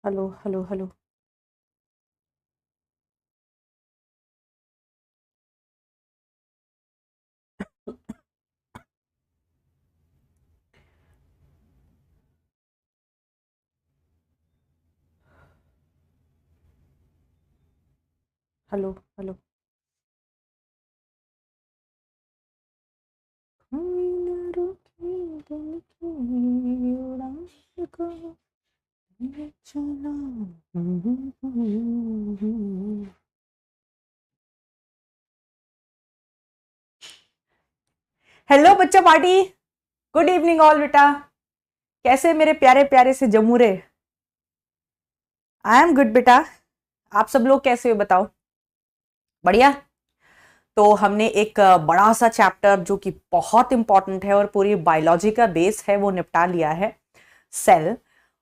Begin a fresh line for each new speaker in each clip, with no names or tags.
Hello hello hello. Hello hello. कोई न रोके दिल की उड़ान को, ये चला। हेलो बच्चा पार्टी। गुड इवनिंग ऑल बेटा। कैसे मेरे प्यारे प्यारे से जमूरे। आई एम गुड बेटा। आप सब लोग कैसे हो बताओ। बढ़िया। तो हमने एक बड़ा सा चैप्टर जो कि बहुत इंपॉर्टेंट है और पूरी बायोलॉजी का बेस है वो निपटा लिया है, सेल।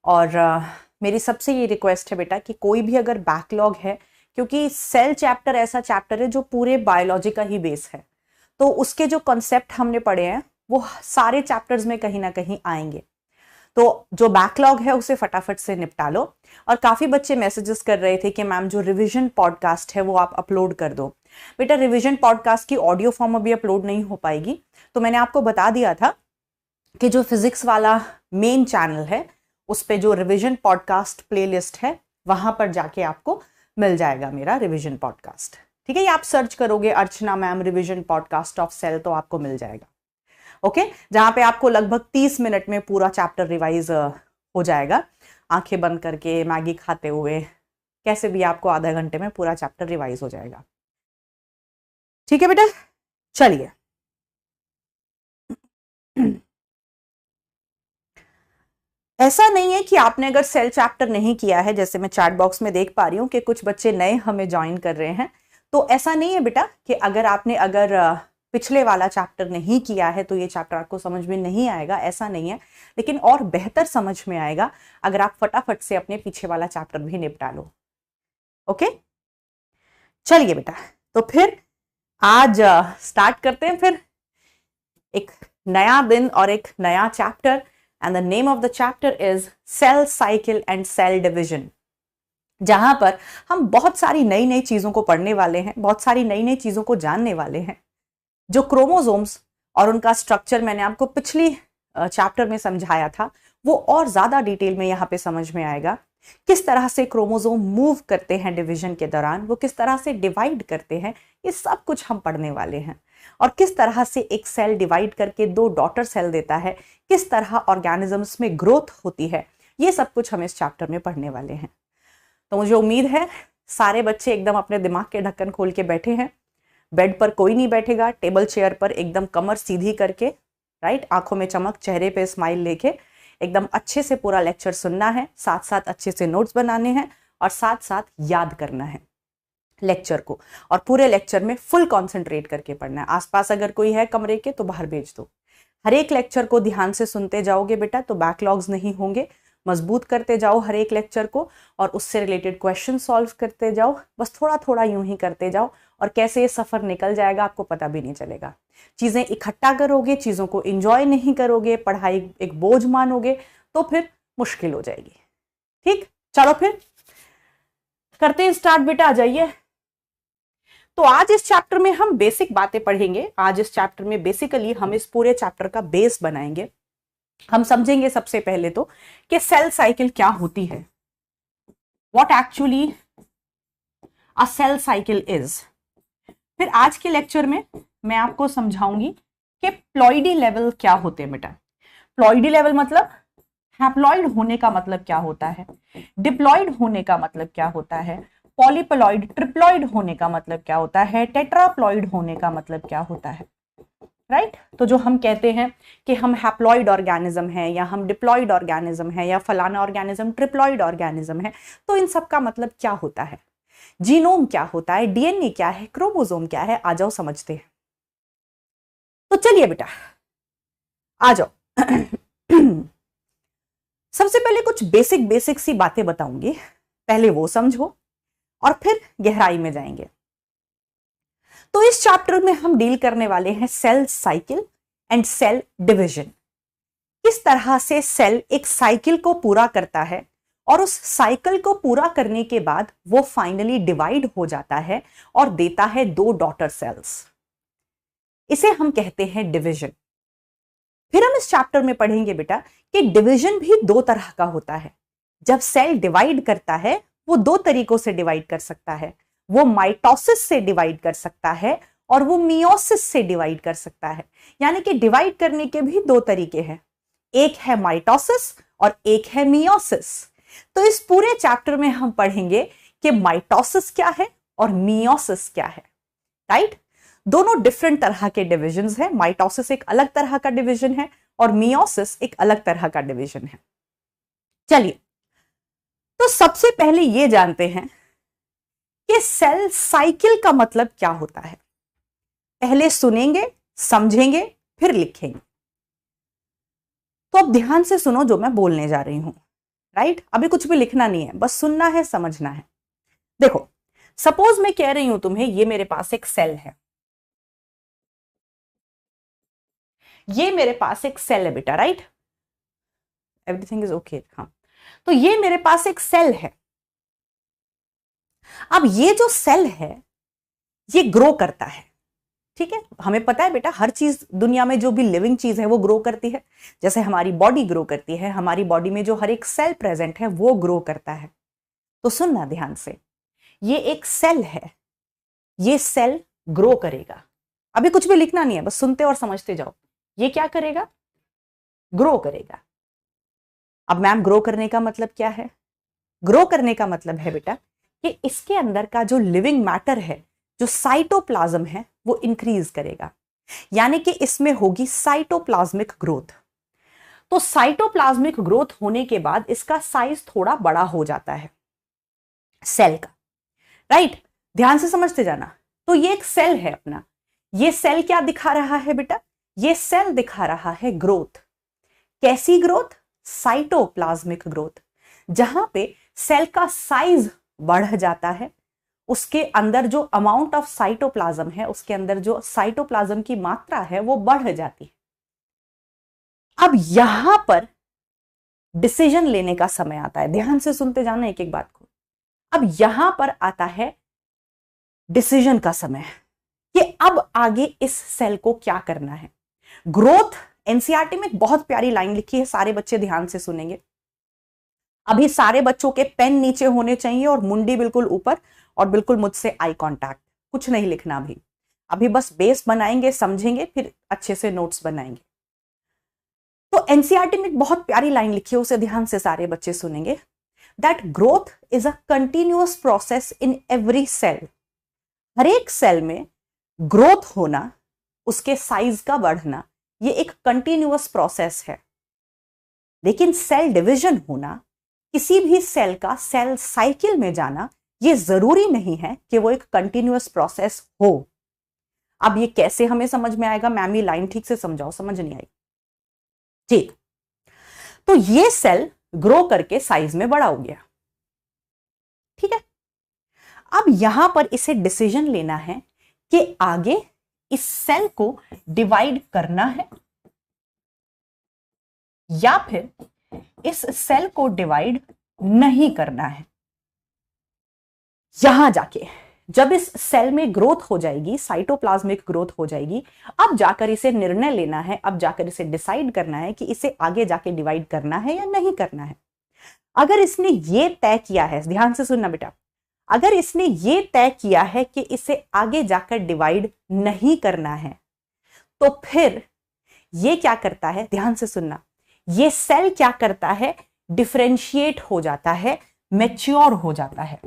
और मेरी सबसे ये रिक्वेस्ट है बेटा कि कोई भी अगर बैकलॉग है, क्योंकि सेल चैप्टर ऐसा चैप्टर है जो पूरे बायोलॉजी का ही बेस है, तो उसके जो कॉन्सेप्ट हमने पढ़े हैं वो सारे चैप्टर्स में कहीं ना कहीं आएंगे। तो जो बैकलॉग है उसे फटाफट से निपटा लो। और काफी बच्चे मैसेजेस कर रहे थे कि मैम जो रिवीजन पॉडकास्ट है वो आप अपलोड कर दो। बेटा रिवीजन पॉडकास्ट की ऑडियो फॉर्म अभी अपलोड नहीं हो पाएगी, तो मैंने आपको बता दिया था कि जो फिजिक्स वाला मेन चैनल है उस पे जो रिवीजन पॉडकास्ट प्लेलिस्ट है वहां पर जाके आपको मिल जाएगा मेरा रिवीजन पॉडकास्ट। ठीक है, ये आप सर्च करोगे Archana ma'am revision podcast of cell तो आपको मिल जाएगा। ओके, जहां पे आपको लगभग 30 मिनट में पूरा चैप्टर रिवाइज हो जाएगा। आंखें बंद करके मैगी खाते हुए कैसे भी आपको आधा घंटे में पूरा चैप्टर रिवाइज हो जाएगा। ठीक है बेटा, चलिए। ऐसा नहीं है कि आपने अगर सेल चैप्टर नहीं किया है, जैसे मैं चैट बॉक्स में देख पा रही हूँ कि कुछ बच्चे नए हमें ज्वाइन कर रहे हैं, तो ऐसा नहीं है बेटा कि अगर पिछले वाला चैप्टर नहीं किया है तो ये चैप्टर आपको समझ में नहीं आएगा, ऐसा नहीं है। लेकिन और बेहतर समझ में आएगा अगर आप फटाफट से अपने पीछे वाला चैप्टर भी निपटा लो। ओके, चलिए बेटा। तो फिर आज स्टार्ट करते हैं फिर एक नया दिन और एक नया chapter. And the name of the chapter is cell cycle and cell division, जहां पर हम बहुत सारी नई नई चीजों को पढ़ने वाले हैं, बहुत सारी नई नई चीजों को जानने वाले हैं। जो क्रोमोसोम्स और उनका स्ट्रक्चर मैंने आपको पिछली चैप्टर में समझाया था, वो और ज्यादा डिटेल में यहाँ पे समझ में आएगा। किस तरह से क्रोमोसोम मूव करते हैं डिवीजन के दौरान, वो किस तरह से डिवाइड करते हैं, ये सब कुछ हम पढ़ने वाले हैं। और किस तरह से एक सेल डिवाइड करके दो डॉटर सेल देता है, किस तरह ऑर्गेनिजम्स में ग्रोथ होती है, ये सब कुछ हम इस चैप्टर में पढ़ने वाले हैं। तो मुझे उम्मीद है सारे बच्चे एकदम अपने दिमाग के ढक्कन खोल के बैठे हैं। बेड पर कोई नहीं बैठेगा, टेबल चेयर पर एकदम कमर सीधी करके, राइट, आंखों में चमक, चेहरे पे स्माइल लेके एकदम अच्छे से पूरा लेक्चर सुनना है, साथ साथ अच्छे से नोट्स बनाने हैं और साथ साथ याद करना है लेक्चर को। और पूरे लेक्चर में फुल कंसंट्रेट करके पढ़ना है। आसपास अगर कोई है कमरे के तो बाहर भेज दो। हर एक लेक्चर को ध्यान से सुनते जाओगे बेटा तो बैकलॉग्स नहीं होंगे। मजबूत करते जाओ हर एक लेक्चर को और उससे रिलेटेड क्वेश्चन सॉल्व करते जाओ। बस थोड़ा थोड़ा यूं ही करते जाओ और कैसे ये सफर निकल जाएगा आपको पता भी नहीं चलेगा। चीजें इकट्ठा करोगे, चीजों को एंजॉय नहीं करोगे, पढ़ाई एक बोझ मानोगे तो फिर मुश्किल हो जाएगी। ठीक, चलो फिर करते हैं स्टार्ट बेटा, आ जाइए। तो आज इस चैप्टर में हम बेसिक बातें पढ़ेंगे। आज इस चैप्टर में बेसिकली हम इस पूरे चैप्टर का बेस बनाएंगे। हम समझेंगे सबसे पहले तो कि सेल साइकिल क्या होती है, what actually a cell cycle is. फिर आज के लेक्चर में मैं आपको समझाऊंगी कि प्लॉइडी लेवल क्या होते हैं बेटा। प्लॉइडी लेवल मतलब हैप्लॉइड होने का मतलब क्या होता है, डिप्लॉइड होने का मतलब क्या होता है, पॉलीप्लॉइड ट्रिप्लॉइड होने का मतलब क्या होता है, टेट्राप्लॉइड होने का मतलब क्या होता है। राइट, तो जो हम कहते हैं कि हम हैप्लॉइड ऑर्गेनिज्म है या हम डिप्लॉइड ऑर्गेनिज्म है या फलाना ऑर्गेनिज्म ट्रिप्लॉइड ऑर्गेनिज्म है, तो इन सब का मतलब क्या होता है, जीनोम क्या होता है, डीएनए क्या है, क्रोमोसोम क्या है, आ जाओ समझते हैं। तो चलिए बेटा आ जाओ। सबसे पहले कुछ बेसिक बेसिक सी बातें बताऊंगी, पहले वो समझो और फिर गहराई में जाएंगे। तो इस चैप्टर में हम डील करने वाले हैं cell cycle and cell division. किस तरह से सेल एक साइकिल को पूरा करता है और उस साइकिल को पूरा करने के बाद वो फाइनली डिवाइड हो जाता है और देता है 2 डॉटर सेल्स। इसे हम कहते हैं डिवीजन। फिर हम इस चैप्टर में पढ़ेंगे बेटा कि डिवीजन भी 2 तरह का होता है। जब सेल डिवाइड करता है वो 2 तरीकों से डिवाइड कर सकता है। वो माइटोसिस से डिवाइड कर सकता है और वो मियोसिस से डिवाइड कर सकता है। यानी कि डिवाइड करने के भी 2 तरीके हैं, एक है माइटोसिस और एक है मियोसिस। तो इस पूरे चैप्टर में हम पढ़ेंगे कि माइटोसिस क्या है और मियोसिस क्या है। राइट, दोनों डिफरेंट तरह के डिविजन्स हैं। माइटोसिस एक अलग तरह का डिवीजन है और मियोसिस एक अलग तरह का डिवीजन है। चलिए, तो सबसे पहले ये जानते हैं कि सेल साइकिल का मतलब क्या होता है। पहले सुनेंगे, समझेंगे, फिर लिखेंगे। तो अब ध्यान से सुनो जो मैं बोलने जा रही हूं। राइट, अभी कुछ भी लिखना नहीं है, बस सुनना है, समझना है। देखो, सपोज मैं कह रही हूं तुम्हें ये मेरे पास एक सेल है, ये मेरे पास एक सेल है बेटा। Right, everything is okay. हाँ, तो ये मेरे पास एक सेल है। अब ये जो सेल है ये ग्रो करता है। ठीक है, हमें पता है बेटा हर चीज दुनिया में जो भी लिविंग चीज है वो ग्रो करती है। जैसे हमारी बॉडी ग्रो करती है, हमारी बॉडी में जो हर एक सेल प्रेजेंट है वो ग्रो करता है। तो सुनना ध्यान से, ये एक सेल है, ये सेल ग्रो करेगा। अभी कुछ भी लिखना नहीं है, बस सुनते और समझते जाओ। ये क्या करेगा? ग्रो करेगा। अब मैम ग्रो करने का मतलब क्या है? ग्रो करने का मतलब है बेटा कि इसके अंदर का जो लिविंग मैटर है, जो साइटोप्लाज्म है, वो इंक्रीज करेगा। यानी कि इसमें होगी साइटोप्लाज्मिक ग्रोथ। तो साइटोप्लाज्मिक ग्रोथ होने के बाद इसका साइज थोड़ा बड़ा हो जाता है सेल का। राइट, ध्यान से समझते जाना। तो ये एक सेल है अपना। ये सेल क्या दिखा रहा है बेटा? ये सेल दिखा रहा है ग्रोथ। कैसी ग्रोथ? Cytoplasmic growth. जहां पे सेल का साइज बढ़ जाता है, उसके अंदर जो अमाउंट ऑफ साइटोप्लाज्म है, उसके अंदर जो साइटोप्लाज्म की मात्रा है वो बढ़ जाती है। अब यहां पर डिसीजन लेने का समय आता है। ध्यान से सुनते जाना एक एक बात को। अब यहां पर आता है डिसीजन का समय कि अब आगे इस सेल को क्या करना है। ग्रोथ, एनसीईआरटी में एक बहुत प्यारी लाइन लिखी है, सारे बच्चे ध्यान से सुनेंगे। अभी सारे बच्चों के पेन नीचे होने चाहिए और मुंडी बिल्कुल ऊपर, और बिल्कुल मुझसे आई कांटेक्ट। कुछ नहीं लिखना अभी बस बेस बनाएंगे, समझेंगे, फिर अच्छे से नोट्स बनाएंगे। तो एनसीईआरटी में एक बहुत प्यारी लाइन लिखी है, उसे ध्यान से सारे बच्चे सुनेंगे। That growth is a continuous process in every cell. हर एक सेल में ग्रोथ होना, उसके साइज का बढ़ना, ये एक कंटिन्यूअस प्रोसेस है। लेकिन सेल डिवीजन होना, किसी भी सेल का सेल साइकिल में जाना, ये जरूरी नहीं है कि वो एक कंटिन्यूअस प्रोसेस हो। अब ये कैसे हमें समझ में आएगा? मैम ये लाइन ठीक से समझाओ, समझ नहीं आई। ठीक, तो ये सेल ग्रो करके साइज में बड़ा हो गया। ठीक है, अब यहां पर इसे डिसीजन लेना है कि आगे इस सेल को डिवाइड करना है या फिर इस सेल को डिवाइड नहीं करना है। यहां जाके जब इस सेल में ग्रोथ हो जाएगी, साइटोप्लाज्मिक ग्रोथ हो जाएगी, अब जाकर इसे निर्णय लेना है, अब जाकर इसे डिसाइड करना है कि इसे आगे जाके डिवाइड करना है या नहीं करना है। अगर इसने ये तय किया है, ध्यान से सुनना बेटा, अगर इसने ये तय किया है कि इसे आगे जाकर डिवाइड नहीं करना है, तो फिर ये क्या करता है? ध्यान से सुनना, ये सेल क्या करता है? डिफरेंशिएट हो जाता है, मैच्योर हो जाता है।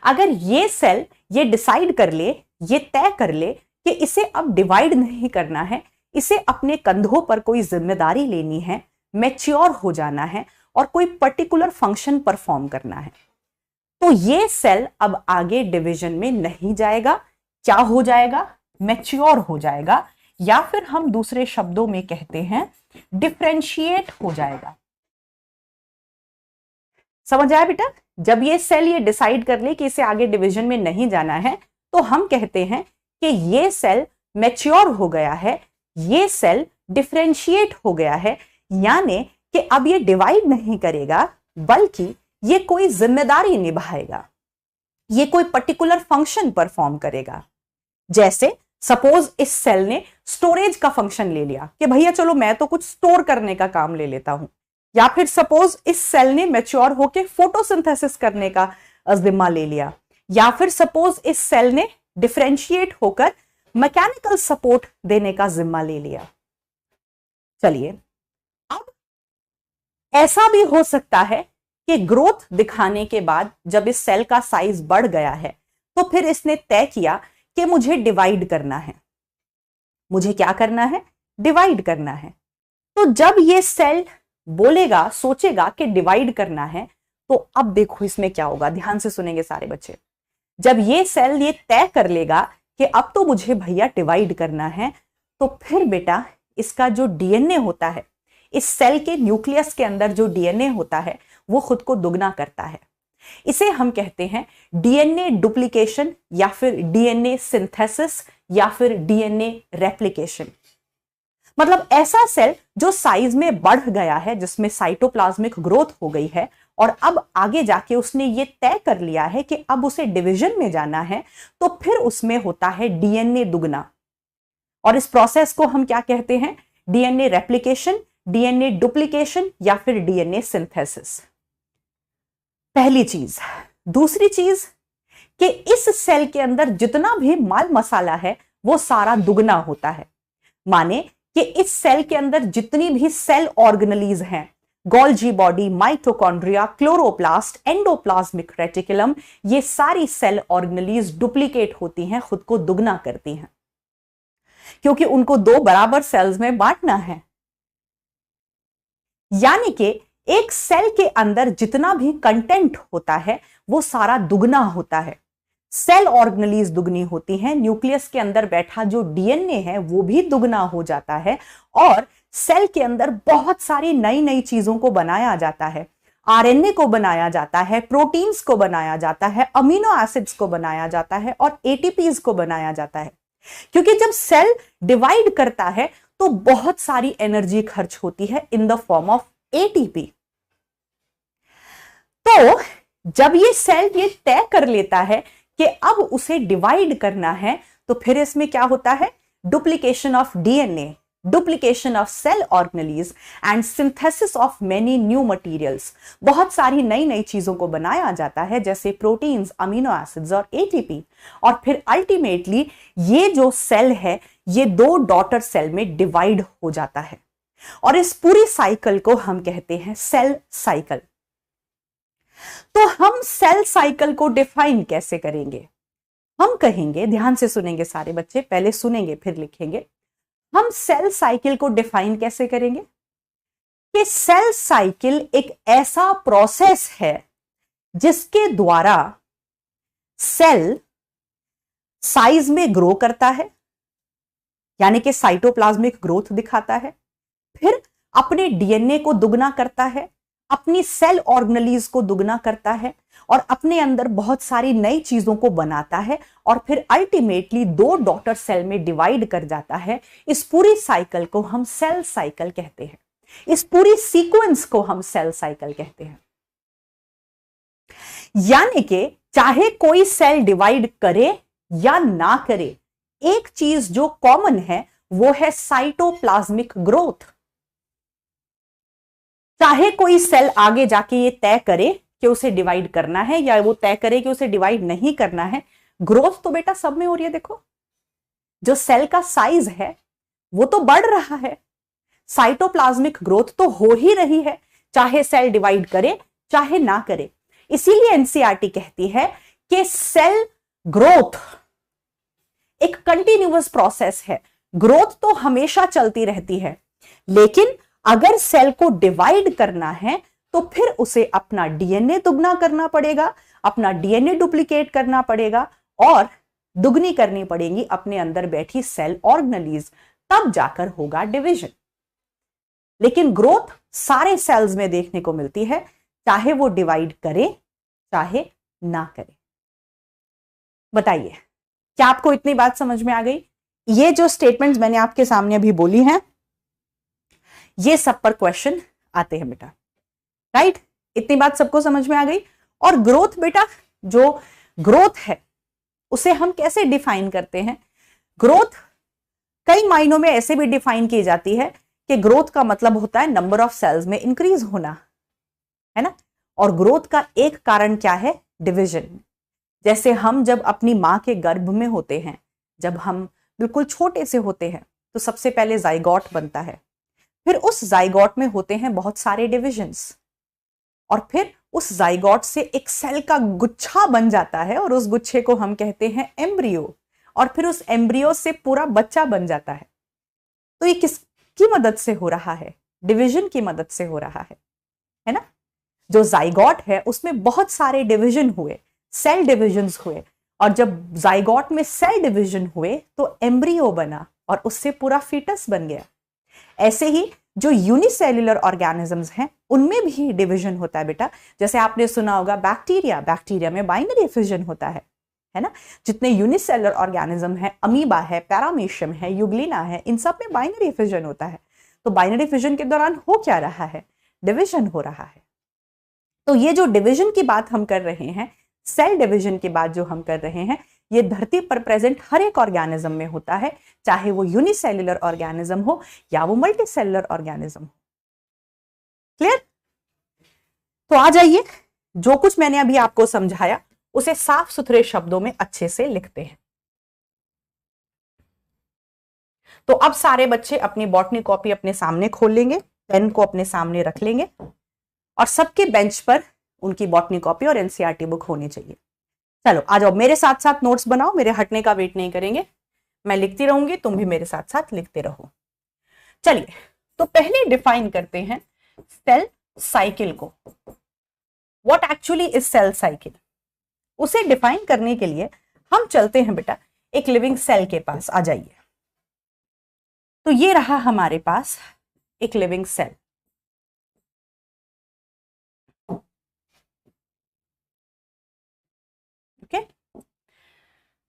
अगर ये सेल ये डिसाइड कर ले, ये तय कर ले कि इसे अब डिवाइड नहीं करना है, इसे अपने कंधों पर कोई जिम्मेदारी लेनी है, मैच्योर हो जाना है और कोई पर्टिकुलर फंक्शन परफॉर्म करना है, तो ये सेल अब आगे डिवीजन में नहीं जाएगा। क्या हो जाएगा? मैच्योर हो जाएगा, या फिर हम दूसरे शब्दों में कहते हैं डिफरेंशिएट हो जाएगा। समझ आया बेटा? जब ये सेल ये डिसाइड कर ले कि इसे आगे डिवीजन में नहीं जाना है, तो हम कहते हैं कि ये सेल मैच्योर हो गया है, ये सेल डिफरेंशिएट हो गया है, यानी कि अब ये डिवाइड नहीं करेगा, बल्कि ये कोई जिम्मेदारी निभाएगा, ये कोई पर्टिकुलर फंक्शन परफॉर्म करेगा। जैसे सपोज इस सेल ने स्टोरेज का फंक्शन ले लिया कि भैया चलो मैं तो कुछ स्टोर करने का काम ले लेता हूं, या फिर सपोज इस सेल ने मैच्योर होके फोटोसिंथेसिस करने का जिम्मा ले लिया, या फिर सपोज इस सेल ने डिफरेंशिएट होकर मैकेनिकल सपोर्ट देने का जिम्मा ले लिया। चलिए, अब ऐसा भी हो सकता है कि ग्रोथ दिखाने के बाद जब इस सेल का साइज बढ़ गया है तो फिर इसने तय किया कि मुझे डिवाइड करना है। मुझे क्या करना है? डिवाइड करना है। तो जब ये सेल बोलेगा, सोचेगा कि डिवाइड करना है, तो अब देखो इसमें क्या होगा, ध्यान से सुनेंगे सारे बच्चे। जब ये सेल ये तय कर लेगा कि अब तो मुझे भैया डिवाइड करना है, तो फिर बेटा इसका जो डीएनए होता है, इस सेल के न्यूक्लियस के अंदर जो डीएनए होता है वो खुद को दुगना करता है। इसे हम कहते हैं डीएनए डुप्लीकेशन, या फिर डीएनए सिंथेसिस, या फिर डीएनए रेप्लिकेशन। मतलब ऐसा सेल जो साइज में बढ़ गया है, जिसमें साइटोप्लाज्मिक ग्रोथ हो गई है, और अब आगे जाके उसने ये तय कर लिया है कि अब उसे डिवीजन में जाना है, तो फिर उसमें होता है डीएनए दुगना। और इस प्रोसेस को हम क्या कहते हैं? डीएनए रेप्लिकेशन, डीएनए डुप्लीकेशन, या फिर डीएनए सिंथेसिस। पहली चीज। दूसरी चीज कि इस सेल के अंदर जितना भी माल मसाला है वो सारा दुगना होता है। माने कि इस सेल के अंदर जितनी भी सेल ऑर्गेनेलीज हैं, Golgi body, mitochondria, chloroplast, endoplasmic reticulum, ये सारी सेल ऑर्गेनेलीज डुप्लीकेट होती हैं, खुद को दुगना करती हैं, क्योंकि उनको दो बराबर सेल्स में बांटना है। यानी कि एक सेल के अंदर जितना भी कंटेंट होता है वो सारा दुगना होता है। सेल ऑर्गेनेलीज दुगनी होती हैं, न्यूक्लियस के अंदर बैठा जो डीएनए है वो भी दुगना हो जाता है, और सेल के अंदर बहुत सारी नई नई चीजों को बनाया जाता है। आरएनए को बनाया जाता है, प्रोटीन्स को बनाया जाता है, अमीनो एसिड्स को बनाया जाता है, और एटीपीज को बनाया जाता है। क्योंकि जब सेल डिवाइड करता है तो बहुत सारी एनर्जी खर्च होती है in the form of ATP. तो जब ये सेल ये तय कर लेता है कि अब उसे डिवाइड करना है, तो फिर इसमें क्या होता है? Duplication of DNA, duplication of cell organelles, and synthesis of many new materials. बहुत सारी नई नई चीजों को बनाया जाता है, जैसे प्रोटीन्स, अमीनो एसिड्स और एटीपी। और फिर अल्टीमेटली ये जो सेल है ये दो डॉटर सेल में डिवाइड हो जाता है, और इस पूरी साइकिल को हम कहते हैं सेल साइकिल। तो हम सेल साइकिल को डिफाइन कैसे करेंगे? हम कहेंगे, ध्यान से सुनेंगे सारे बच्चे, पहले सुनेंगे फिर लिखेंगे। हम सेल साइकिल को डिफाइन कैसे करेंगे? कि सेल साइकिल एक ऐसा प्रोसेस है जिसके द्वारा सेल साइज में ग्रो करता है, यानी कि साइटोप्लाज्मिक ग्रोथ दिखाता है, फिर अपने डीएनए को दुगना करता है, अपनी सेल ऑर्गेनेलीज को दुगना करता है, और अपने अंदर बहुत सारी नई चीजों को बनाता है, और फिर अल्टीमेटली दो डॉटर सेल में डिवाइड कर जाता है। इस पूरी साइकिल को हम सेल साइकिल कहते हैं। इस पूरी सीक्वेंस को हम सेल साइकिल कहते हैं। यानी कि चाहे कोई सेल डिवाइड करे या ना करे, एक चीज जो कॉमन है वो है साइटोप्लाज्मिक ग्रोथ। चाहे कोई सेल आगे जाके ये तय करे कि उसे डिवाइड करना है, या वो तय करे कि उसे डिवाइड नहीं करना है, ग्रोथ तो बेटा सब में हो रही है। देखो, जो सेल का साइज है वो तो बढ़ रहा है, साइटोप्लाज्मिक ग्रोथ तो हो ही रही है, चाहे सेल डिवाइड करे चाहे ना करे। इसीलिए एनसीईआरटी कहती है कि सेल ग्रोथ एक कंटिन्यूअस प्रोसेस है। ग्रोथ तो हमेशा चलती रहती है, लेकिन अगर सेल को डिवाइड करना है तो फिर उसे अपना डीएनए दुगना करना पड़ेगा, अपना डीएनए डुप्लीकेट करना पड़ेगा, और दुगनी करनी पड़ेगी अपने अंदर बैठी सेल ऑर्गेनेलीज, तब जाकर होगा डिवीजन। लेकिन ग्रोथ सारे सेल्स में देखने को मिलती है, चाहे वो डिवाइड करे चाहे ना करे। बताइए, क्या आपको इतनी बात समझ में आ गई? ये जो स्टेटमेंट्स मैंने आपके सामने अभी बोली हैं, ये सब पर क्वेश्चन आते हैं बेटा, राइट। इतनी बात सबको समझ में आ गई। और ग्रोथ बेटा, जो ग्रोथ है उसे हम कैसे डिफाइन करते हैं? ग्रोथ कई मायनों में ऐसे भी डिफाइन की जाती है कि ग्रोथ का मतलब होता है नंबर ऑफ सेल्स में इंक्रीज होना, है ना। और ग्रोथ का एक कारण क्या है? डिवीजन। जैसे हम जब अपनी मां के गर्भ में होते हैं, जब हम बिल्कुल छोटे से होते हैं, तो सबसे पहले जाइगोट बनता है, फिर उस जाइगोट में होते हैं बहुत सारे डिविजन्स, और फिर उस जाइगोट से एक सेल का गुच्छा बन जाता है और उस गुच्छे को हम कहते हैं एम्ब्रियो, और फिर उस एम्ब्रियो से पूरा बच्चा बन जाता है। तो ये किसकी मदद से हो रहा है? डिवीजन की मदद से हो रहा है ना। जो जाइगोट है उसमें बहुत सारे डिवीजन हुए, सेल डिविजन्स हुए, और जब जाइगोट में सेल डिवीजन हुए तो एम्ब्रियो बना और उससे पूरा फीटस बन गया। ऐसे ही जो यूनिसेल्युलर ऑर्गेनिजम्स हैं उनमें भी डिवीजन होता है बेटा। जैसे आपने सुना होगा बैक्टीरिया, बैक्टीरिया में बाइनरी फिजन होता है ना। जितने यूनिसेलुलर ऑर्गेनिज्म है, अमीबा है, पैरामीशियम है, यूग्लिना है, इन सब में बाइनरी फिजन होता है। तो बाइनरी फिजन के दौरान हो क्या रहा है? डिवीजन हो रहा है। तो ये जो डिवीजन की बात हम कर रहे हैं, सेल डिवीजन की बात जो हम कर रहे हैं, ये धरती पर प्रेजेंट हर एक ऑर्गेनिज्म में होता है, चाहे वो यूनिसेल्युलर ऑर्गेनिज्म हो या वो मल्टीसेल्युलर ऑर्गेनिज्म हो। क्लियर? तो आ जाइए, जो कुछ मैंने अभी आपको समझाया उसे साफ सुथरे शब्दों में अच्छे से लिखते हैं। तो अब सारे बच्चे अपनी बॉटनी कॉपी अपने सामने खोल लेंगे, पेन को अपने सामने रख लेंगे, और सबके बेंच पर उनकी बॉटनी कॉपी और एनसीईआरटी बुक होनी चाहिए। चलो आ जाओ, मेरे साथ साथ नोट्स बनाओ, मेरे हटने का वेट नहीं करेंगे, मैं लिखती रहूंगी, तुम भी मेरे साथ साथ लिखते रहो। चलिए, तो पहले डिफाइन करते हैं सेल साइकिल को। What actually is cell cycle? उसे डिफाइन करने के लिए हम चलते हैं बेटा एक लिविंग सेल के पास। आ जाइए। तो ये रहा हमारे पास एक living cell. Okay,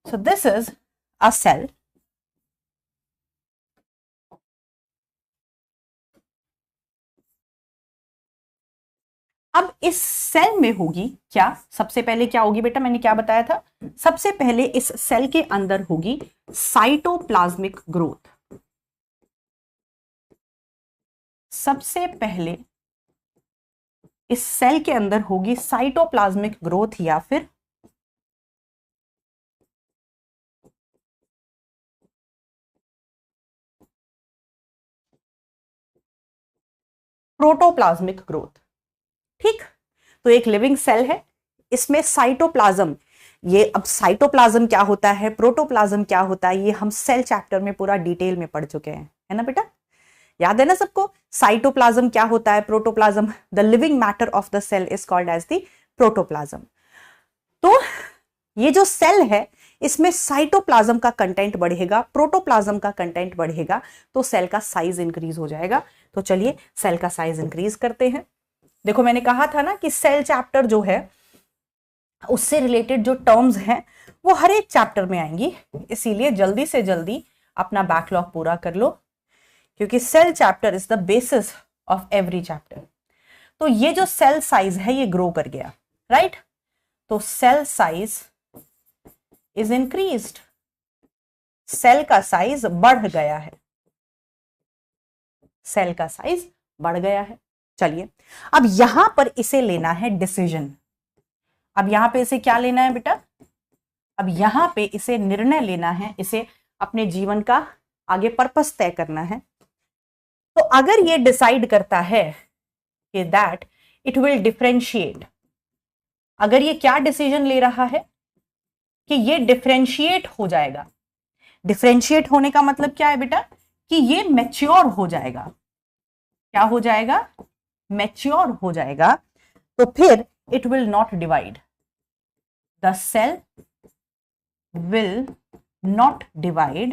so this is a cell. अब इस सेल में होगी क्या? सबसे पहले क्या होगी बेटा? मैंने क्या बताया था? सबसे पहले इस सेल के अंदर होगी साइटोप्लाज्मिक ग्रोथ। सबसे पहले इस सेल के अंदर होगी साइटोप्लाज्मिक ग्रोथ या फिर प्रोटोप्लाज्मिक ग्रोथ। ठीक, तो एक लिविंग सेल है, इसमें साइटोप्लाज्म, ये अब साइटोप्लाज्म क्या होता है, प्रोटोप्लाज्म क्या होता है, ये हम सेल चैप्टर में पूरा डिटेल में पढ़ चुके हैं, है ना बेटा? याद है ना सबको? साइटोप्लाज्म क्या होता है, protoplasm, the living matter of the cell is called as the protoplasm. तो ये जो सेल है इसमें साइटोप्लाज्म का कंटेंट बढ़ेगा, प्रोटोप्लाज्म का कंटेंट बढ़ेगा, तो सेल का साइज इंक्रीज हो जाएगा। तो चलिए सेल का साइज इंक्रीज करते हैं। देखो मैंने कहा था ना कि सेल चैप्टर जो है उससे रिलेटेड जो टर्म्स हैं वो हर एक चैप्टर में आएंगी, इसीलिए जल्दी से जल्दी अपना बैकलॉग पूरा कर लो, क्योंकि cell chapter is the basis of every chapter. तो ये जो सेल साइज है ये ग्रो कर गया, राइट? तो cell size is increased, cell का साइज बढ़ गया है, सेल का साइज बढ़ गया है। चलिए अब यहां पर इसे लेना है डिसीजन। अब यहां पे इसे क्या लेना है बेटा? अब यहां पे इसे निर्णय लेना है, इसे अपने जीवन का आगे पर्पस तय करना है। तो अगर ये डिसाइड करता है कि दैट इट विल डिफरेंशिएट, अगर ये क्या डिसीजन ले रहा है कि ये डिफरेंशिएट हो जाएगा। डिफरेंशिएट होने का मतलब क्या है बेटा? कि ये मैच्योर हो जाएगा। क्या हो जाएगा? मैच्योर हो जाएगा। तो फिर it will not divide, the cell will not divide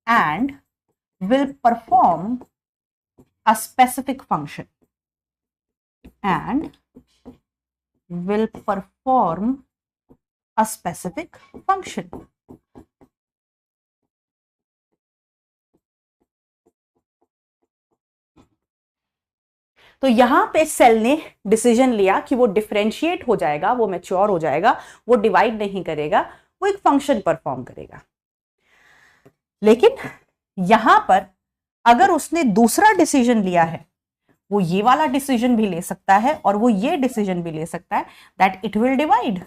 and will perform a specific function and will perform a specific function. तो यहां पे सेल ने डिसीजन लिया कि वो डिफरेंशिएट हो जाएगा, वो मैच्योर हो जाएगा, वो डिवाइड नहीं करेगा, वो एक फंक्शन परफॉर्म करेगा। लेकिन यहां पर अगर उसने दूसरा डिसीजन लिया है, वो ये वाला डिसीजन भी ले सकता है और वो ये डिसीजन भी ले सकता है दैट इट विल डिवाइड,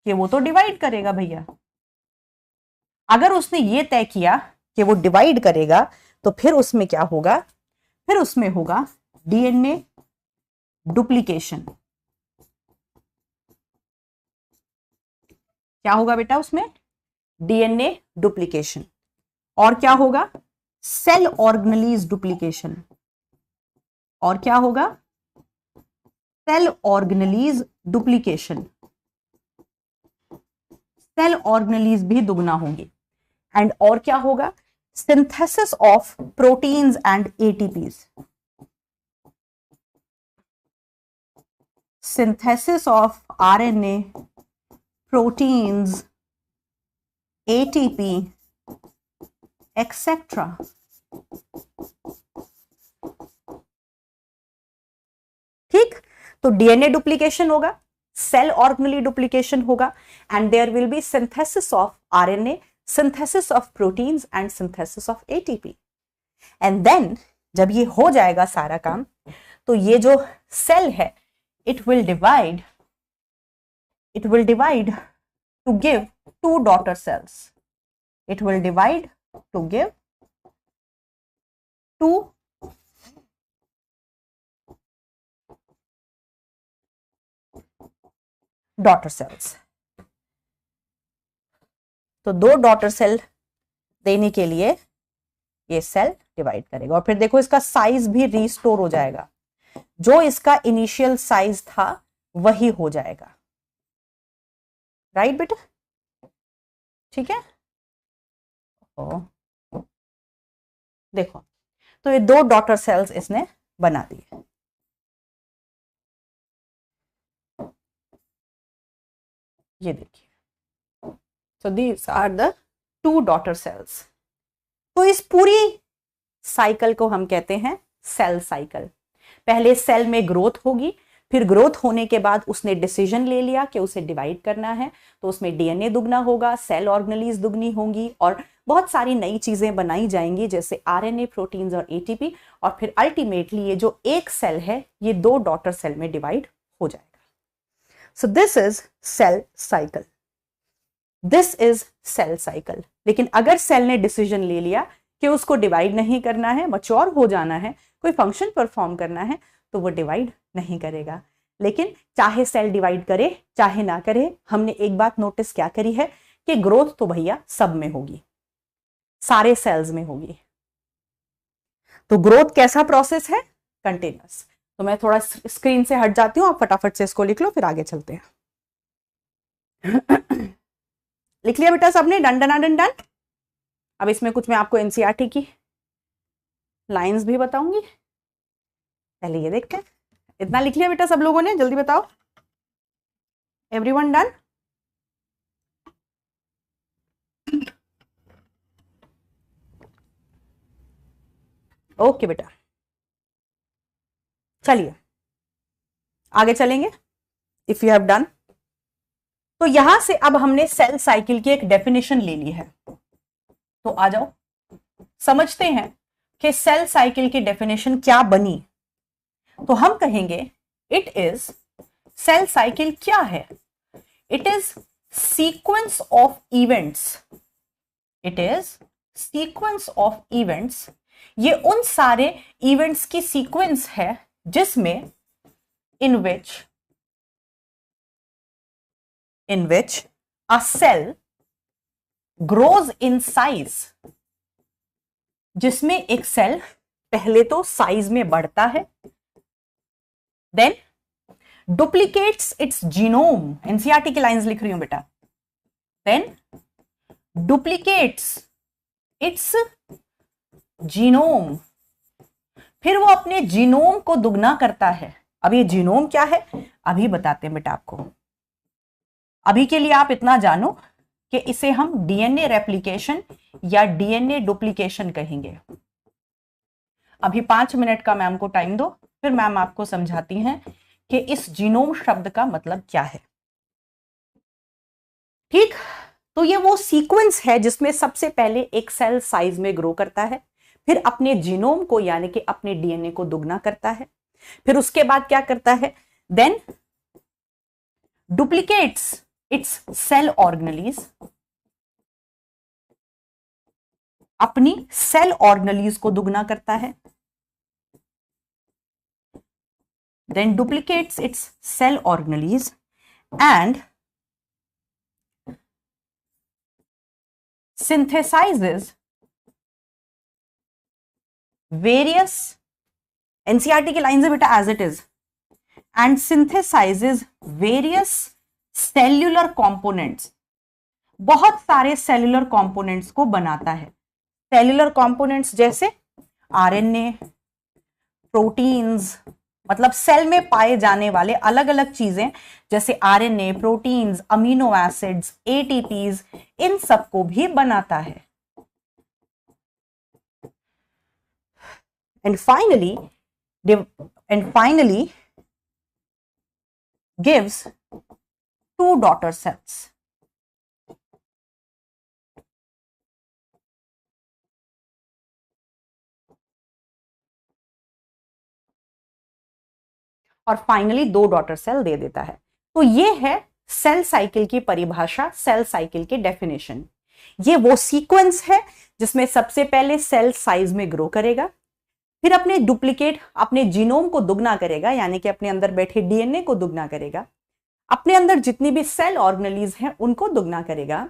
कि वो तो डिवाइड करेगा भैया। अगर उसने ये तय किया कि वो डिवाइड करेगा तो फिर उसमें क्या होगा, फिर उसमें होगा डीएनए डुप्लीकेशन। क्या होगा बेटा उसमें? DNA duplication. और क्या होगा? Cell organelles duplication. और क्या होगा? Cell organelles duplication. Cell organelles भी दुगना होंगी। एंड और क्या होगा? Synthesis of proteins and ATPs. synthesis of RNA, proteins, ATP, etc. ठीक, तो डीएनए डुप्लीकेशन होगा, सेल ऑर्गेनेली डुप्लीकेशन होगा, and there will be synthesis of RNA, synthesis of proteins and synthesis of ATP. And then जब ये हो जाएगा सारा काम, तो ये जो सेल है it will divide to give two daughter cells. It will divide to give two daughter cells. तो दो डॉटर सेल देने के लिए ये सेल डिवाइड करेगा और फिर देखो इसका साइज भी रिस्टोर हो जाएगा, जो इसका इनिशियल साइज था वही हो जाएगा। राइट बेटा? ठीक है। देखो, तो ये दो डॉटर सेल्स इसने बना दिए। ये देखिए, so these are the two daughter cells. तो इस पूरी साइकिल को हम कहते हैं सेल साइकिल। पहले सेल में ग्रोथ होगी, फिर ग्रोथ होने के बाद उसने डिसीजन ले लिया कि उसे डिवाइड करना है, तो उसमें डीएनए दुगना होगा, सेल ऑर्गेनेलिज दुगनी होंगी और बहुत सारी नई चीजें बनाई जाएंगी जैसे आरएनए, प्रोटीन्स और एटीपी, और फिर अल्टीमेटली ये जो एक सेल है ये दो डॉटर सेल में डिवाइड हो जाएगा। So this is cell cycle, this is cell cycle. लेकिन अगर सेल ने डिसीजन ले लिया कि उसको डिवाइड नहीं करना है, मैच्योर हो जाना है, कोई फंक्शन परफॉर्म करना है, तो वो डिवाइड नहीं करेगा। लेकिन चाहे सेल डिवाइड करे चाहे ना करे, हमने एक बात नोटिस क्या करी है कि ग्रोथ तो भैया सब में होगी, सारे सेल्स में होगी। तो ग्रोथ कैसा प्रोसेस है? कंटिन्यूअस। तो मैं थोड़ा स्क्रीन से हट जाती हूं, आप फटाफट से इसको लिख लो, फिर आगे चलते हैं। लिख लिया बेटा सबने? Done done done done. अब इसमें कुछ मैं आपको एनसीईआरटी की लाइंस भी बताऊंगी, पहले ये देखते हैं। इतना लिख लिया बेटा सब लोगों ने? जल्दी बताओ। Everyone done? ओके बेटा, चलिए आगे चलेंगे। इफ यू हैव डन, तो यहां से अब हमने सेल साइकिल की एक डेफिनेशन ले ली है, तो आ जाओ समझते हैं कि सेल साइकिल की डेफिनेशन क्या बनी। तो हम कहेंगे इट इज, सेल साइकिल क्या है? It is sequence of events, it is sequence of events. ये उन सारे इवेंट्स की सीक्वेंस है जिसमें in which a cell grows in size, जिसमें एक सेल पहले तो साइज में बढ़ता है, then duplicates its genome. NCERT की लाइंस लिख रही हूं बेटा। देन डुप्लीकेट्स इट्स जीनोम, फिर वो अपने जीनोम को दुगना करता है। अब ये जीनोम क्या है अभी बताते हैं बेटा आपको। अभी के लिए आप इतना जानो कि इसे हम डीएनए रेप्लिकेशन या डीएनए डुप्लीकेशन कहेंगे। अभी 5 मिनट का मैम को टाइम दो, फिर मैम आपको समझाती हैं कि इस जीनोम शब्द का मतलब क्या है। ठीक, तो ये वो सीक्वेंस है जिसमें सबसे पहले एक सेल साइज में ग्रो करता है, फिर अपने जीनोम को यानी कि अपने डीएनए को दुगना करता है, फिर उसके बाद क्या करता है, then duplicates its cell organelles, अपनी सेल ऑर्गेनेलीज को दुगना करता है, then duplicates its cell organelles and synthesizes various, NCERT की लाइन से बेटा as it is, and synthesizes various cellular components, बहुत सारे सेल्यूलर कंपोनेंट्स को बनाता है। सेल्यूलर कंपोनेंट्स जैसे आरएनए, प्रोटीन्स, मतलब सेल में पाए जाने वाले अलग अलग चीजें जैसे RNA, proteins, amino acids, ATPs, इन सबको भी बनाता है। And finally gives 2 daughter cells. और फाइनली 2 डॉटर सेल दे देता है। तो ये है सेल साइकिल की परिभाषा, सेल साइकिल की डेफिनेशन। ये वो सीक्वेंस है जिसमें सबसे पहले सेल साइज में ग्रो करेगा, फिर अपने डुप्लीकेट, अपने जीनोम को दुगना करेगा यानी कि अपने अंदर बैठे डीएनए को दुगना करेगा, अपने अंदर जितनी भी सेल ऑर्गेनेलीज हैं उनको दुगना करेगा,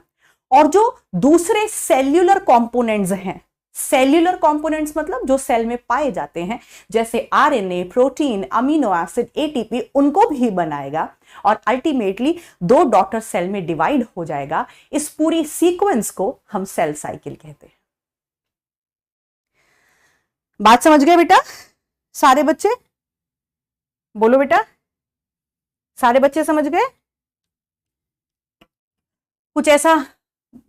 और जो दूसरे सेल्यूलर कंपोनेंट्स हैं, सेल्यूलर कंपोनेंट्स मतलब जो सेल में पाए जाते हैं जैसे RNA, protein, amino acid, ATP, उनको भी बनाएगा और अल्टीमेटली 2 डॉटर सेल में डिवाइड हो जाएगा। इस पूरी सीक्वेंस को हम सेल साइकिल कहते हैं। बात समझ गए बेटा सारे बच्चे? बोलो बेटा, सारे बच्चे समझ गए? कुछ ऐसा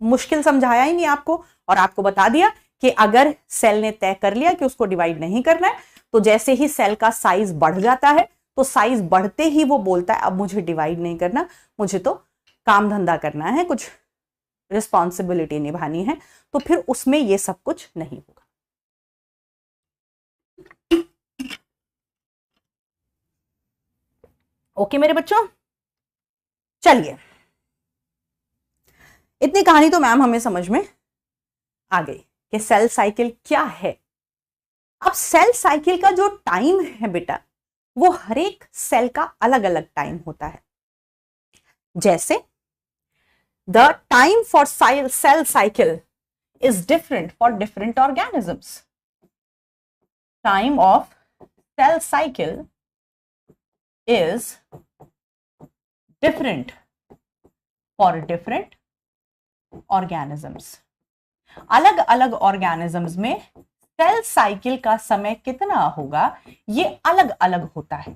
मुश्किल समझाया ही नहीं आपको, और आपको बता दिया कि अगर सेल ने तय कर लिया कि उसको डिवाइड नहीं करना है, तो जैसे ही सेल का साइज बढ़ जाता है तो साइज बढ़ते ही वो बोलता है अब मुझे डिवाइड नहीं करना, मुझे तो काम धंधा करना है, कुछ रिस्पॉन्सिबिलिटी निभानी है, तो फिर उसमें ये सब कुछ नहीं होगा। ओके मेरे बच्चों, चलिए इतनी कहानी तो मैम हमें समझ में आ गई कि सेल साइकिल क्या है। अब सेल साइकिल का जो टाइम है बेटा, वो हर एक सेल का अलग अलग टाइम होता है। जैसे the time for cell cycle is different for different organisms. Time of cell cycle is different for different organisms. अलग अलग ऑर्गेनिजम्स में सेल साइकिल का समय कितना होगा ये अलग अलग होता है।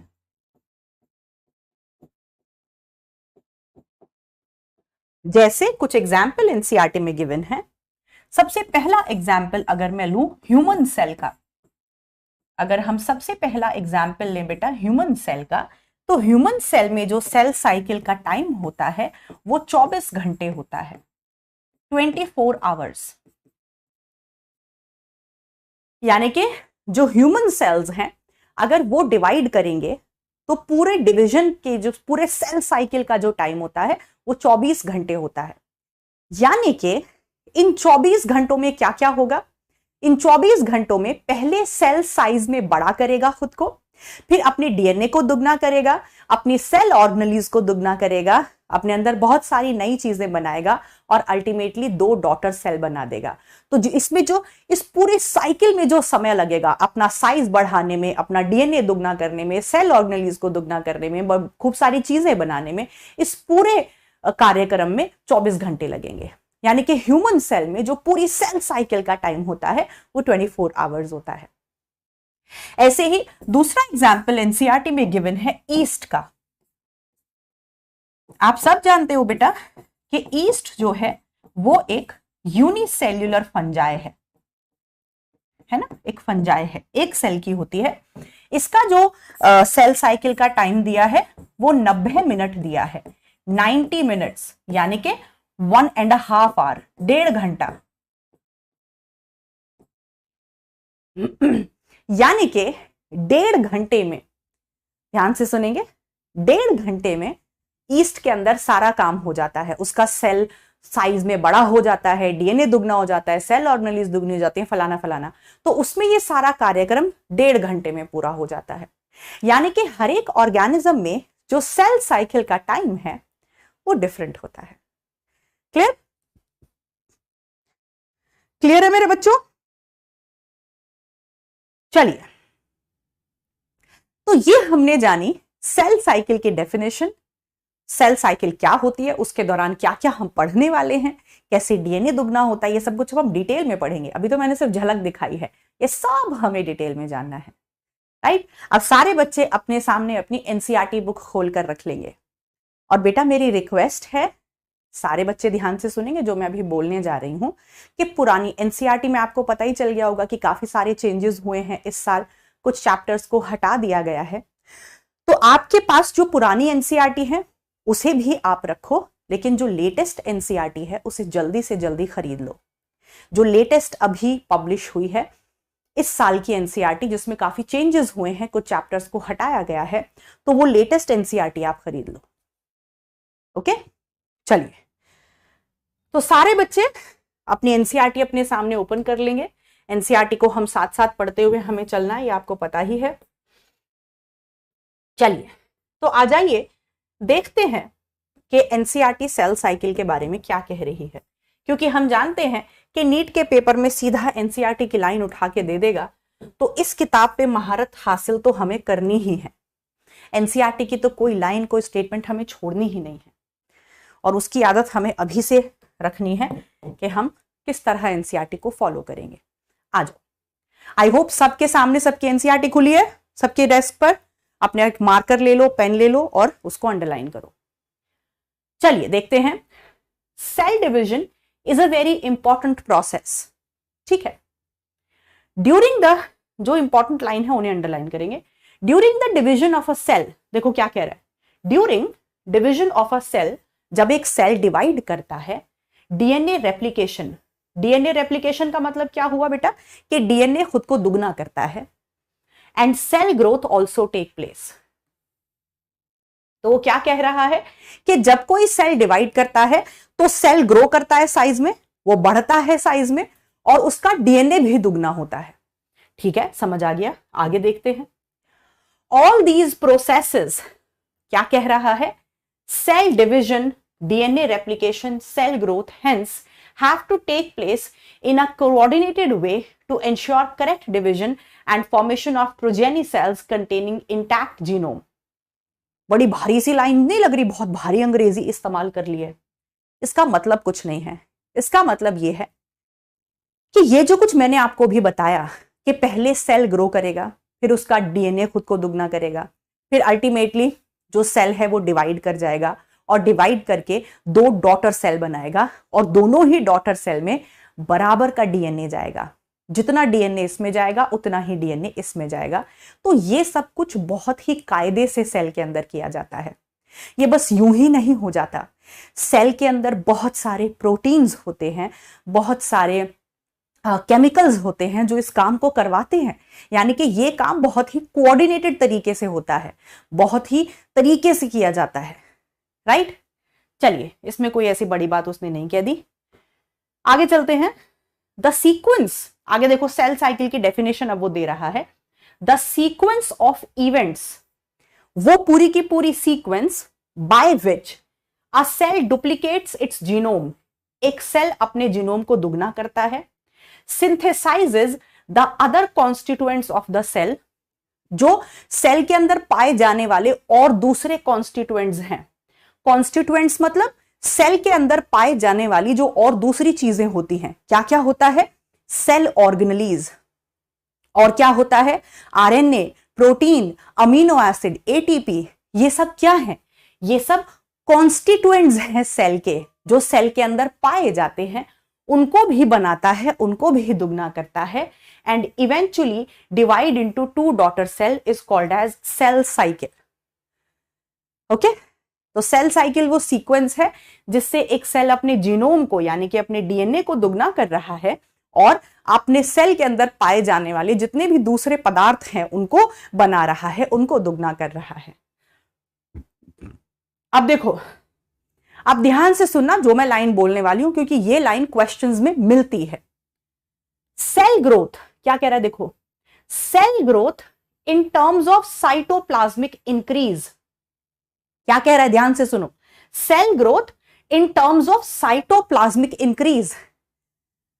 जैसे कुछ एग्जाम्पल एनसीईआरटी में गिवन है। सबसे पहला एग्जाम्पल अगर मैं लूं ह्यूमन सेल का, अगर हम सबसे पहला एग्जाम्पल लें बेटा ह्यूमन सेल का, तो ह्यूमन सेल में जो सेल साइकिल का टाइम होता है वो 24 घंटे होता है, 24 आवर्स। यानी कि जो ह्यूमन सेल्स हैं अगर वो डिवाइड करेंगे तो पूरे डिवीजन के जो पूरे सेल साइकिल का जो टाइम होता है वो 24 घंटे होता है। यानी कि इन 24 घंटों में क्या क्या होगा? इन 24 घंटों में पहले सेल साइज में बड़ा करेगा खुद को, फिर अपने डीएनए को दुगना करेगा, अपनी सेल ऑर्गेनेलीज को दुगना करेगा, अपने अंदर बहुत सारी नई चीजें बनाएगा और अल्टीमेटली 2 डॉटर सेल बना देगा। तो इसमें जो इस पूरे साइकिल में जो समय लगेगा अपना साइज बढ़ाने में, अपना डीएनए दुगना करने में, सेल ऑर्गेनेलीज को दुगना करने में, खूब सारी चीजें बनाने में, इस पूरे कार्यक्रम में 24 घंटे लगेंगे। यानी कि ह्यूमन सेल में जो पूरी सेल साइकिल का टाइम होता है वो 24 आवर्स होता है। ऐसे ही दूसरा एग्जाम्पल एनसीईआरटी में गिवन है ईस्ट का। आप सब जानते हो बेटा कि ईस्ट जो है वो एक यूनिसेल्युलर फंजाई है। है ना, एक फंजाई है, एक सेल की होती है। इसका जो सेल साइकिल का टाइम दिया है वो 90 मिनट दिया है, 90 मिनट्स, यानी कि 1.5 आवर, 1.5 घंटा। यानी कि 1.5 घंटे में, ध्यान से सुनेंगे, 1.5 घंटे में ईस्ट के अंदर सारा काम हो जाता है। उसका सेल साइज में बड़ा हो जाता है, डीएनए दुगना हो जाता है, सेल ऑर्गेनेल्स दुगनी हो जाती है, फलाना फलाना। तो उसमें ये सारा कार्यक्रम 1.5 घंटे में पूरा हो जाता है। यानी कि हर एक ऑर्गेनिज्म में जो सेल साइकिल का टाइम है वो डिफरेंट होता है। क्लियर? क्लियर है मेरे बच्चों? चलिए, तो ये हमने जानी सेल साइकिल की डेफिनेशन, सेल साइकिल क्या होती है, उसके दौरान क्या क्या हम पढ़ने वाले हैं, कैसे डीएनए दुगना होता है, ये सब कुछ हम डिटेल में पढ़ेंगे। अभी तो मैंने सिर्फ झलक दिखाई है, ये सब हमें डिटेल में जानना है। राइट? अब सारे बच्चे अपने सामने अपनी एनसीईआरटी बुक खोलकर रख लेंगे। और बेटा मेरी रिक्वेस्ट है, सारे बच्चे ध्यान से सुनेंगे जो मैं अभी बोलने जा रही हूं, कि पुरानी एनसीईआरटी में आपको पता ही चल गया होगा कि काफी सारे चेंजेस हुए हैं इस साल, कुछ चैप्टर्स को हटा दिया गया है। तो आपके पास जो पुरानी एनसीईआरटी है उसे भी आप रखो, लेकिन जो लेटेस्ट एनसीईआरटी है उसे जल्दी से जल्दी खरीद लो। जो लेटेस्ट अभी पब्लिश हुई है इस साल की एनसीईआरटी, जिसमें काफी चेंजेस हुए हैं, कुछ चैप्टर्स को हटाया गया है, तो वो लेटेस्ट एनसीईआरटी आप खरीद लो। ओके, चलिए, तो सारे बच्चे अपनी एनसीईआरटी अपने सामने ओपन कर लेंगे। एनसीईआरटी को हम साथ साथ पढ़ते हुए हमें चलना है, ये आपको पता ही है। चलिए, तो आ जाइए देखते हैं कि एनसीईआरटी सेल साइकिल के बारे में क्या कह रही है, क्योंकि हम जानते हैं कि नीट के पेपर में सीधा एनसीईआरटी की लाइन उठा के दे देगा, तो इस किताब पे महारत हासिल तो हमें करनी ही है। एनसीईआरटी की तो कोई लाइन, कोई स्टेटमेंट हमें छोड़नी ही नहीं है, और उसकी आदत हमें अभी से रखनी है कि हम किस तरह एनसीईआरटी को फॉलो करेंगे। आ जाओ, आई होप सबके सामने सबकी एनसीईआरटी खुली है, सबके डेस्क पर अपने एक मार्कर ले लो, पेन ले लो और उसको अंडरलाइन करो। चलिए देखते हैं, cell division is a very important process. ठीक है, ड्यूरिंग द, जो इंपॉर्टेंट लाइन है उन्हें अंडरलाइन करेंगे। During the division of a cell, देखो क्या कह रहा है, during division of a cell, जब एक सेल डिवाइड करता है, डीएनए रेप्लिकेशन, डीएनए रेप्लिकेशन का मतलब क्या हुआ बेटा, कि डीएनए खुद को दुगना करता है, and cell growth also take place. तो वो क्या कह रहा है कि जब कोई सेल डिवाइड करता है तो सेल ग्रो करता है साइज में, वो बढ़ता है साइज में, और उसका डीएनए भी दुगना होता है। ठीक है, समझ आ गया? आगे देखते हैं। ऑल दीज प्रोसेसेस, क्या कह रहा है, cell division, DNA replication, cell growth, hence have to take place in a coordinated way to ensure correct division and formation of progeny cells containing intact genome. बड़ी भारी सी लाइन नहीं लग रही? बहुत भारी अंग्रेजी इस्तेमाल कर ली है। इसका मतलब कुछ नहीं है, इसका मतलब यह है कि ये जो कुछ मैंने आपको भी बताया कि पहले सेल ग्रो करेगा, फिर उसका डीएनए खुद को दुगना करेगा, फिर अल्टीमेटली जो सेल है वो डिवाइड कर जाएगा, और डिवाइड करके 2 डॉटर सेल बनाएगा, और दोनों ही डॉटर सेल में बराबर का डीएनए जाएगा। जितना डीएनए इसमें जाएगा उतना ही डीएनए इसमें जाएगा। तो ये सब कुछ बहुत ही कायदे से सेल के अंदर किया जाता है। ये बस यूं ही नहीं हो जाता। सेल के अंदर बहुत सारे प्रोटीन्स होते हैं, बहुत सारे केमिकल्स होते हैं जो इस काम को करवाते हैं। यानी कि ये काम बहुत ही कोऑर्डिनेटेड तरीके से होता है, बहुत ही तरीके से किया जाता है। राइट? चलिए, इसमें कोई ऐसी बड़ी बात उसने नहीं कह दी। आगे चलते हैं। द सीक्वेंस, आगे देखो सेल साइकिल की डेफिनेशन अब वो दे रहा है। द सीक्वेंस ऑफ इवेंट्स, वो पूरी की पूरी sequence by which a cell duplicates its genome, एक सेल अपने जीनोम को दुगना करता है, synthesizes the other constituents of the cell, जो सेल के अंदर पाए जाने वाले और दूसरे कॉन्स्टिट्यूएंट्स हैं। कॉन्स्टिट्यूएंट्स मतलब सेल के अंदर पाए जाने वाली जो और दूसरी चीजें होती हैं। क्या क्या होता है? सेल ऑर्गेनेलीज, और क्या होता है? RNA, protein, amino acid, ATP. ये सब क्या है? ये सब कॉन्स्टिट्यूएंट्स हैं सेल के, जो सेल के अंदर पाए जाते हैं उनको भी बनाता है, उनको भी दुगना करता है, and eventually divide into 2 daughter cell is called as cell cycle. Okay, तो सेल साइकिल वो सीक्वेंस है जिससे एक सेल अपने जीनोम को यानी कि अपने डीएनए को दुगना कर रहा है और अपने सेल के अंदर पाए जाने वाले जितने भी दूसरे पदार्थ हैं उनको बना रहा है, उनको दुगना कर रहा है। अब देखो, आप ध्यान से सुनना जो मैं लाइन बोलने वाली हूं, क्योंकि ये लाइन क्वेश्चंस में मिलती है। सेल ग्रोथ क्या कह रहा है, देखो, cell growth in terms of cytoplasmic increase. क्या कह रहा है, ध्यान से सुनो। Cell growth in terms of cytoplasmic increase.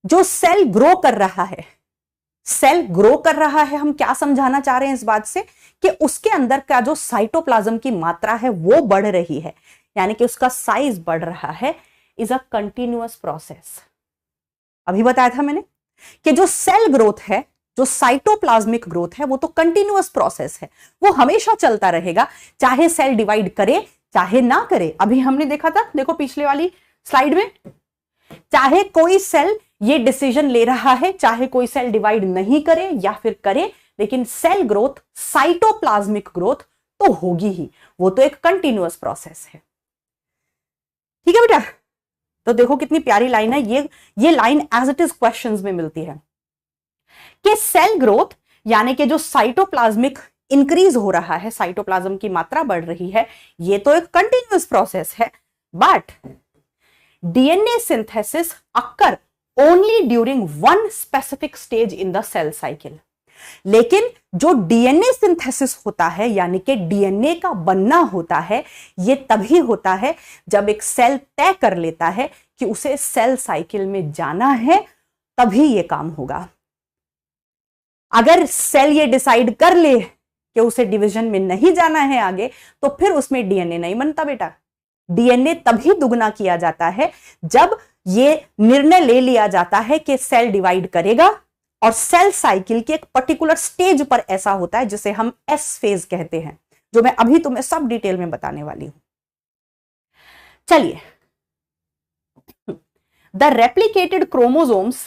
जो सेल ग्रो कर रहा है, सेल ग्रो कर रहा है, हम क्या समझाना चाह रहे हैं इस बात से कि उसके अंदर का जो साइटोप्लाज्म की मात्रा है वो बढ़ रही है, यानी कि उसका साइज बढ़ रहा है, इज अ कंटिन्यूअस प्रोसेस। अभी बताया था मैंने कि जो सेल ग्रोथ है, जो साइटोप्लाज्मिक ग्रोथ है, वो तो कंटिन्यूअस प्रोसेस है, वो हमेशा चलता रहेगा, चाहे सेल डिवाइड करे चाहे ना करे। अभी हमने देखा था, देखो पिछले वाली स्लाइड में, चाहे कोई सेल ये डिसीजन ले रहा है, चाहे कोई सेल डिवाइड नहीं करे या फिर करे, लेकिन सेल ग्रोथ, साइटोप्लाज्मिक ग्रोथ तो होगी ही, वो तो एक कंटिन्यूअस प्रोसेस है। ठीक है बेटा, तो देखो कितनी प्यारी लाइन है ये line as it is questions में मिलती है कि सेल ग्रोथ यानी कि जो साइटोप्लाज्मिक इंक्रीज हो रहा है, साइटोप्लाज्म की मात्रा बढ़ रही है, ये तो एक कंटिन्यूअस प्रोसेस है, but DNA synthesis occur only during one specific stage in the cell cycle. लेकिन जो डीएनए सिंथेसिस होता है यानी कि डीएनए का बनना होता है, ये तभी होता है जब एक सेल तय कर लेता है कि उसे सेल साइकिल में जाना है, तभी ये काम होगा। अगर सेल ये डिसाइड कर ले कि उसे डिवीजन में नहीं जाना है आगे, तो फिर उसमें डीएनए नहीं बनता बेटा। डीएनए तभी दुगना किया जाता है जब ये निर्णय ले लिया जाता है कि सेल डिवाइड करेगा, और सेल साइकिल के एक पर्टिकुलर स्टेज पर ऐसा होता है जिसे हम एस फेज कहते हैं, जो मैं अभी तुम्हें सब डिटेल में बताने वाली हूं। चलिए, द रेप्लिकेटेड क्रोमोसोम्स,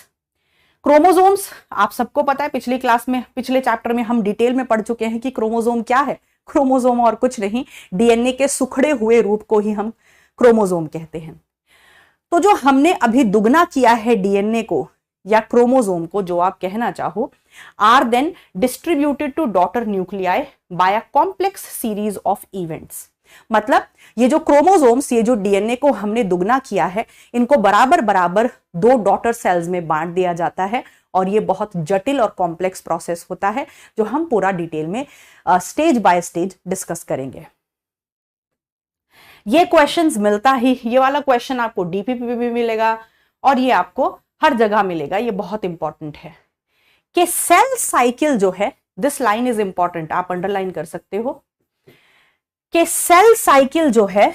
क्रोमोसोम्स आप सबको पता है, पिछली क्लास में, पिछले चैप्टर में हम डिटेल में पढ़ चुके हैं कि क्रोमोसोम क्या है। क्रोमोसोम और कुछ नहीं, डीएनए के सुखड़े हुए रूप को ही हम क्रोमोसोम कहते हैं। तो जो हमने अभी दुगना किया है डीएनए को या क्रोमोसोम को, जो आप कहना चाहो, are then distributed to daughter nuclei by a complex series of events. मतलब ये जो क्रोमोसोम्स, ये जो डीएनए को हमने दुगना किया है, इनको बराबर बराबर 2 डॉटर सेल्स में बांट दिया जाता है, और ये बहुत जटिल और कॉम्प्लेक्स प्रोसेस होता है जो हम पूरा डिटेल में स्टेज बाय स्टेज डिस्कस करेंगे। ये क्वेश्चंस मिलता ही, ये वाला क्वेश्चन आपको डीपीपी में भी मिलेगा और ये आपको हर जगह मिलेगा, ये बहुत इंपॉर्टेंट है कि सेल साइकिल जो है, दिस लाइन इज इंपॉर्टेंट, आप अंडरलाइन कर सकते हो कि सेल साइकिल जो है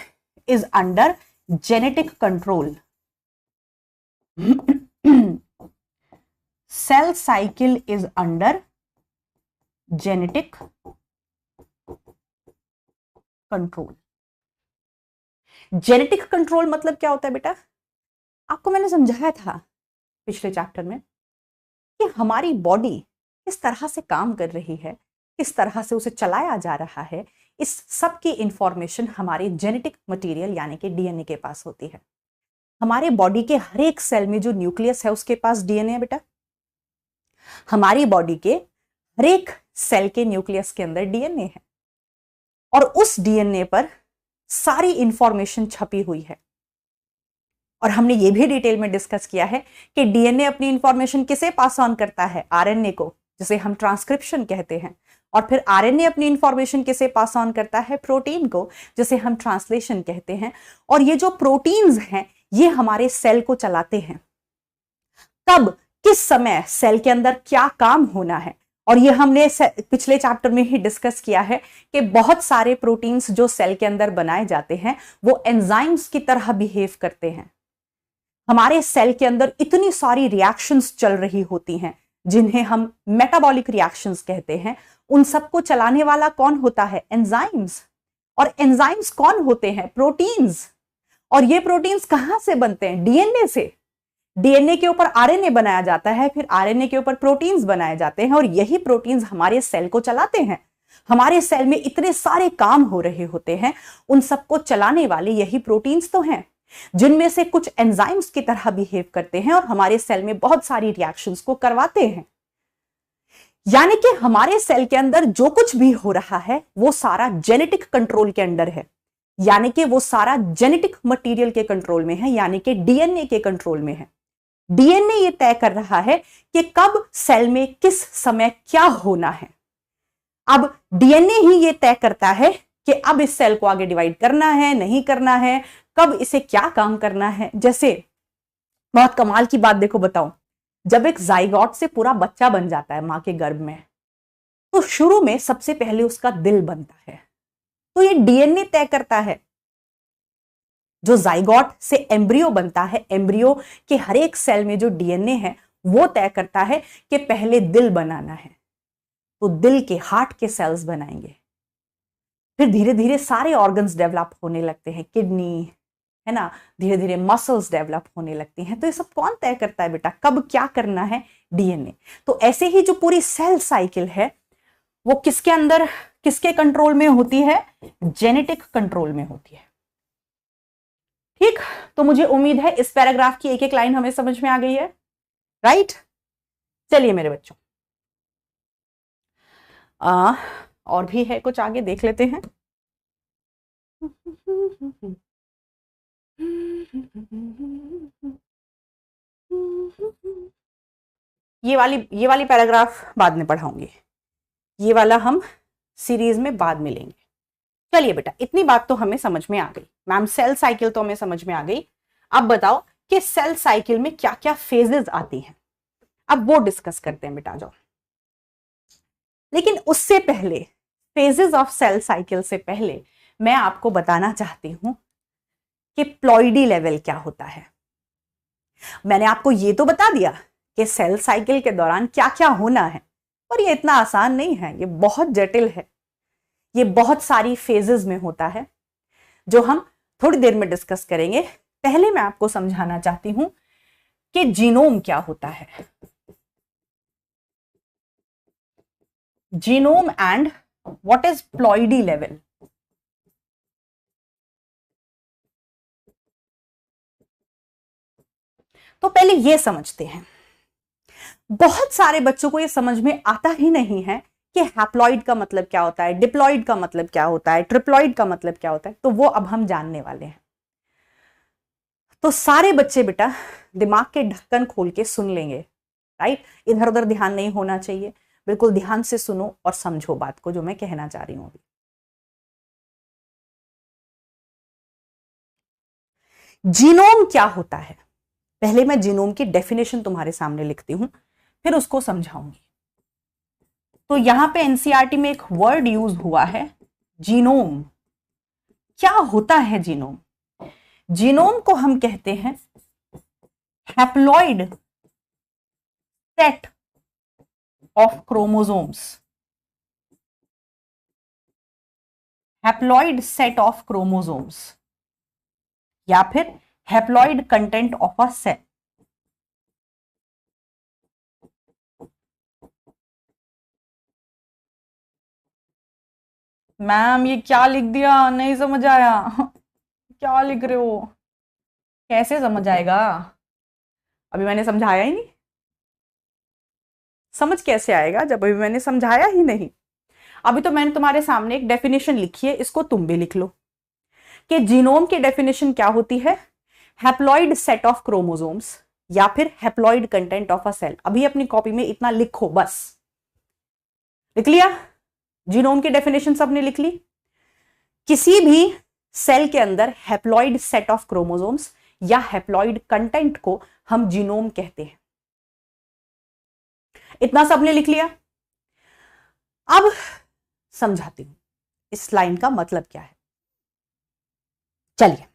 is under genetic control. Cell cycle is under genetic control. Genetic control मतलब क्या होता है बेटा? आपको मैंने समझाया था पिछले चैप्टर में कि हमारी बॉडी किस तरह से काम कर रही है, किस तरह से उसे चलाया जा रहा है, इस सब की इंफॉर्मेशन हमारे जेनेटिक मटेरियल यानी कि डीएनए के पास होती है। हमारे बॉडी के हर एक सेल में जो न्यूक्लियस है उसके पास डीएनए है बेटा। हमारी बॉडी के हर एक सेल के न्यूक्लियस के अंदर डीएनए है, और उस डीएनए पर सारी इंफॉर्मेशन छपी हुई है। और हमने ये भी डिटेल में डिस्कस किया है कि डीएनए अपनी इंफॉर्मेशन किसे पास ऑन करता है? आरएनए को, जिसे हम ट्रांसक्रिप्शन कहते हैं। और फिर आरएनए अपनी इंफॉर्मेशन किसे पास ऑन करता है? प्रोटीन को, जिसे हम ट्रांसलेशन कहते हैं। और ये जो प्रोटीन्स हैं ये हमारे सेल को चलाते हैं। कब, किस समय सेल के अंदर क्या काम होना है, और ये हमने पिछले चैप्टर में ही डिस्कस किया है कि बहुत सारे प्रोटीन्स जो सेल के अंदर बनाए जाते हैं वो एंजाइम्स की तरह बिहेव करते हैं। हमारे सेल के अंदर इतनी सारी रिएक्शंस चल रही होती हैं जिन्हें हम मेटाबॉलिक रिएक्शंस कहते हैं। उन सबको चलाने वाला कौन होता है? एंजाइम्स। और एंजाइम्स कौन होते हैं? प्रोटीन्स। और ये प्रोटीन्स कहां से बनते हैं? डीएनए से। डीएनए के ऊपर आरएनए बनाया जाता है, फिर आरएनए के ऊपर प्रोटीन्स बनाए जाते हैं और यही प्रोटीन्स हमारे सेल को चलाते हैं। हमारे सेल में इतने सारे काम हो रहे होते हैं, उन सबको चलाने वाले यही प्रोटीन्स तो हैं, जिनमें से कुछ एंजाइम्स की तरह बिहेव करते हैं और हमारे सेल में बहुत सारी रिएक्शंस को करवाते हैं। यानी कि हमारे सेल के अंदर जो कुछ भी हो रहा है वो सारा जेनेटिक कंट्रोल के अंडर है, यानी कि वो सारा जेनेटिक मटेरियल के कंट्रोल में है, यानी कि डीएनए के कंट्रोल में है। डीएनए ये तय कर रहा है कि कब सेल में किस समय क्या होना है। अब डीएनए ही ये तय करता है कि अब इस सेल को आगे डिवाइड करना है, नहीं करना है, कब इसे क्या काम करना है। जैसे बहुत कमाल की बात देखो बताऊं, जब एक जाइगोट से पूरा बच्चा बन जाता है मां के गर्भ में, तो शुरू में सबसे पहले उसका दिल बनता है। तो ये डीएनए तय करता है। जो जाइगोट से एम्ब्रियो बनता है, एम्ब्रियो के हर एक सेल में जो डीएनए है वो तय करता है कि पहले दिल बनाना है, तो दिल के हार्ट के सेल्स बनाएंगे। फिर धीरे धीरे सारे ऑर्गन्स डेवलप होने लगते हैं, किडनी है ना, धीरे धीरे मसल्स डेवलप होने लगती हैं। तो ये सब कौन तय करता है बेटा, कब क्या करना है? डीएनए। तो ऐसे ही जो पूरी सेल साइकिल है वो किसके अंदर, किसके कंट्रोल में होती है? जेनेटिक कंट्रोल में होती है। ठीक, तो मुझे उम्मीद है इस पैराग्राफ की एक एक लाइन हमें समझ में आ गई है, राइट? चलिए मेरे बच्चों, और भी है कुछ, आगे देख लेते हैं। ये वाली पैराग्राफ बाद में पढ़ाऊंगी, ये वाला हम सीरीज में बाद में लेंगे। चलिए बेटा, इतनी बात तो हमें समझ में आ गई। मैम सेल साइकिल तो हमें समझ में आ गई। अब बताओ कि सेल साइकिल में क्या क्या फेजेस आती हैं, अब वो डिस्कस करते हैं बेटा, जाओ। लेकिन उससे पहले, फेजेस ऑफ सेल साइकिल से पहले मैं आपको बताना चाहती हूं कि प्लॉइडी लेवल क्या होता है। मैंने आपको ये तो बता दिया कि सेल साइकिल के दौरान क्या क्या होना है, पर ये इतना आसान नहीं है, ये बहुत जटिल है। ये बहुत सारी फेजेस में होता है जो हम थोड़ी देर में डिस्कस करेंगे। पहले मैं आपको समझाना चाहती हूं कि जीनोम क्या होता है। Genome and what is ploidy level. तो पहले ये समझते हैं। बहुत सारे बच्चों को ये समझ में आता ही नहीं है कि हैप्लॉइड का मतलब क्या होता है, डिप्लॉइड का मतलब क्या होता है, ट्रिप्लॉइड का मतलब क्या होता है। तो वो अब हम जानने वाले हैं। तो सारे बच्चे बेटा दिमाग के ढक्कन खोल के सुन लेंगे, राइट? इधर उधर ध्यान नहीं होना चाहिए, बिल्कुल ध्यान से सुनो और समझो बात को जो मैं कहना चाह रही हूं अभी। जीनोम क्या होता है, पहले मैं जीनोम की डेफिनेशन तुम्हारे सामने लिखती हूं, फिर उसको समझाऊंगी। तो यहां पे एनसीईआरटी में एक वर्ड यूज हुआ है, जीनोम। क्या होता है जीनोम? जीनोम को हम कहते हैं haploid set of chromosomes. Haploid set of chromosomes या फिर haploid content of a cell. Ma'am ये क्या लिख दिया, नहीं समझ आया। क्या लिख रहे हो? कैसे समझ आएगा? अभी मैंने समझाया ही नहीं। समझ कैसे आएगा जब अभी मैंने समझाया ही नहीं? अभी तो मैंने तुम्हारे सामने एक डेफिनेशन लिखी है, इसको तुम भी लिख लो कि जीनोम की डेफिनेशन क्या होती है। हैप्लॉइड सेट ऑफ क्रोमोसोम्स या फिर haploid content of a cell. अभी अपनी कॉपी में इतना लिखो बस। लिख लिया? जीनोम की डेफिनेशन सबने लिख ली? किसी भी सेल के अंदर हैप्लॉइड सेट ऑफ क्रोमोसोम्स या हैप्लॉइड कंटेंट को हम जीनोम कहते हैं। इतना सबने लिख लिया? अब समझाती हूं इस लाइन का मतलब क्या है। चलिए,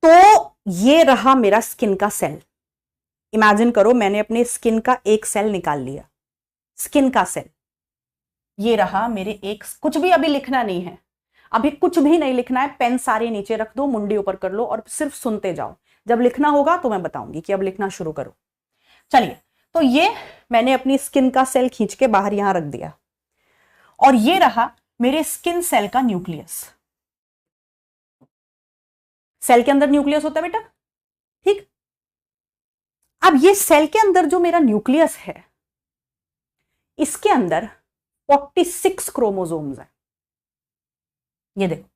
तो ये रहा मेरा स्किन का सेल। इमेजिन करो मैंने अपने स्किन का एक सेल निकाल लिया, स्किन का सेल। ये रहा मेरे एक, कुछ भी अभी लिखना नहीं है, अभी कुछ भी नहीं लिखना है। पेन सारे नीचे रख दो, मुंडी ऊपर कर लो और सिर्फ सुनते जाओ। जब लिखना होगा तो मैं बताऊंगी कि अब लिखना शुरू करो। चलिए, तो ये मैंने अपनी स्किन का सेल खींच के बाहर यहां रख दिया और ये रहा मेरे स्किन सेल का न्यूक्लियस। सेल के अंदर न्यूक्लियस होता है बेटा, ठीक। अब ये सेल के अंदर जो मेरा न्यूक्लियस है, इसके अंदर 46 क्रोमोसोम्स है। ये देखो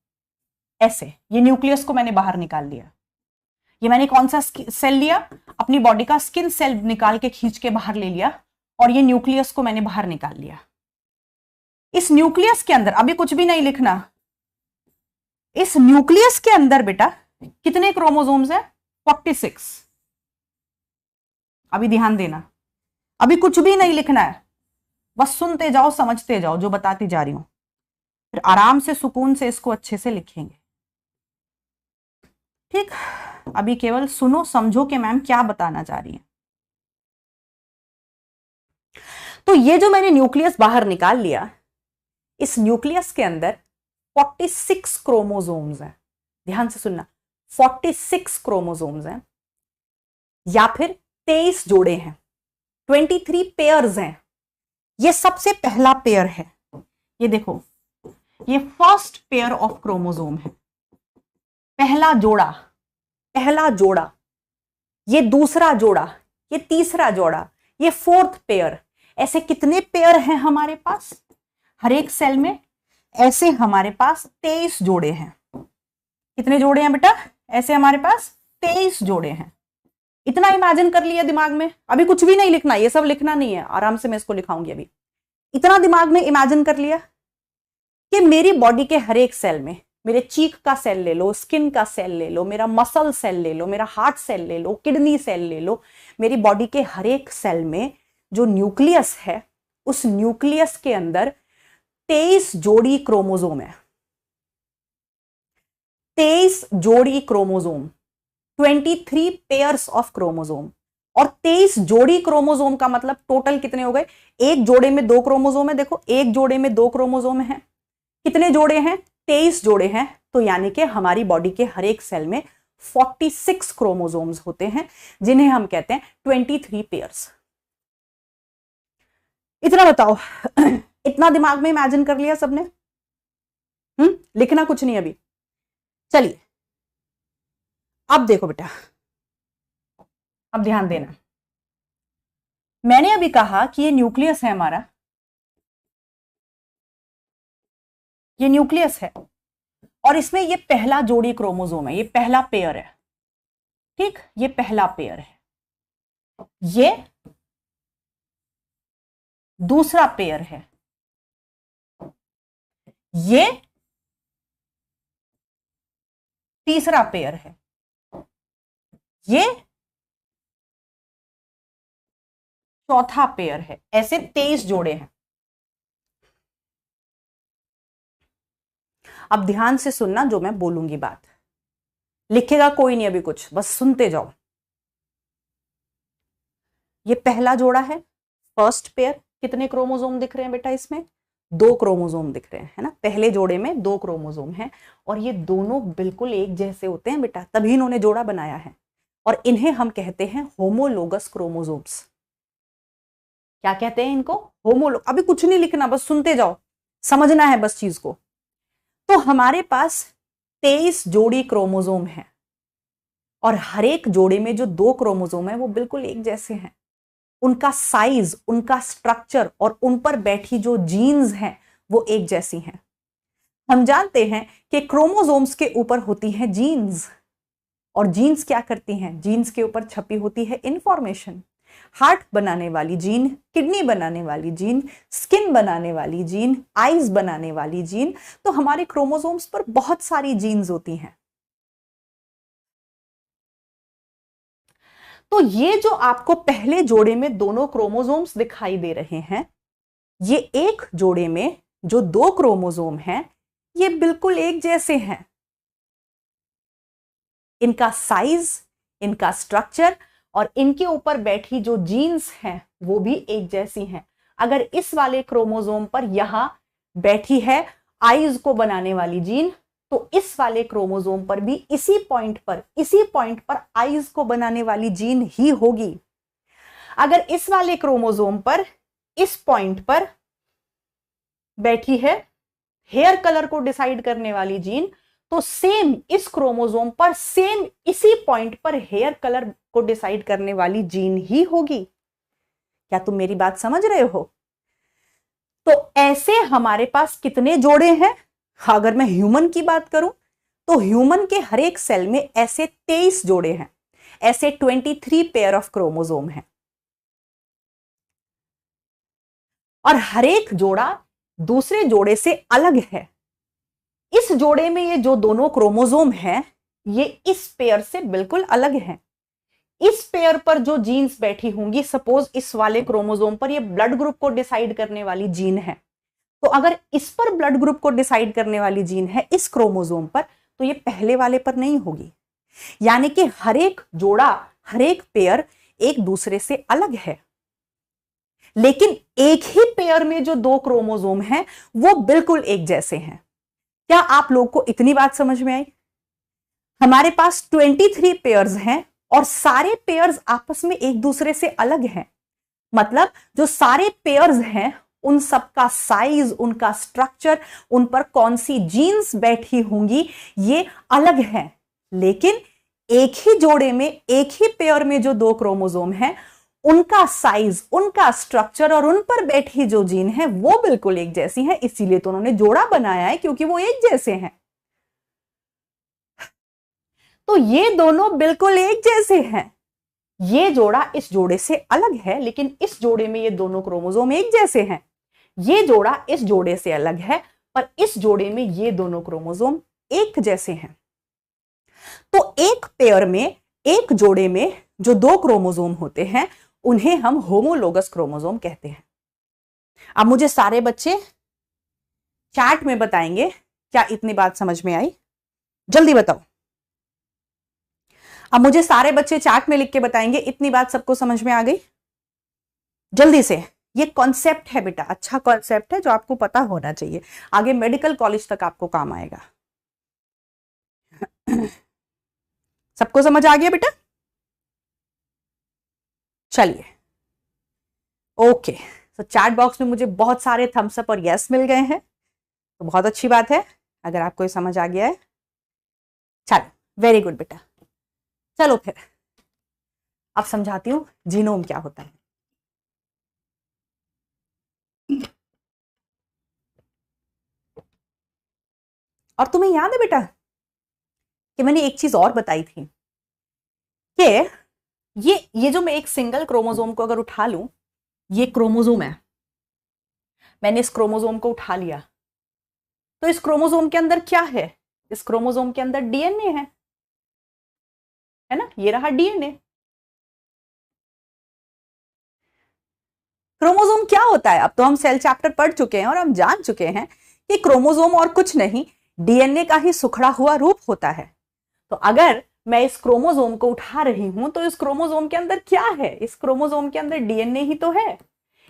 ऐसे, ये न्यूक्लियस को मैंने बाहर निकाल लिया। ये मैंने कौन सा सेल लिया? अपनी बॉडी का स्किन सेल निकाल के खींच के बाहर ले लिया और ये न्यूक्लियस को मैंने बाहर निकाल लिया। इस न्यूक्लियस के अंदर अभी कुछ भी नहीं लिखना। इस न्यूक्लियस के अंदर बेटा कितने क्रोमोसोम्स है? 46। अभी ध्यान देना, अभी कुछ भी नहीं लिखना है, बस सुनते जाओ, समझते जाओ जो बताती जा रही हूं, फिर आराम से सुकून से इसको अच्छे से लिखेंगे, ठीक। अभी केवल सुनो, समझो कि मैम क्या बताना चाह रही है। तो ये जो मैंने न्यूक्लियस बाहर निकाल लिया, इस न्यूक्लियस के अंदर 46 क्रोमोसोम्स हैं। ध्यान से सुनना, 46 क्रोमोसोम्स हैं या फिर 23 जोड़े हैं, 23 पेयर्स हैं। ये सबसे पहला पेयर है, ये देखो, ये फर्स्ट पेयर ऑफ क्रोमोसोम है, पहला जोड़ा, पहला जोड़ा, ये दूसरा जोड़ा, ये तीसरा जोड़ा, ये फोर्थ पेयर। ऐसे कितने पेयर हैं हमारे पास हर एक सेल में? ऐसे हमारे पास 23 जोड़े हैं। कितने जोड़े हैं बेटा? ऐसे हमारे पास 23 जोड़े हैं। इतना इमेजिन कर लिया दिमाग में, अभी कुछ भी नहीं लिखना, ये सब लिखना नहीं है, आराम से मैं इसको लिखाऊंगी। अभी इतना दिमाग में इमेजिन कर लिया कि मेरी बॉडी के हर एक सेल में, मेरे चीक का सेल ले लो, स्किन का सेल ले लो, मेरा मसल सेल ले लो, मेरा हार्ट सेल ले लो, किडनी सेल ले लो, मेरी बॉडी के हर एक सेल में जो न्यूक्लियस है, उस न्यूक्लियस के अंदर 23 जोड़ी क्रोमोसोम है। 23 जोड़ी क्रोमोसोम, 23 पेयर्स ऑफ क्रोमोसोम। और 23 जोड़ी क्रोमोसोम का मतलब टोटल कितने हो गए? एक जोड़े में 2 क्रोमोसोम है। देखो, एक जोड़े में 2 क्रोमोसोम है। कितने जोड़े हैं? 23 जोड़े हैं। तो यानी कि हमारी बॉडी के हर एक सेल में 46 क्रोमोसोम्स होते हैं, जिन्हें हम कहते हैं 23 पेयर्स। इतना बताओ, इतना दिमाग में इमेजिन कर लिया सबने? लिखना कुछ नहीं अभी। चलिए, अब देखो बेटा, अब ध्यान देना। मैंने अभी कहा कि ये न्यूक्लियस है हमारा, ये न्यूक्लियस है और इसमें ये पहला जोड़ी क्रोमोसोम है, ये पहला पेयर है, ठीक। ये पहला पेयर है, ये दूसरा पेयर है, ये तीसरा पेयर है, ये चौथा पेयर है। ऐसे 23 जोड़े हैं। अब ध्यान से सुनना जो मैं बोलूंगी बात, लिखेगा कोई नहीं अभी कुछ, बस सुनते जाओ। ये पहला जोड़ा है, फर्स्ट पेयर। कितने क्रोमोसोम दिख रहे हैं बेटा इसमें? 2 क्रोमोसोम दिख रहे हैं, है ना। पहले जोड़े में 2 क्रोमोसोम हैं और ये दोनों बिल्कुल एक जैसे होते हैं बेटा, तभी इन्होंने जोड़ा बनाया है और इन्हें हम कहते हैं होमोलोगस क्रोमोसोम्स। क्या कहते हैं इनको? अभी कुछ नहीं लिखना, बस सुनते जाओ, समझना है बस चीज को। तो हमारे पास 23 जोड़ी क्रोमोसोम है और हर एक जोड़े में जो 2 क्रोमोसोम है वो बिल्कुल एक जैसे हैं। उनका साइज, उनका स्ट्रक्चर और उन पर बैठी जो जीन्स हैं वो एक जैसी हैं। हम जानते हैं कि क्रोमोसोम्स के ऊपर होती हैं जीन्स, और जीन्स क्या करती हैं? जीन्स के ऊपर छपी होती है इंफॉर्मेशन। हार्ट बनाने वाली जीन, किडनी बनाने वाली जीन, स्किन बनाने वाली जीन, आईज बनाने वाली जीन। तो हमारे क्रोमोसोम्स पर बहुत सारी जीन्स होती हैं। तो ये जो आपको पहले जोड़े में दोनों क्रोमोसोम्स दिखाई दे रहे हैं, ये एक जोड़े में जो 2 क्रोमोसोम हैं, ये बिल्कुल एक जैसे हैं। इनका साइज, इनका स्ट्रक्चर और इनके ऊपर बैठी जो जीन्स हैं वो भी एक जैसी हैं। अगर इस वाले क्रोमोसोम पर यहां बैठी है आईज को बनाने वाली जीन, तो इस वाले क्रोमोसोम पर भी इसी पॉइंट पर आईज को बनाने वाली जीन ही होगी। अगर इस वाले क्रोमोसोम पर इस पॉइंट पर बैठी है हेयर कलर को डिसाइड करने वाली जीन, तो सेम इस क्रोमोसोम पर सेम इसी पॉइंट पर हेयर कलर को डिसाइड करने वाली जीन ही होगी। क्या तुम मेरी बात समझ रहे हो? तो ऐसे हमारे पास कितने जोड़े हैं? अगर मैं ह्यूमन की बात करूं तो ह्यूमन के हर एक सेल में ऐसे 23 जोड़े हैं, ऐसे 23 पेयर ऑफ क्रोमोसोम हैं, और हर एक जोड़ा दूसरे जोड़े से अलग है। इस जोड़े में ये जो दोनों क्रोमोसोम हैं ये इस पेयर से बिल्कुल अलग हैं। इस पेयर पर जो जीन्स बैठी होंगी, सपोज इस वाले क्रोमोसोम पर ये ब्लड ग्रुप को डिसाइड करने वाली जीन है, तो अगर इस पर ब्लड ग्रुप को डिसाइड करने वाली जीन है इस क्रोमोसोम पर, तो ये पहले वाले पर नहीं होगी। यानी कि हर एक जोड़ा, हर एक पेयर एक दूसरे से अलग है, लेकिन एक ही पेयर में जो दो क्रोमोसोम हैं वो बिल्कुल एक जैसे हैं। क्या आप लोग को इतनी बात समझ में आई? हमारे पास 23 पेयर्स हैं और सारे पेयर्स आपस में एक दूसरे से अलग हैं। मतलब जो सारे पेयर्स हैं उन सबका साइज, उनका स्ट्रक्चर, उन पर कौन सी जीन्स बैठी होंगी ये अलग है, लेकिन एक ही जोड़े में, एक ही पेयर में जो दो क्रोमोसोम हैं उनका साइज, उनका स्ट्रक्चर और उन पर बैठी जो जीन है वो बिल्कुल एक जैसी है। इसीलिए तो उन्होंने जोड़ा बनाया है, क्योंकि वो एक जैसे हैं। तो ये दोनों बिल्कुल एक जैसे हैं। ये जोड़ा इस जोड़े से अलग है, लेकिन इस जोड़े में ये दोनों क्रोमोसोम एक जैसे हैं। ये जोड़ा इस जोड़े से अलग है, पर इस जोड़े में ये दोनों क्रोमोसोम एक जैसे हैं। तो एक पेयर में, एक जोड़े में जो दो क्रोमोसोम होते हैं उन्हें हम होमोलोगस क्रोमोसोम कहते हैं। अब मुझे सारे बच्चे चैट में बताएंगे क्या इतनी बात समझ में आई? जल्दी बताओ। अब मुझे सारे बच्चे चैट में लिख के बताएंगे इतनी बात सबको समझ में आ गई? जल्दी से। ये कॉन्सेप्ट है बेटा, अच्छा कॉन्सेप्ट है जो आपको पता होना चाहिए, आगे मेडिकल कॉलेज तक आपको काम आएगा। सबको समझ आ गया बेटा? चलिए, ओके। तो चैट बॉक्स में मुझे बहुत सारे थम्स अप और यस मिल गए हैं, तो बहुत अच्छी बात है अगर आपको ये समझ आ गया है। चलो, वेरी गुड बेटा। चलो फिर अब समझाती हूं जीनोम क्या होता है। और तुम्हें याद है बेटा कि मैंने एक चीज और बताई थी कि ये जो मैं एक सिंगल क्रोमोसोम को अगर उठा लूं, ये क्रोमोसोम है, मैंने इस क्रोमोसोम को उठा लिया, तो इस क्रोमोसोम के अंदर क्या है? इस क्रोमोसोम के अंदर डीएनए है ना, ये रहा डीएनए। क्रोमोसोम क्या होता है? अब तो हम सेल चैप्टर पढ़ चुके हैं और हम जान चुके हैं कि क्रोमोसोम और कुछ नहीं, डीएनए का ही सुखड़ा हुआ रूप होता है। तो अगर मैं इस क्रोमोसोम को उठा रही हूं तो इस क्रोमोसोम के अंदर क्या है? इस क्रोमोसोम के अंदर डीएनए ही तो है।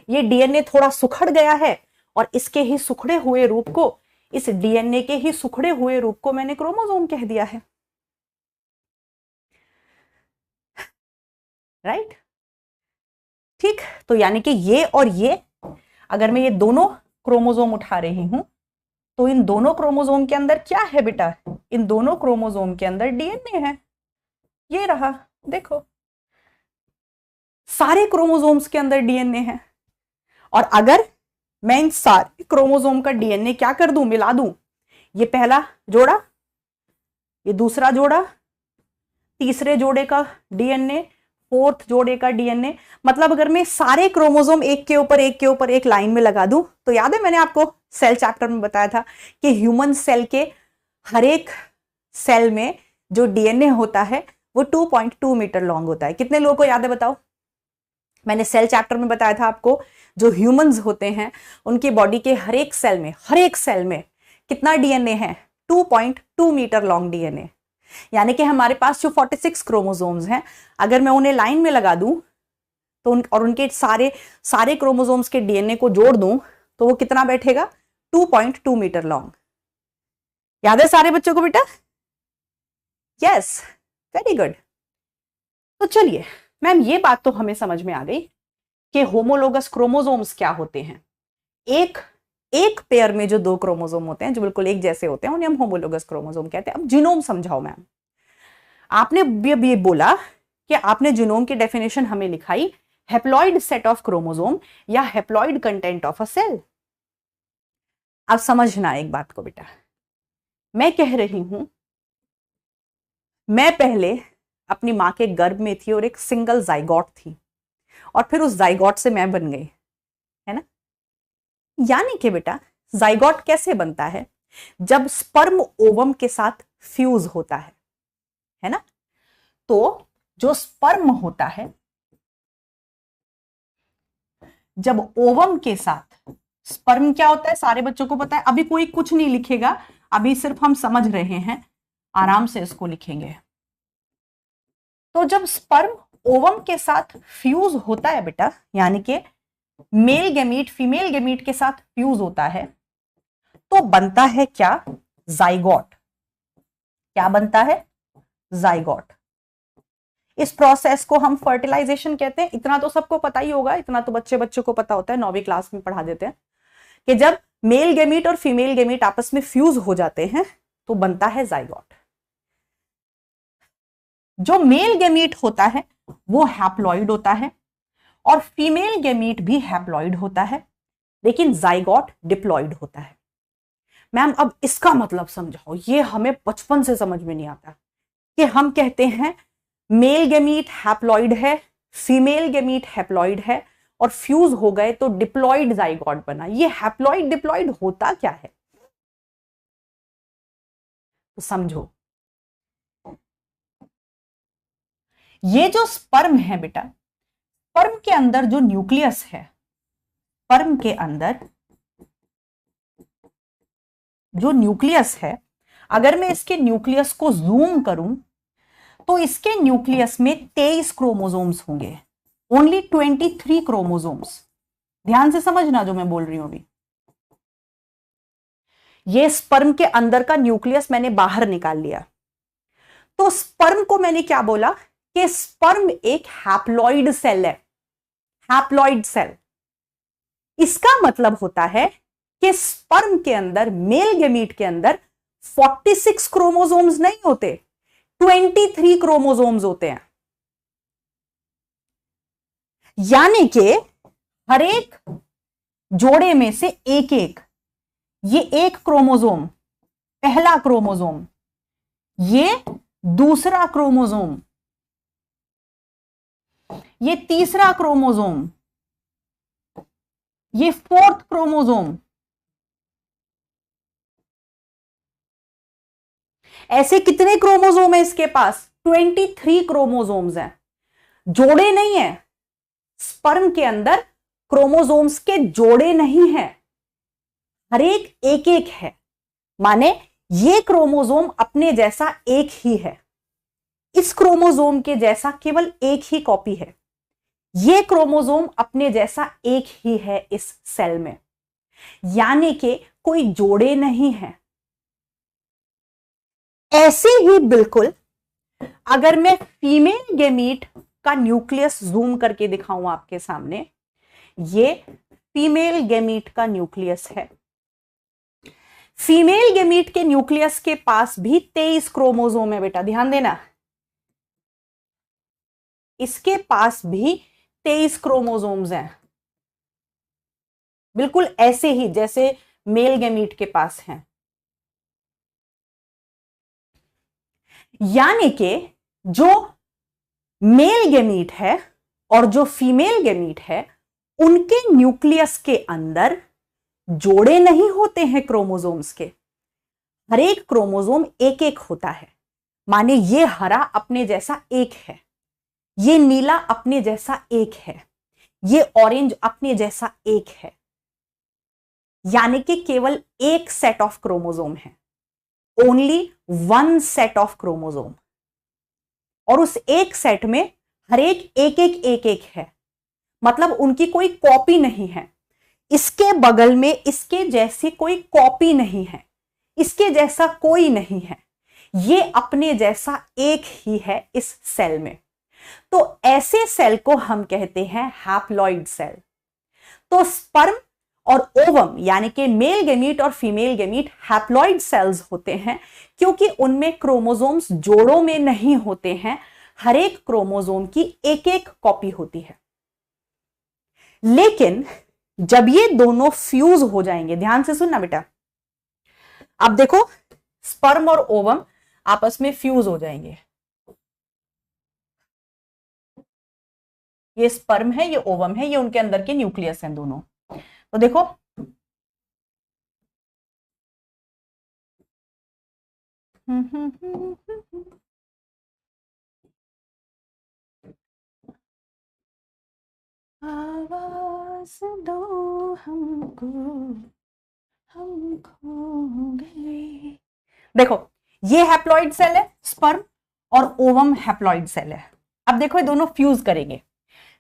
ये डीएनए थोड़ा सुखड़ गया है और इसके ही सुखड़े हुए रूप को, इस डीएनए के ही सुखड़े हुए रूप को मैंने क्रोमोसोम कह दिया है, राइट? ठीक, तो यानी कि ये और ये, अगर मैं ये दोनों क्रोमोसोम उठा रही हूं तो इन दोनों क्रोमोसोम के अंदर क्या है बेटा? इन दोनों क्रोमोसोम के अंदर डीएनए है। ये रहा, देखो, सारे क्रोमोसोम्स के अंदर डीएनए है। और अगर मैं इन सारे क्रोमोसोम का डीएनए क्या कर दूं, मिला दूं, ये पहला जोड़ा, ये दूसरा जोड़ा, तीसरे जोड़े का डीएनए, फोर्थ जोड़े का डीएनए, मतलब अगर मैं सारे क्रोमोसोम एक के ऊपर एक के ऊपर एक लाइन में लगा दूं, तो याद है मैंने आपको सेल चैप्टर में बताया था कि ह्यूमन सेल के हर एक सेल में जो डीएनए होता है वो 2.2 मीटर लॉन्ग होता है। कितने लोगों को याद है बताओ? मैंने सेल चैप्टर में बताया था आपको, जो ह्यूमंस होते हैं उनकी बॉडी के हर एक सेल में कितना डीएनए है? 2.2 मीटर लॉन्ग डीएनए। यानी कि हमारे पास जो 46 क्रोमोसोम्स हैं, अगर मैं उन्हें लाइन में लगा दूं तो और उनके सारे क्रोमोसोम्स के डीएनए को जोड़ दूं तो वो कितना बैठेगा? 2.2 मीटर लॉन्ग। याद है सारे बच्चों को बेटा? Yes, very good. तो चलिए मैम, ये बात तो हमें समझ में आ गई कि होमोलोगस क्रोमोसोम्स क्या होते हैं। एक पेयर में जो दो क्रोमोसोम होते हैं जो बिल्कुल एक जैसे होते हैं उन्हें हम होमोलोगस क्रोमोसोम कहते हैं। अब जीनोम समझाओ मैम। आपने ये बोला कि आपने जीनोम की डेफिनेशन हमें लिखाई, हैप्लॉइड सेट ऑफ क्रोमोसोम या haploid content of a cell. अब समझना एक बात को बेटा, मैं कह रही हूं मैं पहले अपनी मां के गर्भ में थी और एक सिंगल जाइगोट थी और फिर उस जाइगोट से मैं बन गई, है ना। यानी कि बेटा जाइगोट कैसे बनता है? जब स्पर्म ओवम के साथ फ्यूज होता है ना। तो जो स्पर्म होता है जब ओवम के साथ, स्पर्म क्या होता है सारे बच्चों को पता है, अभी कोई कुछ नहीं लिखेगा, अभी सिर्फ हम समझ रहे हैं, आराम से इसको लिखेंगे। तो जब स्पर्म ओवम के साथ फ्यूज होता है बेटा, यानी कि मेल गैमीट फीमेल गैमीट के साथ फ्यूज होता है, तो बनता है क्या? जाइगोट। क्या बनता है? जाइगोट। इस प्रोसेस को हम फर्टिलाइजेशन कहते हैं। इतना तो सबको पता ही होगा, इतना तो बच्चों को पता होता है, 9वीं क्लास में पढ़ा देते हैं कि जब मेल गैमीट और फीमेल गैमीट आपस में फ्यूज हो जाते हैं तो बनता है जाइगोट। जो मेल गैमीट होता है वो हैप्लॉइड होता है और फीमेल गैमीट भी हैप्लॉइड होता है, लेकिन जाइगोट डिप्लॉइड होता है। मैम अब इसका मतलब समझाओ, ये हमें बचपन से समझ में नहीं आता कि हम कहते हैं मेल गैमीट हैप्लॉइड है, फीमेल गैमीट हैप्लॉइड है और फ्यूज हो गए तो डिप्लॉइड जाइगोट बना। ये हैप्लॉइड डिप्लॉइड होता क्या है? तो समझो, ये जो स्पर्म है बेटा, स्पर्म के अंदर जो न्यूक्लियस है, स्पर्म के अंदर जो न्यूक्लियस है, अगर मैं इसके न्यूक्लियस को जूम करूं तो इसके न्यूक्लियस में 23 क्रोमोसोम्स होंगे, ओनली 23 क्रोमोसोम्स। ध्यान से समझना जो मैं बोल रही हूं अभी। ये स्पर्म के अंदर का न्यूक्लियस मैंने बाहर निकाल लिया। तो स्पर्म को मैंने क्या बोला कि स्पर्म एक हैप्लॉइड सेल है, हैप्लॉइड सेल। इसका मतलब होता है कि स्पर्म के अंदर, मेल गैमीट के अंदर 46 क्रोमोसोम्स नहीं होते, 23 क्रोमोसोम्स होते हैं। यानी कि हर एक जोड़े में से एक एक, ये एक क्रोमोसोम, पहला क्रोमोसोम, ये दूसरा क्रोमोसोम, ये तीसरा क्रोमोसोम, ये फोर्थ क्रोमोसोम। ऐसे कितने क्रोमोसोम है इसके पास? 23 क्रोमोसोम्स हैं, जोड़े नहीं है। स्पर्म के अंदर क्रोमोसोम्स के जोड़े नहीं हैं, हर एक एक एक है। माने ये क्रोमोसोम अपने जैसा एक ही है, इस क्रोमोसोम के जैसा केवल एक ही कॉपी है। ये क्रोमोसोम अपने जैसा एक ही है इस सेल में, यानी कि कोई जोड़े नहीं है। ऐसे ही बिल्कुल अगर मैं फीमेल गैमीट का न्यूक्लियस जूम करके दिखाऊं आपके सामने, ये फीमेल गैमीट का न्यूक्लियस है। फीमेल गैमीट के न्यूक्लियस के पास भी 23 क्रोमोसोम है बेटा, ध्यान देना। इसके पास भी 23 क्रोमोसोम्स हैं, बिल्कुल ऐसे ही जैसे मेल गैमीट के पास हैं। यानी कि जो मेल गैमीट है और जो फीमेल गैमीट है, उनके न्यूक्लियस के अंदर जोड़े नहीं होते हैं क्रोमोसोम्स के, हर एक क्रोमोसोम एक एक होता है। माने ये हरा अपने जैसा एक है, ये नीला अपने जैसा एक है, ये ऑरेंज अपने जैसा एक है, यानी कि केवल एक सेट ऑफ क्रोमोसोम है, only one set of chromosome. और उस एक सेट में हर एक है, मतलब उनकी कोई कॉपी नहीं है, इसके बगल में इसके जैसी कोई कॉपी नहीं है। इसके जैसा कोई नहीं है, ये अपने जैसा एक ही है इस सेल में। तो ऐसे सेल को हम कहते हैं हैप्लॉइड सेल। तो स्पर्म और ओवम यानी कि मेल गेमीट और फीमेल गेमीट हैप्लॉइड सेल्स होते हैं, क्योंकि उनमें क्रोमोसोम्स जोड़ों में नहीं होते हैं, हर एक क्रोमोसोम की एक एक कॉपी होती है। लेकिन जब ये दोनों फ्यूज हो जाएंगे, ध्यान से सुनना बेटा, अब देखो स्पर्म और ओवम आपस में फ्यूज हो जाएंगे, ये स्पर्म है, ये ओवम है, ये उनके अंदर के न्यूक्लियस हैं दोनों। तो देखो आवाज दो हमको, हम खो गए। देखो ये हैप्लॉइड सेल है स्पर्म और ओवम हैप्लॉइड सेल है। अब देखो ये दोनों फ्यूज करेंगे,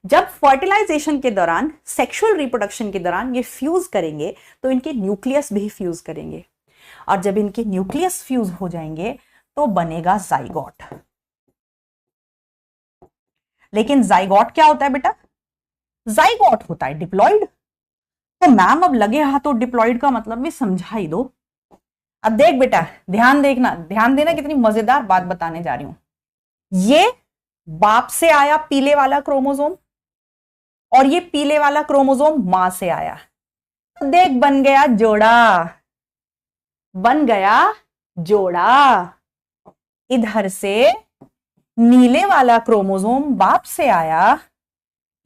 जब फर्टिलाइजेशन के दौरान, सेक्सुअल रिप्रोडक्शन के दौरान ये फ्यूज करेंगे तो इनके न्यूक्लियस भी फ्यूज करेंगे, और जब इनके न्यूक्लियस फ्यूज हो जाएंगे तो बनेगा जाइगोट। लेकिन जाइगोट क्या होता है बेटा? जाइगोट होता है डिप्लॉइड। तो मैम अब लगे हाथों डिप्लॉइड का मतलब भी समझा ही दो। अब देख बेटा, ध्यान देखना, ध्यान देना, कितनी मजेदार बात बताने जा रही हूं। ये बाप से आया पीले वाला क्रोमोसोम, और ये पीले वाला क्रोमोसोम मां से आया। तो देख बन गया जोड़ा, बन गया जोड़ा। इधर से नीले वाला क्रोमोसोम बाप से आया,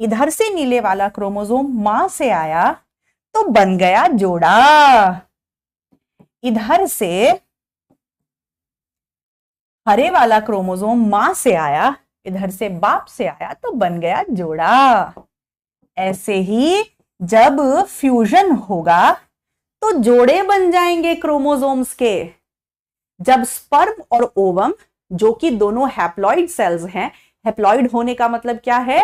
इधर से नीले वाला क्रोमोसोम मां से आया, तो बन गया जोड़ा। इधर से हरे वाला क्रोमोसोम मां से आया, इधर से बाप से आया, तो बन गया जोड़ा। ऐसे ही जब फ्यूजन होगा तो जोड़े बन जाएंगे क्रोमोसोम्स के। जब स्पर्म और ओवम, जो कि दोनों हैप्लॉइड सेल्स हैं, हैप्लॉइड होने का मतलब क्या है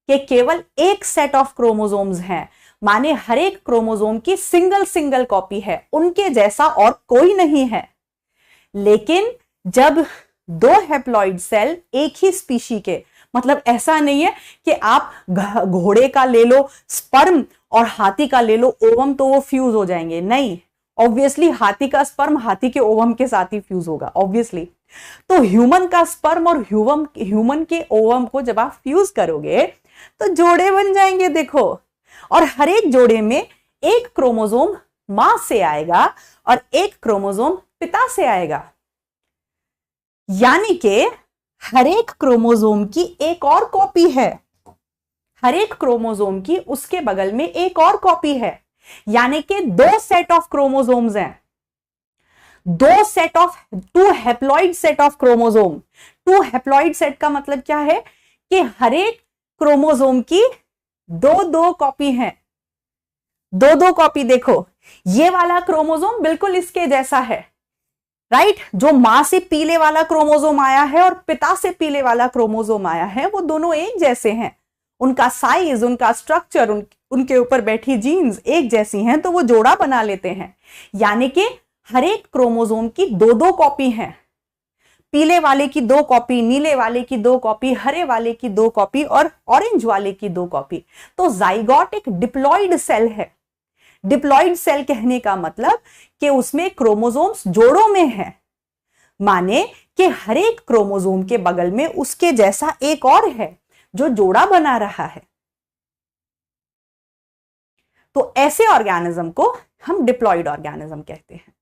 कि केवल एक सेट ऑफ क्रोमोसोम्स हैं, माने हर एक क्रोमोसोम की सिंगल सिंगल कॉपी है, उनके जैसा और कोई नहीं है। लेकिन जब दो हैप्लॉइड सेल एक ही स्पीशी के, मतलब ऐसा नहीं है कि आप घोड़े का ले लो स्पर्म और हाथी का ले लो ओवम तो वो फ्यूज हो जाएंगे, नहीं। ऑब्वियसली हाथी का स्पर्म हाथी के ओवम के साथ ही फ्यूज होगा, ऑब्वियसली। तो ह्यूमन का स्पर्म और ह्यूमन के ओवम को जब आप फ्यूज करोगे तो जोड़े बन जाएंगे, देखो। और हर एक जोड़े में एक क्रोमोसोम मां से आएगा और एक क्रोमोसोम पिता से आएगा, यानी कि हर एक क्रोमोसोम की एक और कॉपी है, हर एक क्रोमोसोम की उसके बगल में एक और कॉपी है, यानी कि दो सेट ऑफ क्रोमोसोम्स हैं, दो set of, two haploid set of chromosome. Two haploid set का मतलब क्या है कि हर एक क्रोमोसोम की दो दो कॉपी है, दो दो कॉपी। देखो ये वाला क्रोमोसोम बिल्कुल इसके जैसा है, राइट? जो मां से पीले वाला क्रोमोसोम आया है और पिता से पीले वाला क्रोमोसोम आया है, वो दोनों एक जैसे हैं, उनका साइज, उनका स्ट्रक्चर, उनके ऊपर बैठी जीन्स एक जैसी हैं, तो वो जोड़ा बना लेते हैं। यानी कि हर एक क्रोमोसोम की दो दो कॉपी हैं, पीले वाले की दो कॉपी, नीले वाले की दो कॉपी, हरे वाले की दो कॉपी और ऑरेंज वाले की दो कॉपी। तो जाइगोट एक डिप्लॉइड सेल है। डिप्लॉइड सेल कहने का मतलब कि उसमें क्रोमोसोम्स जोड़ों में है, माने कि हर एक क्रोमोसोम के बगल में उसके जैसा एक और है जो जोड़ा बना रहा है। तो ऐसे ऑर्गेनिज्म को हम डिप्लॉइड ऑर्गेनिज्म कहते हैं।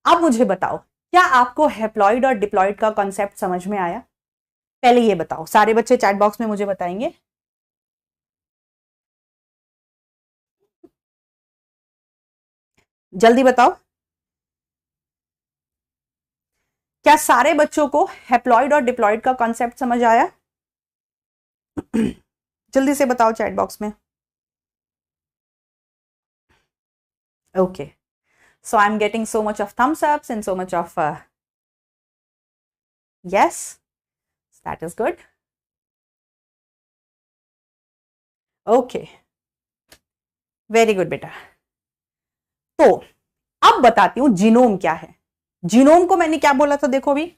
अब मुझे बताओ, क्या आपको हैप्लॉइड और डिप्लॉइड का कॉन्सेप्ट समझ में आया? पहले ये बताओ, सारे बच्चे चैट बॉक्स में मुझे बताएंगे। जल्दी बताओ, क्या सारे बच्चों को हैप्लॉइड और डिप्लॉइड का कॉन्सेप्ट समझ आया? जल्दी से बताओ चैट बॉक्स में। Okay, so I'm getting so much of thumbs ups and so much of yes, that is good. Okay, very good बेटा। तो अब अब बताती हूं जीनोम क्या है। जीनोम को मैंने क्या बोला था, देखो अभी,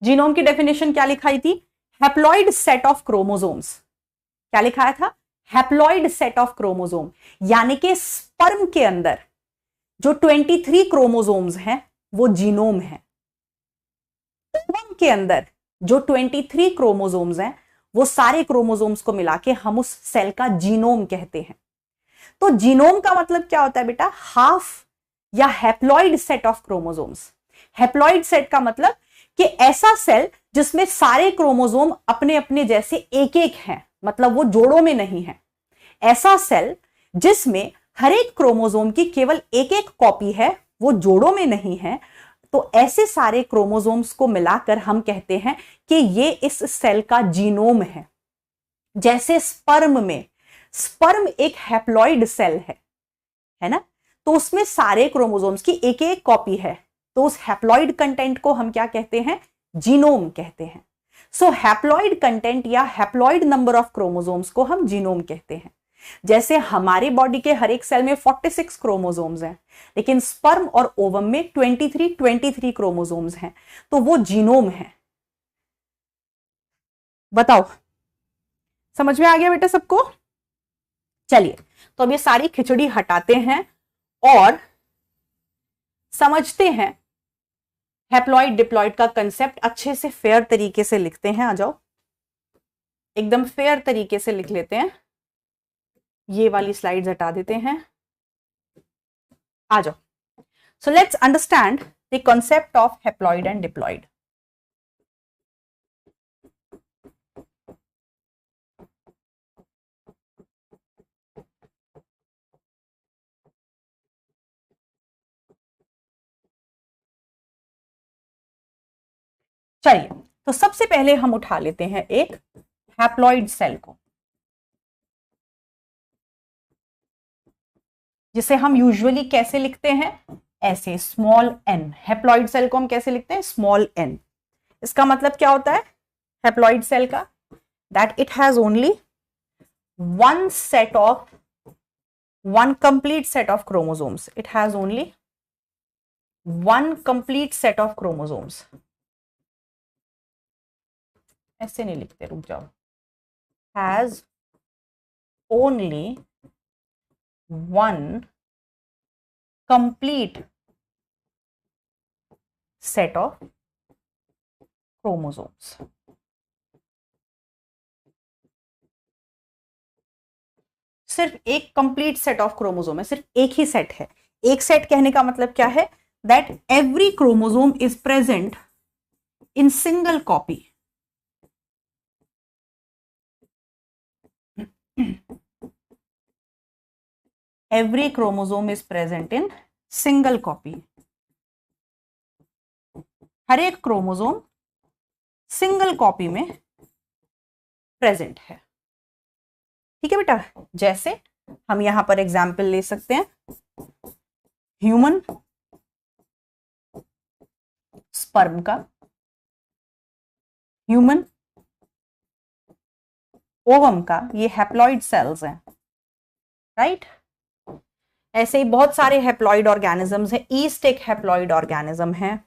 जीनोम की डेफिनेशन क्या लिखाई थी, हैप्लॉइड सेट ऑफ क्रोमोसोम्स। क्या लिखाया था, हैप्लॉइड सेट ऑफ क्रोमोसोम, यानी कि स्पर्म के अंदर जो 23 क्रोमोसोम्स हैं वो जीनोम है। ओवम के अंदर जो 23 क्रोमोसोम्स हैं वो सारे क्रोमोसोम्स को मिला के हम उस सेल का जीनोम कहते हैं। तो जीनोम का मतलब क्या होता है बेटा, हाफ या haploid set of chromosomes. Haploid set का मतलब कि ऐसा सेल जिसमें सारे क्रोमोसोम अपने अपने जैसे एक एक हैं, मतलब वो जोड़ों में नहीं है। ऐसा सेल जिसमें हर एक क्रोमोसोम की केवल एक एक कॉपी है, वो जोड़ों में नहीं है। तो ऐसे सारे क्रोमोसोम्स को मिलाकर हम कहते हैं कि ये इस सेल का जीनोम है। जैसे स्पर्म में, स्पर्म एक हैप्लॉइड सेल है ना, तो उसमें सारे क्रोमोसोम्स की एक एक कॉपी है, तो उस हैप्लॉइड कंटेंट को हम क्या कहते हैं, जीनोम कहते हैं। सो हैप्लॉइड कंटेंट या हैप्लॉइड नंबर ऑफ क्रोमोसोम्स को हम जीनोम कहते हैं। जैसे हमारे बॉडी के हर एक सेल में 46 क्रोमोसोम्स हैं, लेकिन स्पर्म और ओवम में 23 क्रोमोसोम्स हैं, तो वो जीनोम है। बताओ, समझ में आ गया बेटा सबको? चलिए, तो अब ये सारी खिचड़ी हटाते हैं और समझते हैं हैप्लॉइड डिप्लॉइड का कंसेप्ट अच्छे से फेयर तरीके से लिखते हैं। आ जाओ, एकदम फेयर तरीके से लिख लेते हैं। ये वाली स्लाइड्स हटा देते हैं, आ जाओ। So let's understand the concept of haploid and diploid. चलिए, तो सबसे पहले हम उठा लेते हैं एक हैप्लॉइड सेल को, जिसे हम यूजुअली कैसे लिखते हैं, ऐसे स्मॉल एन। हैप्लॉइड सेल को हम कैसे लिखते हैं, स्मॉल एन। इसका मतलब क्या होता है हैप्लॉइड सेल का, that it has only one set of, one complete set of chromosomes. It has only one complete set of chromosomes. ऐसे नहीं लिखते, रुक जाओ। Has only one complete set of chromosomes. सिर्फ एक कंप्लीट सेट ऑफ क्रोमोसोम है, सिर्फ एक ही सेट है। एक सेट कहने का मतलब क्या है, that every chromosome is present in single copy. Every chromosome is present in single copy. हर एक क्रोमोसोम सिंगल कॉपी में प्रेजेंट है। ठीक है बेटा, जैसे हम यहां पर एग्जाम्पल ले सकते हैं, ह्यूमन स्पर्म का, ह्यूमन ओवम का, ये हैप्लॉइड सेल्स हैं, राइट। ऐसे ही बहुत सारे हैप्लॉइड ऑर्गेनिजम्स हैं। ईस्ट एक हैप्लॉइड ऑर्गेनिज्म है,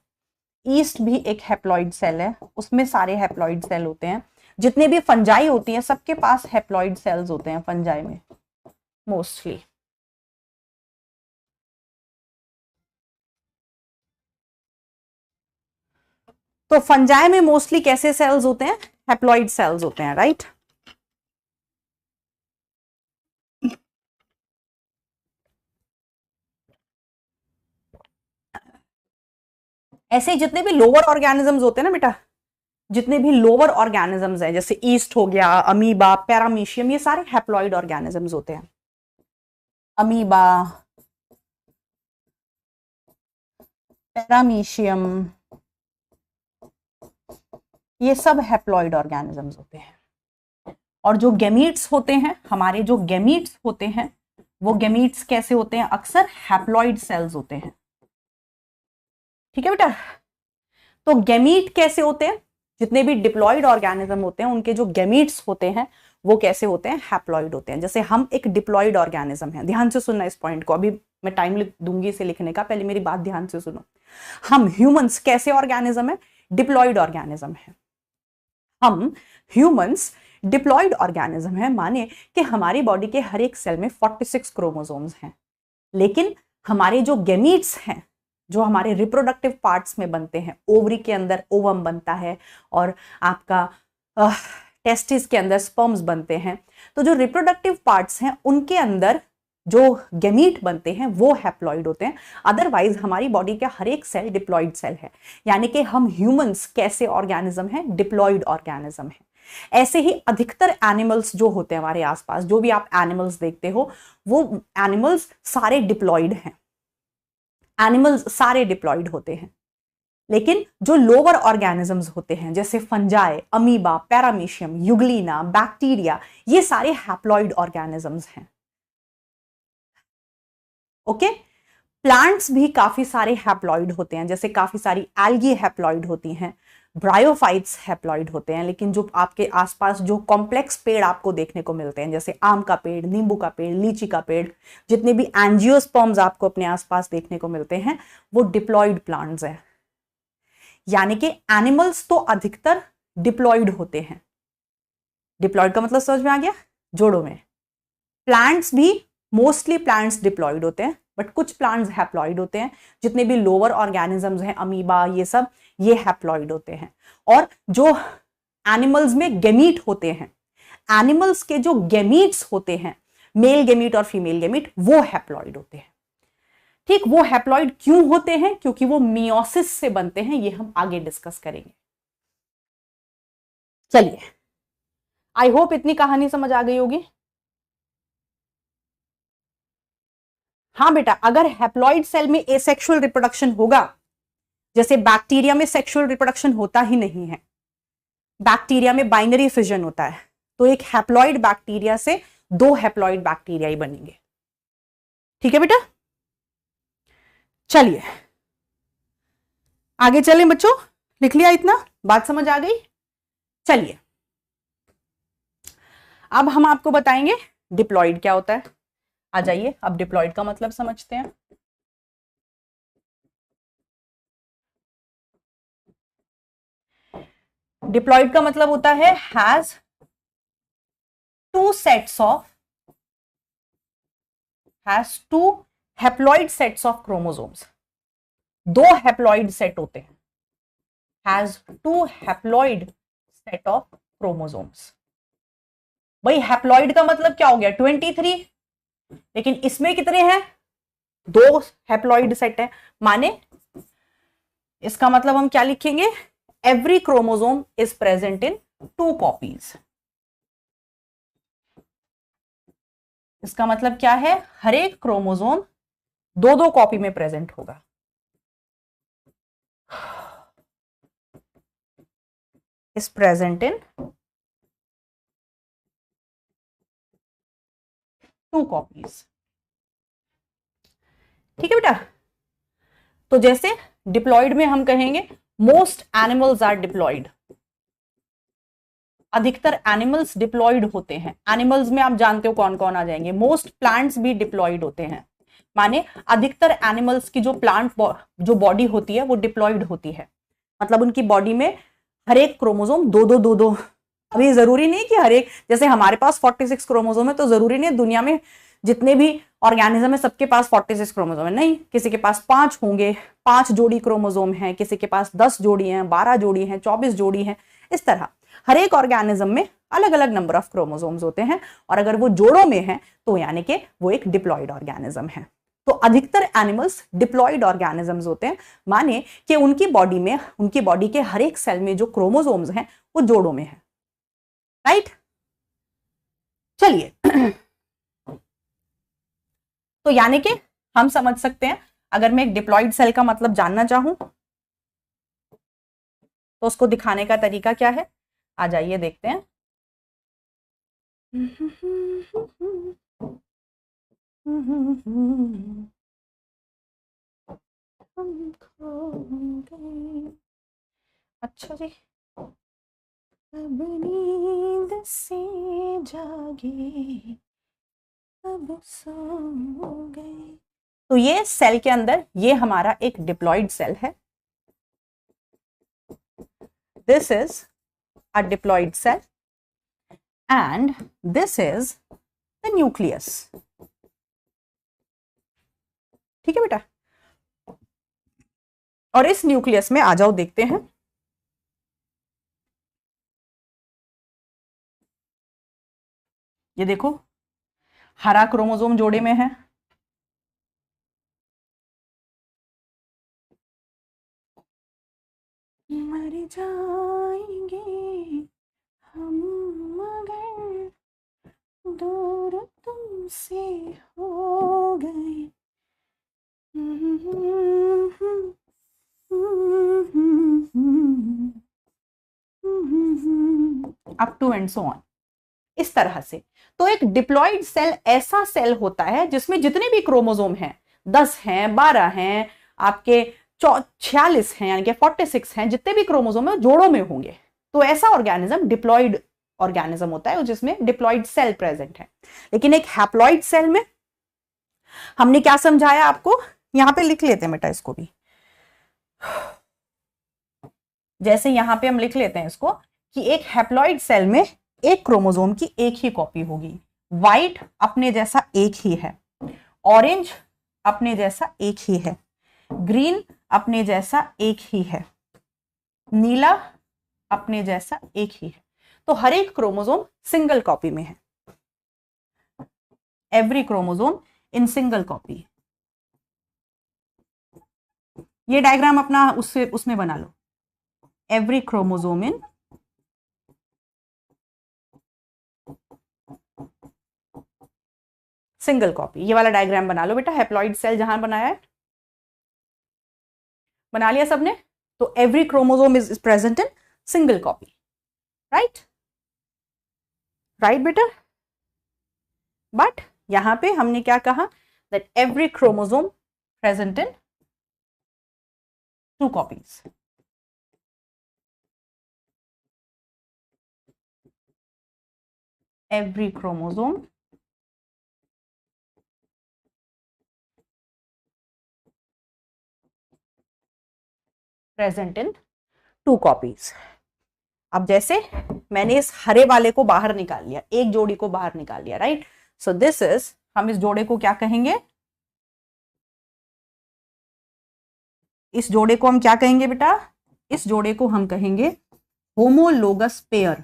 ईस्ट भी एक हैप्लॉइड सेल है, उसमें सारे हैप्लॉइड सेल होते हैं। जितने भी फंजाई होती हैं सबके पास हैप्लॉइड सेल्स होते हैं, फंजाई में मोस्टली। तो फंजाई में मोस्टली कैसे सेल्स होते हैं, हैप्लॉइड सेल्स होते हैं, राइट। ऐसे जितने भी लोअर ऑर्गेनिजम्स होते हैं ना बेटा, जितने भी लोअर ऑर्गेनिजम्स हैं, जैसे ईस्ट हो गया, अमीबा, पैरामीशियम, ये सारे हैप्लॉइड ऑर्गेनिजम्स होते हैं। अमीबा, पैरामीशियम, ये सब हैप्लॉइड ऑर्गेनिजम्स होते हैं। और जो गैमीट्स होते हैं, हमारे जो गैमीट्स होते हैं, वो गैमीट्स कैसे होते हैं, अक्सर हैप्लॉइड सेल्स होते हैं। ठीक है बेटा, तो गैमीट कैसे होते हैं, जितने भी डिप्लॉइड ऑर्गेनिज्म होते हैं उनके जो गैमीट्स होते हैं वो कैसे होते हैं, हैप्लॉइड होते हैं। जैसे हम एक डिप्लॉइड ऑर्गेनिज्म है, ध्यान से सुनना इस पॉइंट को, अभी मैं टाइम दूंगी इसे लिखने का, पहले मेरी बात ध्यान से सुनो। हम ह्यूमंस कैसे ऑर्गेनिज्म है, डिप्लॉइड ऑर्गेनिज्म है। हम ह्यूमंस डिप्लॉइड ऑर्गेनिज्म है, माने कि हमारी बॉडी के हर एक सेल में 46 क्रोमोसोम्स हैं, लेकिन हमारे जो गेमीट्स हैं, जो हमारे रिप्रोडक्टिव पार्ट्स में बनते हैं, ओवरी के अंदर ओवम बनता है और आपका टेस्टिस के अंदर स्पर्म्स बनते हैं, तो जो रिप्रोडक्टिव पार्ट्स हैं उनके अंदर जो गेमीट बनते हैं वो हैप्लॉइड होते हैं। अदरवाइज हमारी बॉडी का हर एक सेल डिप्लॉइड सेल है, यानी कि हम ह्यूमंस कैसे ऑर्गेनिज्म है, डिप्लॉइड ऑर्गेनिज्म है। ऐसे ही अधिकतर एनिमल्स जो होते हैं हमारे आसपास, जो भी आप एनिमल्स देखते हो, वो एनिमल्स सारे डिप्लॉइड हैं, एनिमल्स सारे डिप्लॉइड होते हैं। लेकिन जो लोअर ऑर्गेनिजम्स होते हैं जैसे fungi, amoeba, paramecium, euglena, bacteria, ये सारे हैप्लॉइड ऑर्गेनिजम्स हैं। ओके, प्लांट्स भी काफी सारे हैप्लॉइड होते हैं, जैसे काफी सारी एल्गी हैप्लॉइड होती हैं, ब्रायोफाइट्स हैप्लॉइड होते हैं। लेकिन जो आपके आसपास जो कॉम्प्लेक्स पेड़ आपको देखने को मिलते हैं, जैसे आम का पेड़, नींबू का पेड़, लीची का पेड़, जितने भी एंजियोस्पर्म्स आपको अपने आसपास देखने को मिलते हैं, वो डिप्लॉइड प्लांट्स हैं। यानी कि एनिमल्स तो अधिकतर डिप्लॉइड होते हैं। डिप्लॉइड का मतलब समझ में आ गया, जोड़ों में। प्लांट्स भी मोस्टली प्लांट्स डिप्लॉइड होते हैं, बट कुछ प्लांट्स हैप्लॉइड होते हैं। जितने भी लोअर ऑर्गेनिजम्स हैं, अमीबा, ये सब, ये हैप्लॉइड होते हैं। और जो एनिमल्स में गेमीट होते हैं, एनिमल्स के जो गेमीट्स होते हैं, मेल गेमीट और फीमेल गेमीट, वो हैप्लॉइड होते हैं। ठीक, वो हैप्लॉइड क्यों होते हैं, क्योंकि वो मियोसिस से बनते हैं, ये हम आगे डिस्कस करेंगे। चलिए, आई होप इतनी कहानी समझ आ गई होगी। हाँ बेटा, अगर हैप्लॉइड सेल में एसेक्सुअल रिप्रोडक्शन होगा, जैसे बैक्टीरिया में सेक्सुअल रिप्रोडक्शन होता ही नहीं है, बैक्टीरिया में बाइनरी फिजन होता है, तो एक हैप्लॉइड बैक्टीरिया से 2 हैप्लॉइड बैक्टीरिया ही बनेंगे। ठीक है बेटा, चलिए आगे चलें बच्चों। लिख लिया इतना, बात समझ आ गई। चलिए अब हम आपको बताएंगे डिप्लॉइड क्या होता है। आ जाइए, अब डिप्लॉइड का मतलब समझते हैं। डिप्लॉइड का मतलब होता है has 2 sets of, has 2 haploid sets of chromosomes. 2 haploid set होते हैं, has 2 haploid set of chromosomes. भाई हैप्लॉइड का मतलब क्या हो गया, 23, लेकिन इसमें कितने हैं, 2 हैप्लॉइड सेट है, माने इसका मतलब हम क्या लिखेंगे, every chromosome is present in 2 copies. इसका मतलब क्या है, हर एक क्रोमोसोम 2 कॉपी में प्रेजेंट होगा। Is present in 2 copies. ठीक है बेटा, तो जैसे डिप्लॉइड में हम कहेंगे मोस्ट एनिमल्स आर डिप्लॉइड, अधिकतर एनिमल्स डिप्लॉइड होते हैं। एनिमल्स में आप जानते हो कौन कौन आ जाएंगे, मोस्ट प्लांट्स भी डिप्लॉइड होते हैं, माने अधिकतर एनिमल्स की जो प्लांट जो बॉडी होती है वो डिप्लॉइड होती है। मतलब उनकी बॉडी में हर एक क्रोमोसोम 2 अभी जरूरी नहीं कि हर एक, जैसे हमारे पास 46 क्रोमोसोम है, तो जरूरी नहीं दुनिया में जितने भी ऑर्गेनिज्म है सबके पास 46 क्रोमोसोम है, नहीं, किसी के पास 5 होंगे, 5 जोड़ी क्रोमोसोम है, किसी के पास 10 जोड़ी है, 12 जोड़ी है, 24 जोड़ी है। इस तरह हर एक ऑर्गेनिज्म में अलग अलग नंबर ऑफ क्रोमोसोम्स होते हैं, और अगर वो जोड़ों में है तो यानी कि वो एक डिप्लॉइड ऑर्गेनिज्म है। तो अधिकतर एनिमल्स डिप्लॉइड ऑर्गेनिजम्स होते हैं, माने कि उनकी बॉडी में, उनकी बॉडी के हर एक सेल में जो क्रोमोसोम्स हैं वो जोड़ों में है। राइट, चलिए तो यानी कि हम समझ सकते हैं, अगर मैं एक डिप्लॉइड सेल का मतलब जानना चाहूं तो उसको दिखाने का तरीका क्या है, आ जाइए देखते हैं। अच्छा जी, अब नींद से जागे, अब सो गए। तो ये सेल के अंदर ये हमारा एक डिप्लॉइड सेल है। This is a diploid cell and this is the nucleus. ठीक है बेटा, और इस न्यूक्लियस में आ जाओ देखते हैं। ये देखो, हरा क्रोमोसोम जोड़े में है, मर जाएंगे हम मगर दूर तुमसे हो गए। Up to and so on, इस तरह से। तो एक डिप्लॉइड सेल ऐसा सेल होता है जिसमें जितने भी क्रोमोसोम हैं, 10 हैं, 12 हैं, आपके 46 हैं, यानी कि 46 हैं, जितने भी क्रोमोसोम है जोड़ों में होंगे। तो ऐसा ऑर्गेनिज्म डिप्लॉइड ऑर्गेनिज्म होता है जिसमें डिप्लॉइड सेल प्रेजेंट है। लेकिन एक हैप्लॉइड सेल में हमने क्या समझाया आपको, यहां पे लिख लेते हैं बेटा इसको भी, जैसे यहां पे हम लिख लेते हैं इसको कि एक हैप्लॉइड सेल में एक क्रोमोसोम की एक ही कॉपी होगी। व्हाइट अपने जैसा एक ही है, ऑरेंज अपने जैसा एक ही है, ग्रीन अपने जैसा एक ही है, नीला अपने जैसा एक ही है। तो हर एक क्रोमोसोम सिंगल कॉपी में है, every chromosome in single copy. ये डायग्राम अपना उससे उसमें बना लो, every chromosome in single copy. ये वाला डायग्राम बना लो बेटा, हैप्लॉइड सेल जहां बनाया है, बना लिया सबने। तो every chromosome is present in single copy, right, right बेटा। बट यहां पे हमने क्या कहा, that every chromosome present in 2 copies. Every chromosome present in 2 copies. अब जैसे मैंने इस हरे वाले को बाहर निकाल लिया, एक जोड़ी को बाहर निकाल लिया, राइट। सो दिस इज, हम इस जोड़े को क्या कहेंगे, इस जोड़े को हम क्या कहेंगे बेटा, इस जोड़े को हम कहेंगे होमोलोगस पेयर।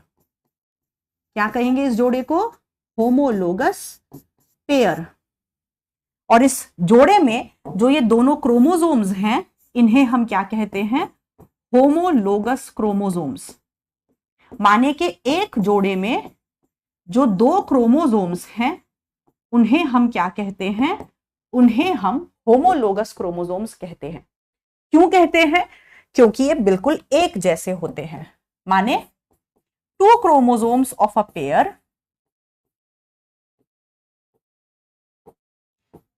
क्या कहेंगे इस जोड़े को, होमोलोगस पेयर। और इस जोड़े में जो ये दोनों क्रोमोसोम्स हैं, इन्हें हम क्या कहते हैं, होमोलोगस क्रोमोसोम्स। माने कि एक जोड़े में जो 2 क्रोमोसोम्स हैं, उन्हें हम क्या कहते हैं, उन्हें हम होमोलोगस क्रोमोसोम्स कहते हैं। क्यों कहते हैं, क्योंकि ये बिल्कुल एक जैसे होते हैं। माने 2 chromosomes of a pair,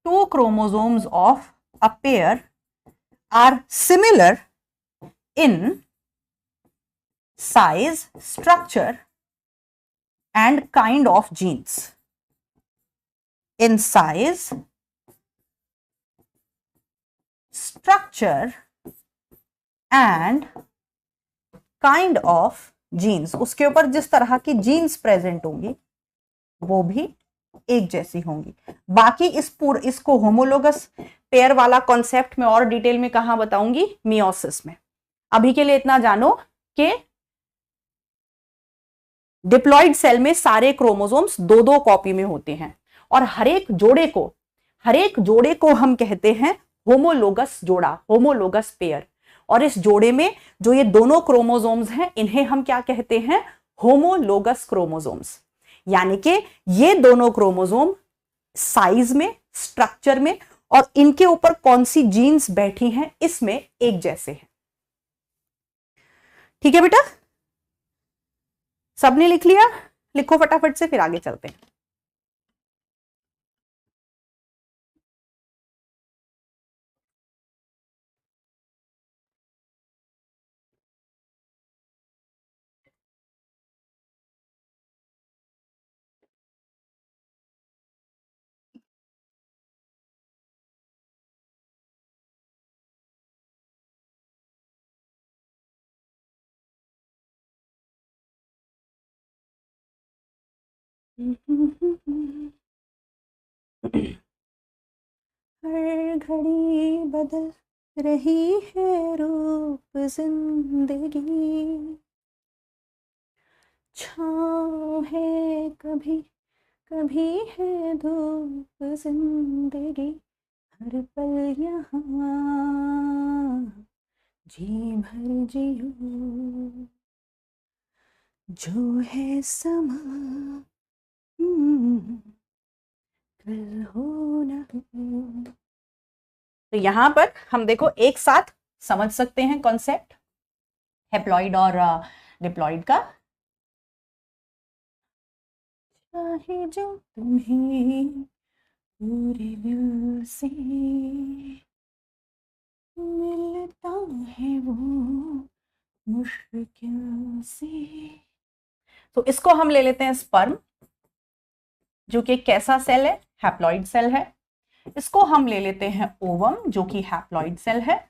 2 chromosomes of a pair are similar in size, structure and kind of genes. In size, structure and kind of genes, उसके ऊपर जिस तरह की जीन्स प्रेजेंट होंगी वो भी एक जैसी होंगी। बाकी इसको होमोलोगस पेयर वाला कॉन्सेप्ट में और डिटेल में कहां बताऊंगी, मियोसिस में। अभी के लिए इतना जानो कि डिप्लॉइड सेल में सारे क्रोमोसोम्स 2-2 कॉपी में होते हैं और हर एक जोड़े को हम कहते हैं होमोलोगस जोड़ा, होमोलोगस पेयर। और इस जोड़े में जो ये दोनों क्रोमोसोम्स हैं, इन्हें हम क्या कहते हैं, होमोलोगस क्रोमोसोम्स। यानी कि ये दोनों क्रोमोसोम साइज में, स्ट्रक्चर में और इनके ऊपर कौन सी जीन्स बैठी हैं, इसमें एक जैसे हैं। ठीक है बेटा, सबने लिख लिया, लिखो फटाफट से, फिर आगे चलते हैं। हर घड़ी बदल रही है रूप जिंदगी, छाँव है कभी कभी है धूप जिंदगी, हर पल यहाँ जी भर जियो, जो है समा कल हो न हो। तो यहां पर हम देखो एक साथ समझ सकते हैं कॉन्सेप्ट हैप्लॉइड और डिप्लॉइड का। चाहे जो तुम्हें पूरे दिल से मिलता है वो मुश्किल से। तो इसको हम ले लेते हैं स्पर्म, जो कि कैसा सेल है, हैप्लॉइड सेल है। इसको हम ले लेते हैं ओवम, जो कि हैप्लॉइड सेल है,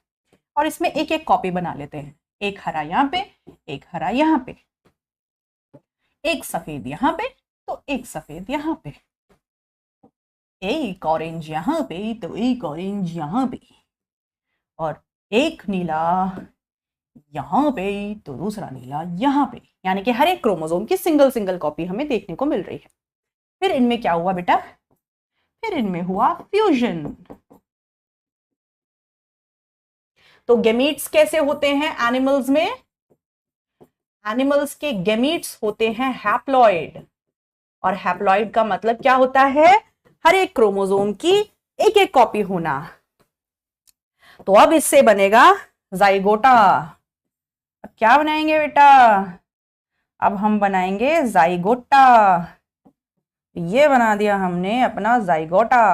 और इसमें एक एक कॉपी बना लेते हैं, एक हरा यहाँ पे, एक हरा यहाँ पे, एक सफेद यहाँ पे, तो एक सफेद यहाँ पे, एक ऑरेंज यहाँ पे, तो एक ऑरेंज यहाँ पे, और एक नीला यहाँ पे, तो दूसरा नीला यहाँ पे। यानी कि हर एक क्रोमोसोम की सिंगल सिंगल कॉपी हमें देखने को मिल रही है। फिर इनमें क्या हुआ बेटा, फिर इनमें हुआ फ्यूजन। तो गैमीट्स कैसे होते हैं एनिमल्स में, एनिमल्स के गैमीट्स होते हैं हैप्लॉइड, और हैप्लॉइड का मतलब क्या होता है, हर एक क्रोमोसोम की एक एक कॉपी होना। तो अब इससे बनेगा जाइगोटा। अब क्या बनाएंगे बेटा, अब हम बनाएंगे जाइगोटा। ये बना दिया हमने अपना जाइगोटा,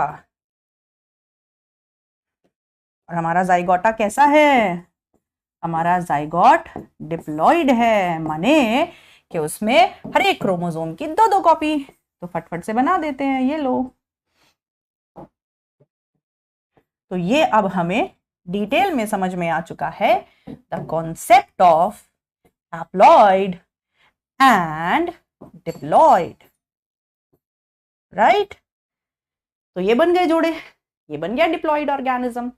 और हमारा जाइगोटा कैसा है, हमारा जाइगोट डिप्लॉइड है, माने कि उसमें हर एक क्रोमोसोम की दो दो कॉपी। तो फटफट से बना देते हैं, ये लो। तो ये अब हमें डिटेल में समझ में आ चुका है the concept of haploid and diploid, right. तो ये बन गए जोड़े, ये बन गया डिप्लॉइड ऑर्गेनिज्म।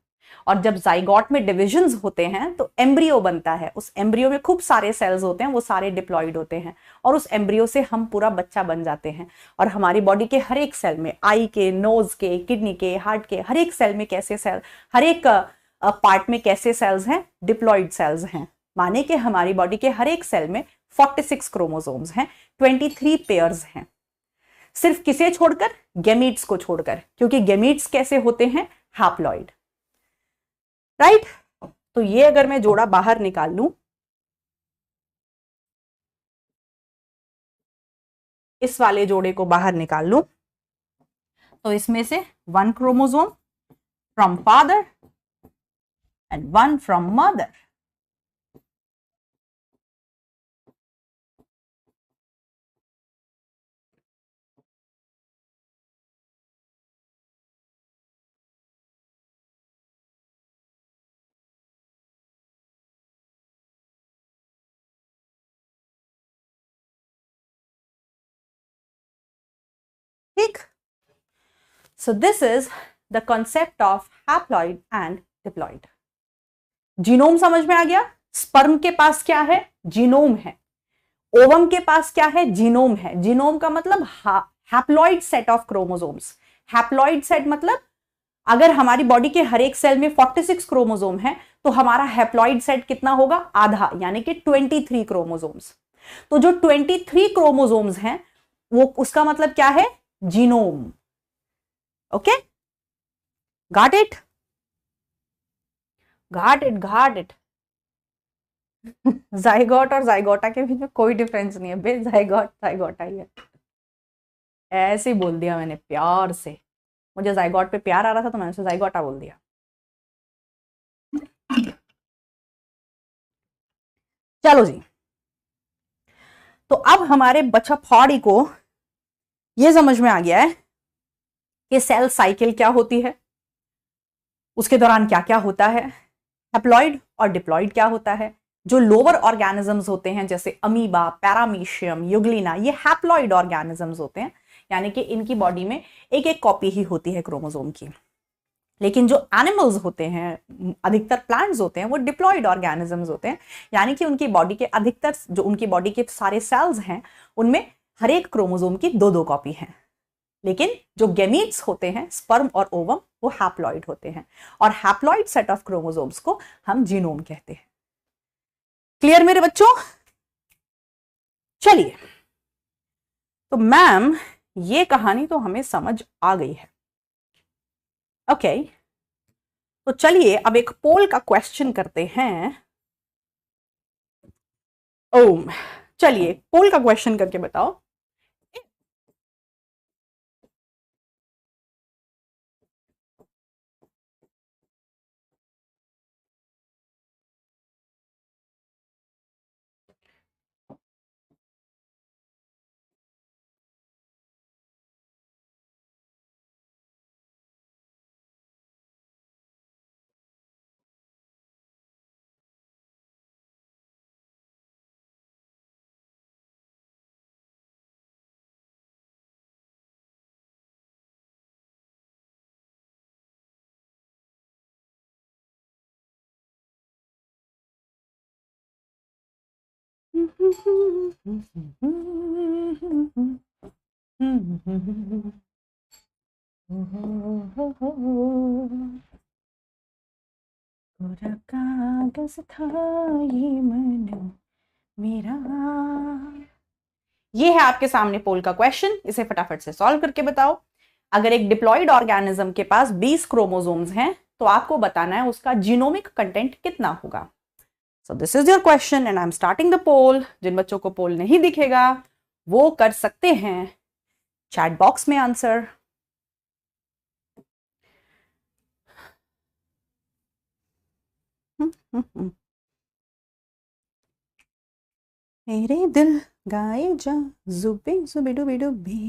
और जब जाइगोट में डिविजन्स होते हैं तो एम्ब्रियो बनता है, उस एम्ब्रियो में खूब सारे सेल्स होते हैं, वो सारे डिप्लॉइड होते हैं, और उस एम्ब्रियो से हम पूरा बच्चा बन जाते हैं। और हमारी बॉडी के हर एक सेल में, आई के, नोज के, किडनी के, हार्ट के, हर एक सेल में कैसे सेल, हर एक पार्ट में कैसे सेल्स हैं, डिप्लॉइड सेल्स हैं। माने कि हमारी बॉडी के हर एक सेल में 46 क्रोमोसोम्स हैं, 23 पेयर्स हैं, सिर्फ किसे छोड़कर, गैमीट्स को छोड़कर, क्योंकि गैमीट्स कैसे होते हैं, हैप्लॉइड, राइट। तो ये अगर मैं जोड़ा बाहर निकाल लूं, इस वाले जोड़े को बाहर निकाल लूं, तो इसमें से 1 chromosome from father and 1 from mother. ठीक, so this is the concept of haploid and diploid. Genome समझ में आ गया, स्पर्म के पास क्या है, जीनोम है। ओवम के पास क्या है, जीनोम है। जीनोम का मतलब haploid set of chromosomes. Haploid set मतलब अगर हमारी बॉडी के हर एक सेल में 46 क्रोमोसोम है, तो हमारा हैप्लॉइड सेट कितना होगा, आधा, यानी कि 23 क्रोमोसोम्स। तो जो 23 क्रोमोसोम्स हैं, वो उसका मतलब क्या है, genome. Okay, got it, got it, got it. Zygote और जाइगोटा के बीच में कोई डिफरेंस नहीं है बे, जाइगोट जाइगोटा ही है। ऐसे ही बोल दिया मैंने प्यार से, मुझे जाइगोट पे प्यार आ रहा था तो मैंने उसे जाइगोटा बोल दिया। चलो जी, तो अब हमारे बच्चा फॉडी को ये समझ में आ गया है कि सेल साइकिल क्या होती है, उसके दौरान क्या क्या होता है, हैप्लॉइड और डिप्लॉइड क्या होता है। जो लोअर ऑर्गेनिजम्स होते हैं जैसे अमीबा, पैरामीशियम, युग्लिना, ये हैप्लॉइड ऑर्गेनिजम्स होते हैं। यानी कि इनकी बॉडी में एक एक कॉपी ही होती है क्रोमोसोम की। लेकिन जो एनिमल्स होते हैं, अधिकतर प्लांट्स होते हैं, वो डिप्लॉयड ऑर्गेनिजम्स होते हैं, यानी कि उनकी बॉडी के अधिकतर जो उनकी बॉडी के सारे सेल्स हैं उनमें हर एक क्रोमोसोम की दो दो कॉपी हैं। लेकिन जो गैमीट्स होते हैं, स्पर्म और ओवम, वो हैप्लॉइड होते हैं, और हैप्लॉइड सेट ऑफ क्रोमोसोम्स को हम जीनोम कहते हैं। क्लियर मेरे बच्चों? चलिए, तो मैम ये कहानी तो हमें समझ आ गई है। ओके, तो चलिए अब एक पोल का क्वेश्चन करते हैं। ओम, चलिए पोल का क्वेश्चन करके बताओ। पूरा कागज था ये मन मेरा। ये है आपके सामने पोल का क्वेश्चन, इसे फटाफट से सॉल्व करके बताओ। अगर एक डिप्लॉयड ऑर्गेनिज्म के पास 20 क्रोमोसोम्स हैं तो आपको बताना है उसका जीनोमिक कंटेंट कितना होगा। So this is your question and I am starting the poll. जिन बच्चों को पोल नहीं दिखेगा वो कर सकते हैं चैट बॉक्स में आंसर। मेरे दिल गाए जा जुबे जुबे डुबे डुबे,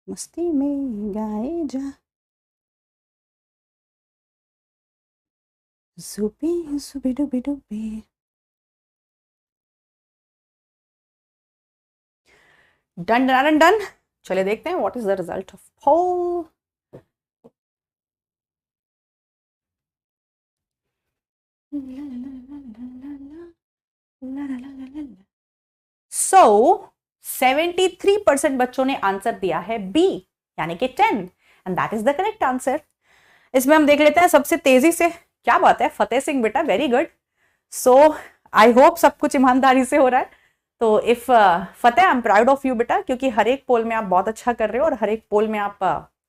मस्ती में गाए जा जुबे जुबे डुबे डुबे। Done done done. चलिए देखते हैं what is the result of poll. So 73% बच्चों ने आंसर दिया है बी, यानी कि 10, and that is the correct answer. इसमें हम देख लेते हैं सबसे तेजी से। क्या बात है फतेह सिंह बेटा, very good. So I hope सब कुछ ईमानदारी से हो रहा है। तो if Fateh, I am proud of you बेटा, क्योंकि हर एक पोल में आप बहुत अच्छा कर रहे हो और हर एक पोल में आप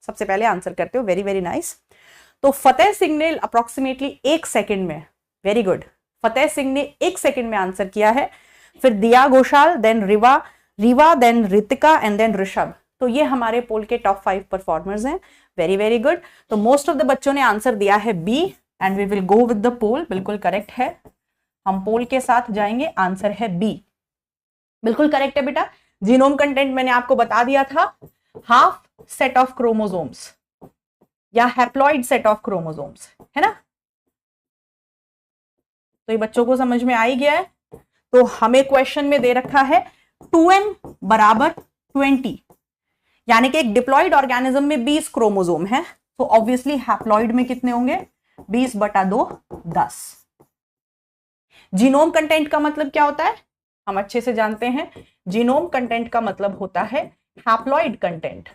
सबसे पहले आंसर करते हो। Very very nice. तो फतेह सिंह ने अप्रोक्सीमेटली 1 सेकेंड में, वेरी गुड, फतेह सिंह ने 1 सेकेंड में आंसर किया है। फिर Diya Ghoshal, then Riva, then Ritika and then Rishabh. तो ये हमारे पोल के टॉप 5 परफॉर्मर्स हैं। Very very good. तो मोस्ट ऑफ द बच्चों ने आंसर दिया है B and we will go with the poll. बिल्कुल करेक्ट है, हम पोल के साथ जाएंगे। आंसर है बी, बिल्कुल करेक्ट है बेटा। जीनोम कंटेंट मैंने आपको बता दिया था, हाफ सेट ऑफ क्रोमोसोम्स या हैप्लॉइड सेट ऑफ क्रोमोसोम्स, है ना। तो ये बच्चों को समझ में आ ही गया है। तो हमें क्वेश्चन में दे रखा है 2n बराबर 20, यानी कि एक डिप्लॉयड ऑर्गेनिज्म में 20 क्रोमोसोम है, तो ऑब्वियसली हैप्लॉइड में कितने होंगे, 20/2 10। जीनोम कंटेंट का मतलब क्या होता है, हम अच्छे से जानते हैं। जीनोम कंटेंट का मतलब होता है हैप्लॉइड कंटेंट।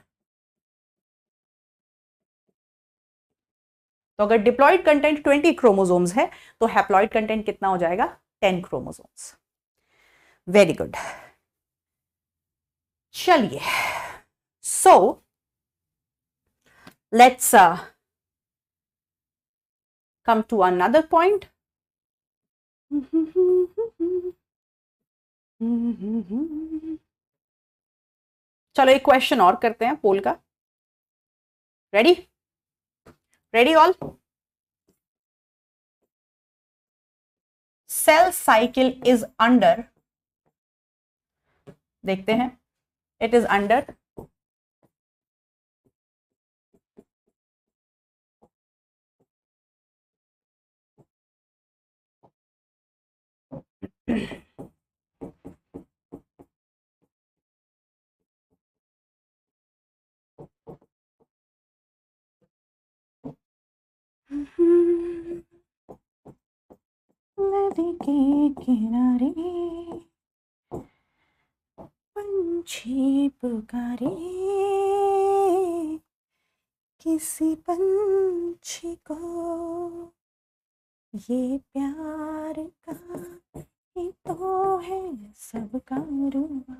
तो अगर डिप्लॉयड कंटेंट 20 क्रोमोसोम्स है तो हैप्लॉइड कंटेंट कितना हो जाएगा, 10 क्रोमोसोम्स। Very good. चलिए, so let's come to another point. चलो एक क्वेश्चन और करते हैं पोल का। Ready ready all. Cell cycle is under, देखते हैं, इट इज अंडर नदी के किनारे पंछी पुकारे, किसी पंछी को ये प्यार का ही तो है सबका रुआ।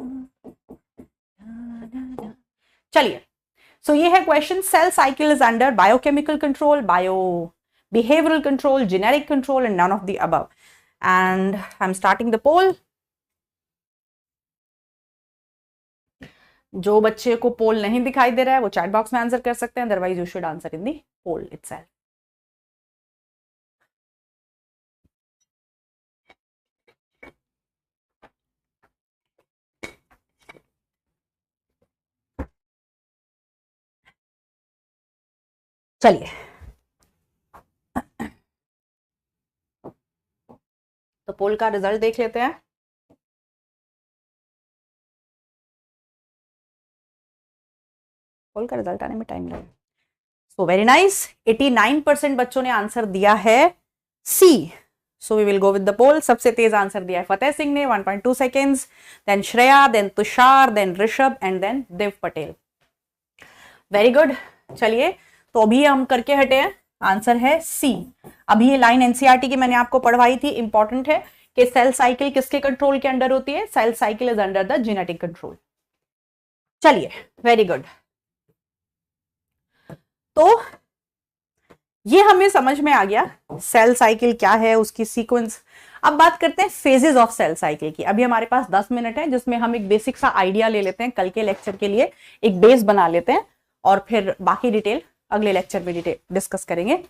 चलिए, सो ये है question, cell cycle is under biochemical control, bio behavioral control, generic control, and none of the above. And I'm starting the poll. जो बच्चे को पोल नहीं दिखाई दे रहा है वो चैट बॉक्स में आंसर कर सकते हैं, otherwise you should answer in the poll itself. चलिए, तो पोल का रिजल्ट देख लेते हैं। पोल का रिजल्ट आने में टाइम लगेगा। सो वेरी नाइस, 89% बच्चों ने आंसर दिया है C. So we will go with the poll. सबसे तेज आंसर दिया है फतेह सिंह ने 1.2 seconds, then Shreya, then Tushar, then Rishabh and then Dev Patel. Very good. चलिए, तो अभी हम करके हटे हैं, आंसर है सी। अभी ये लाइन एनसीईआरटी की मैंने आपको पढ़वाई थी, इंपॉर्टेंट है कि सेल साइकिल किसके कंट्रोल के अंडर होती है? Cell cycle is under the genetic control. चलिए, वेरी गुड। तो ये हमें समझ में आ गया सेल साइकिल क्या है, उसकी सीक्वेंस। अब बात करते हैं फेजेस ऑफ सेल साइकिल की। अभी हमारे पास 10 मिनट है जिसमें हम एक बेसिक सा आइडिया ले लेते हैं, कल के लेक्चर के लिए एक बेस बना लेते हैं और फिर बाकी डिटेल अगले लेक्चर में डिटेल डिस्कस करेंगे।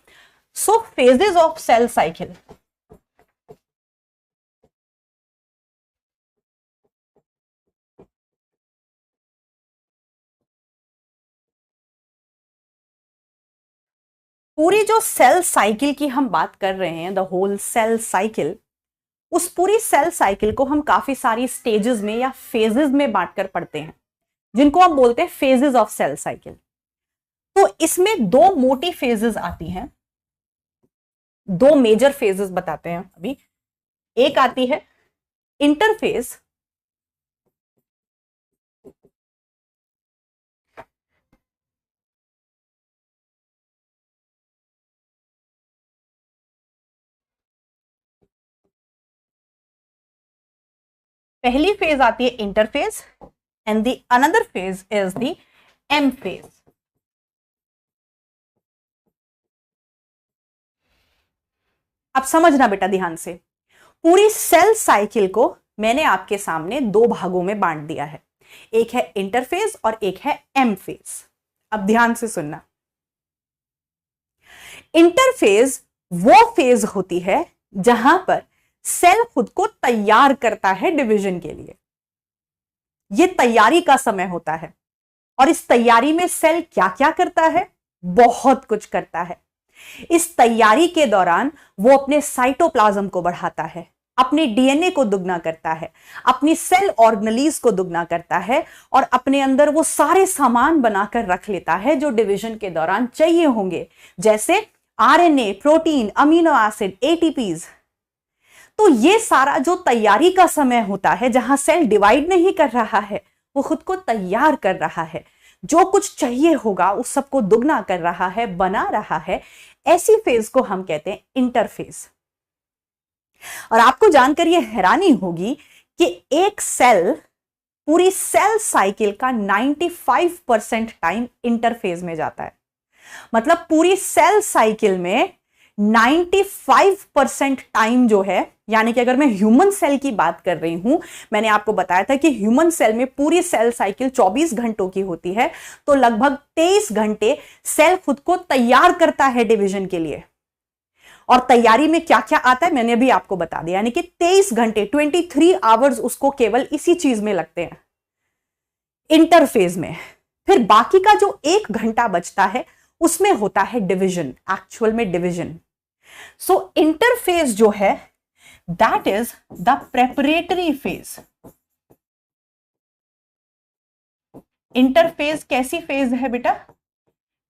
सो फेजेस ऑफ सेल साइकिल। पूरी जो सेल साइकिल की हम बात कर रहे हैं, द होल सेल साइकिल, उस पूरी सेल साइकिल को हम काफी सारी स्टेजेस में या फेजेस में बांटकर पढ़ते हैं, जिनको हम बोलते हैं फेजेस ऑफ सेल साइकिल। तो इसमें दो मोटी फेजेस आती हैं, दो मेजर फेजेस बताते हैं अभी। एक आती है इंटरफेज, पहली फेज आती है interphase and the another phase is the M phase. अब समझना बेटा ध्यान से, पूरी सेल साइकिल को मैंने आपके सामने दो भागों में बांट दिया है, एक है इंटरफेज और एक है एम फेज। अब ध्यान से सुनना, इंटरफेज वो फेज होती है जहां पर सेल खुद को तैयार करता है डिवीजन के लिए। यह तैयारी का समय होता है और इस तैयारी में सेल क्या क्या करता है? बहुत कुछ करता है। इस तैयारी के दौरान वो अपने साइटोप्लाज्म को बढ़ाता है, अपने डीएनए को दुगना करता है, अपनी सेल ऑर्गेनेलीज को दुगना करता है और अपने अंदर वो सारे सामान बनाकर रख लेता है जो डिवीजन के दौरान चाहिए होंगे, जैसे RNA, protein, amino acid, ATPs. तो ये सारा जो तैयारी का समय होता है, जहां सेल डिवाइड नहीं कर रहा है, वो खुद को तैयार कर रहा है, जो कुछ चाहिए होगा उस सबको दुगना कर रहा है, बना रहा है, ऐसी फेज को हम कहते हैं इंटरफेज। और आपको जानकर यह हैरानी होगी कि एक सेल, पूरी सेल साइकिल का 95% टाइम इंटरफेज में जाता है। मतलब पूरी सेल साइकिल में 95% टाइम जो है, यानी कि अगर मैं ह्यूमन सेल की बात कर रही हूं, मैंने आपको बताया था कि ह्यूमन सेल में पूरी सेल साइकिल 24 घंटों की होती है, तो लगभग 23 घंटे सेल खुद को तैयार करता है डिवीजन के लिए। और तैयारी में क्या क्या आता है मैंने अभी आपको बता दिया, यानी कि 23 घंटे 23 आवर्स उसको केवल इसी चीज में लगते हैं, इंटरफेज में। फिर बाकी का जो 1 घंटा बचता है उसमें होता है डिवीजन, एक्चुअल में डिवीजन। सो इंटरफेज जो है that is the preparatory phase. Interphase कैसी फेज है बेटा?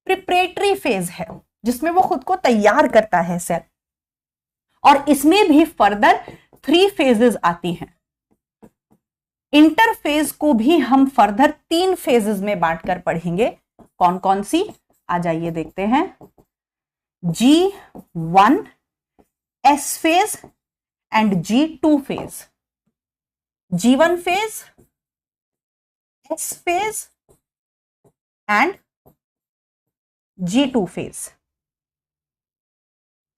प्रिपरेटरी फेज है, जिसमें वो खुद को तैयार करता है सेल। और इसमें भी फर्दर 3 फेजेस आती हैं। इंटरफेज को भी हम फर्दर 3 फेजेस में बांटकर पढ़ेंगे। कौन कौन सी, आ जाइए देखते हैं। G1 S phase and G2 phase. G1 phase, S phase and G2 phase.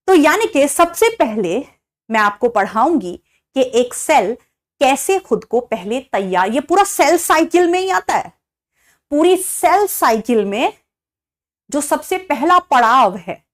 तो यानी कि सबसे पहले मैं आपको पढ़ाऊंगी कि एक सेल कैसे खुद को पहले तैयार, ये पूरा सेल साइकिल में ही आता है। पूरी सेल साइकिल में जो सबसे पहला पड़ाव है,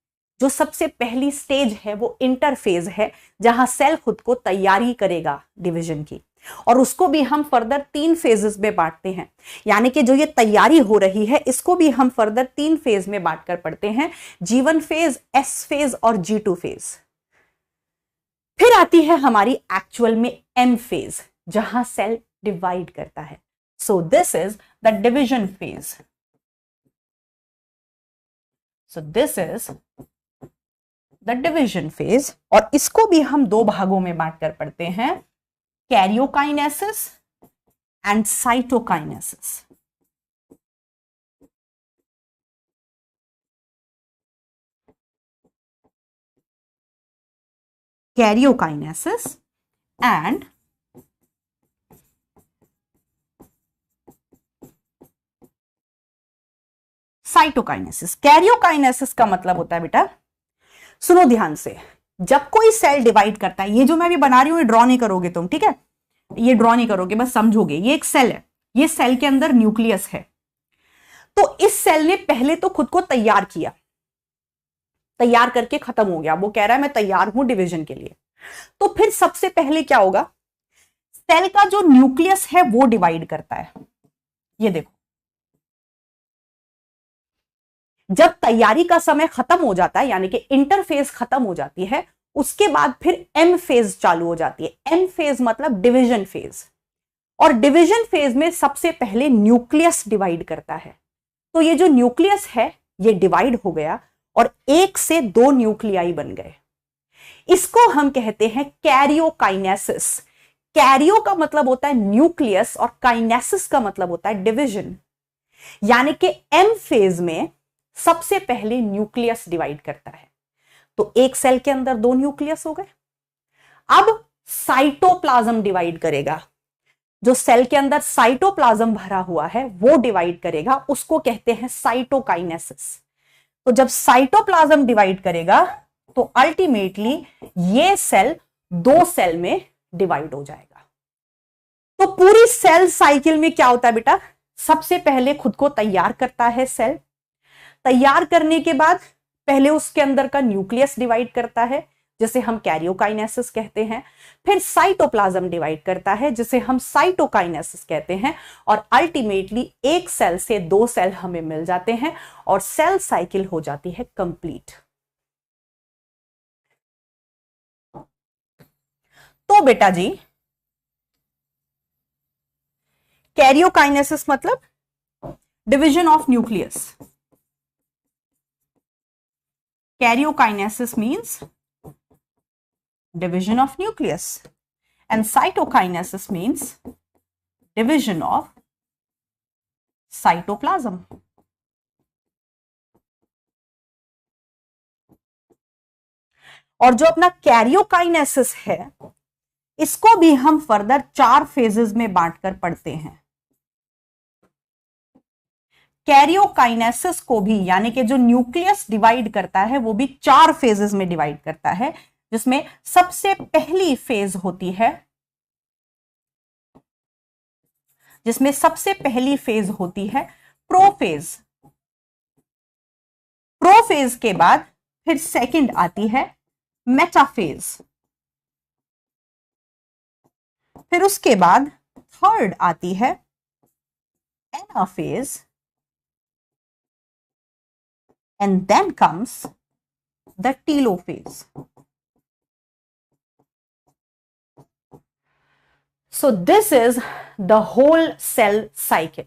जो सबसे पहली स्टेज है, वो इंटरफेज है, जहां सेल खुद को तैयारी करेगा डिवीजन की। और उसको भी हम फर्दर 3 फेजेस में बांटते हैं। यानी कि जो ये तैयारी हो रही है, इसको भी हम फर्दर 3 फेज में बांटकर पढ़ते हैं। G1 फेज, S फेज और G2 फेज। फिर आती है हमारी एक्चुअल में M फेज, जहां सेल डिवाइड करता है। सो this is the division phase. So this is the division phase. और इसको भी हम 2 भागों में बांटकर पढ़ते हैं, karyokinesis and cytokinesis. Karyokinesis and cytokinesis. Karyokinesis का मतलब होता है बेटा, सुनो ध्यान से, जब कोई सेल डिवाइड करता है, ये जो मैं भी बना रही हूं ये ड्रॉ नहीं करोगे तुम, ठीक है, ये ड्रॉ नहीं करोगे, बस समझोगे। ये एक सेल है, ये सेल के अंदर न्यूक्लियस है। तो इस सेल ने पहले तो खुद को तैयार किया, तैयार करके खत्म हो गया, वो कह रहा है मैं तैयार हूं डिवीजन के लिए। तो फिर सबसे पहले क्या होगा, सेल का जो न्यूक्लियस है वो डिवाइड करता है। ये देखो, जब तैयारी का समय खत्म हो जाता है, यानी कि इंटरफेज खत्म हो जाती है, उसके बाद फिर एम फेज चालू हो जाती है। एम फेज मतलब डिवीजन फेज। और डिवीजन फेज में सबसे पहले न्यूक्लियस डिवाइड करता है। तो ये जो न्यूक्लियस है ये डिवाइड हो गया और 1 से 2 न्यूक्लियाई बन गए। इसको हम कहते हैं कैरियोकाइनेसिस। कैरियो का मतलब होता है न्यूक्लियस और काइनेसिस का मतलब होता है डिवीजन। यानी कि एम फेज में सबसे पहले न्यूक्लियस डिवाइड करता है। तो एक सेल के अंदर 2 न्यूक्लियस हो गए। अब साइटोप्लाज्म डिवाइड करेगा। जो सेल के अंदर साइटोप्लाज्म भरा हुआ है वो डिवाइड करेगा, उसको कहते हैं साइटोकाइनेसिस। तो जब साइटोप्लाज्म डिवाइड करेगा तो अल्टीमेटली ये सेल 2 सेल में डिवाइड हो जाएगा। तो पूरी सेल साइकिल में क्या होता है बेटा, सबसे पहले खुद को तैयार करता है सेल। तैयार करने के बाद पहले उसके अंदर का न्यूक्लियस डिवाइड करता है, जिसे हम कैरियोकाइनेसिस कहते हैं। फिर साइटोप्लाज्म डिवाइड करता है, जिसे हम साइटोकाइनेसिस कहते हैं। और अल्टीमेटली एक सेल से 2 सेल हमें मिल जाते हैं और सेल साइकिल हो जाती है कंप्लीट। तो बेटा जी, कैरियोकाइनेसिस मतलब division of nucleus. Karyokinesis means division of nucleus and cytokinesis means division of cytoplasm. और जो अपना कैरियोकाइनेसिस है इसको भी हम फर्दर 4 फेजेस में बांटकर पढ़ते हैं। कैरियोकाइनेसिस को भी, यानी कि जो न्यूक्लियस डिवाइड करता है वो भी 4 फेजेस में डिवाइड करता है, जिसमें सबसे पहली फेज होती है, प्रोफेज। प्रोफेज के बाद फिर सेकंड आती है मेटाफेज। फिर उसके बाद थर्ड आती है anaphase. And then comes the telophase. So this is the whole cell cycle.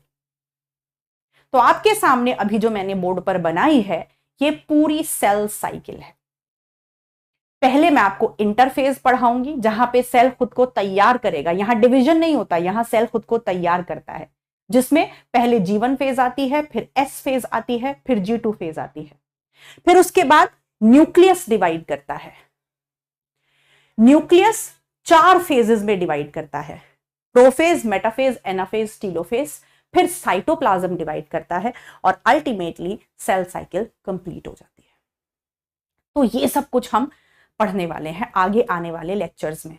तो आपके सामने अभी जो मैंने बोर्ड पर बनाई है ये पूरी सेल साइकिल है। पहले मैं आपको इंटरफेज पढ़ाऊंगी जहां पे सेल खुद को तैयार करेगा, यहां डिवीजन नहीं होता, यहां सेल खुद को तैयार करता है, जिसमें पहले G1 फेज आती है, फिर S फेज आती है, फिर G2 फेज आती है। फिर उसके बाद न्यूक्लियस डिवाइड करता है। न्यूक्लियस 4 फेजेस में डिवाइड करता है, प्रोफेज, मेटाफेज, एनाफेज, टीलोफेज। फिर साइटोप्लाज्म डिवाइड करता है और अल्टीमेटली सेल साइकिल कंप्लीट हो जाती है। तो ये सब कुछ हम पढ़ने वाले हैं आगे आने वाले लेक्चर्स में।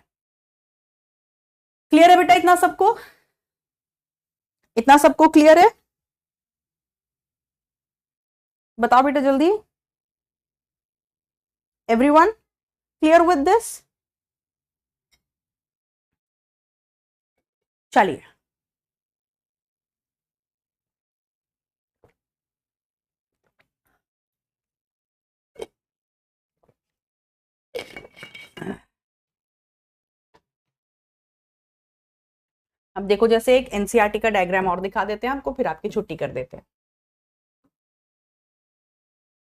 क्लियर है बेटा इतना सबको? इतना सबको क्लियर है? बताओ बेटा जल्दी। Everyone clear with this? चलिए अब देखो, जैसे एक एनसीईआरटी का डायग्राम और दिखा देते हैं आपको, फिर आपकी छुट्टी कर देते हैं।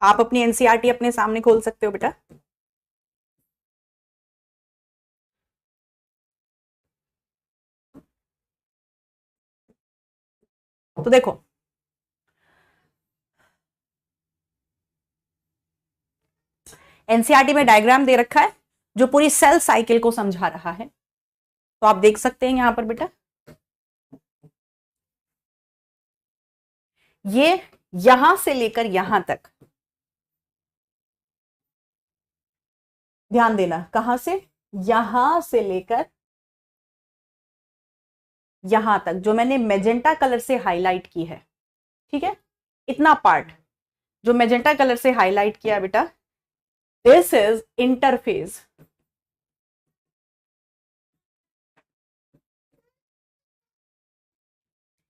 आप अपनी एनसीईआरटी अपने सामने खोल सकते हो बेटा। तो देखो, एनसीईआरटी में डायग्राम दे रखा है जो पूरी सेल साइकिल को समझा रहा है। तो आप देख सकते हैं यहां पर बेटा, ये यहां से लेकर यहां तक, ध्यान देना, कहां से? यहां से लेकर यहां तक, जो मैंने मेजेंटा कलर से हाईलाइट की है, ठीक है, इतना पार्ट जो मेजेंटा कलर से हाईलाइट किया बेटा, दिस इज इंटरफेज।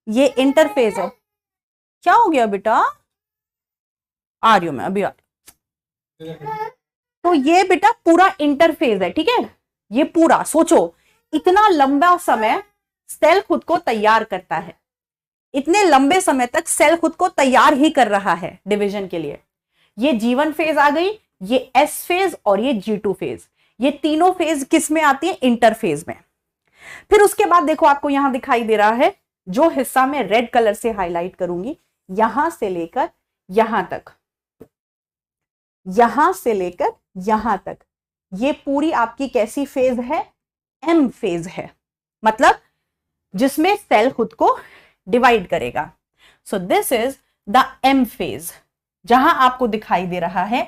ये इंटरफेज है। क्या हो गया बेटा? आ रही हूं मैं, अभी आ रही हूं। तो ये बेटा पूरा इंटरफेज है, ठीक है। ये पूरा सोचो, इतना लंबा समय सेल खुद को तैयार करता है, इतने लंबे समय तक सेल खुद को तैयार ही कर रहा है डिवीजन के लिए। ये G1 फेज आ गई, ये S फेज और ये G2 फेज, ये तीनों फेज किस में आती है? इंटरफेज में। फिर उसके बाद देखो, आपको यहां दिखाई दे रहा है, जो हिस्सा मैं रेड कलर से हाईलाइट करूंगी, यहां से लेकर यहां तक, यहां से लेकर यहां तक, ये पूरी आपकी कैसी फेज है? M फेज है, मतलब जिसमें सेल खुद को डिवाइड करेगा। सो this is the M phase. जहां आपको दिखाई दे रहा है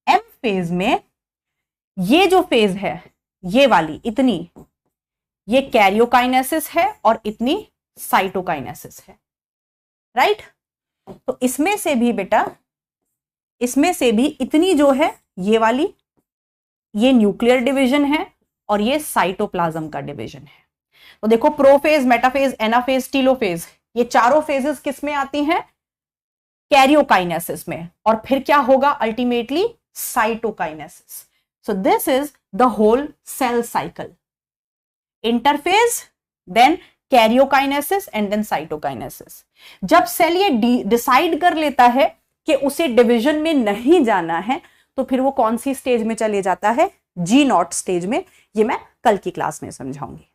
M फेज में, ये जो फेज है, ये वाली इतनी, ये कैरियोकाइनेसिस है और इतनी साइटोकाइनेसिस है, राइट। तो इसमें से भी बेटा, इसमें से भी इतनी जो है, ये वाली, ये न्यूक्लियर डिवीजन है और ये साइटोप्लाज्म का डिवीजन है। तो देखो, प्रोफेज, मेटाफेज, एनाफेज, टीलोफेज, ये चारों फेजेस किस में आती हैं? कैरियोकाइनेसिस में। और फिर क्या होगा ultimately? Cytokinesis. So this is the whole cell cycle, interphase, then karyokinesis and then cytokinesis. जब सेल ये डिसाइड कर लेता है कि उसे डिवीजन में नहीं जाना है, तो फिर वो कौन सी स्टेज में चले जाता है? G0 स्टेज में। ये मैं कल की क्लास में समझाऊंगी।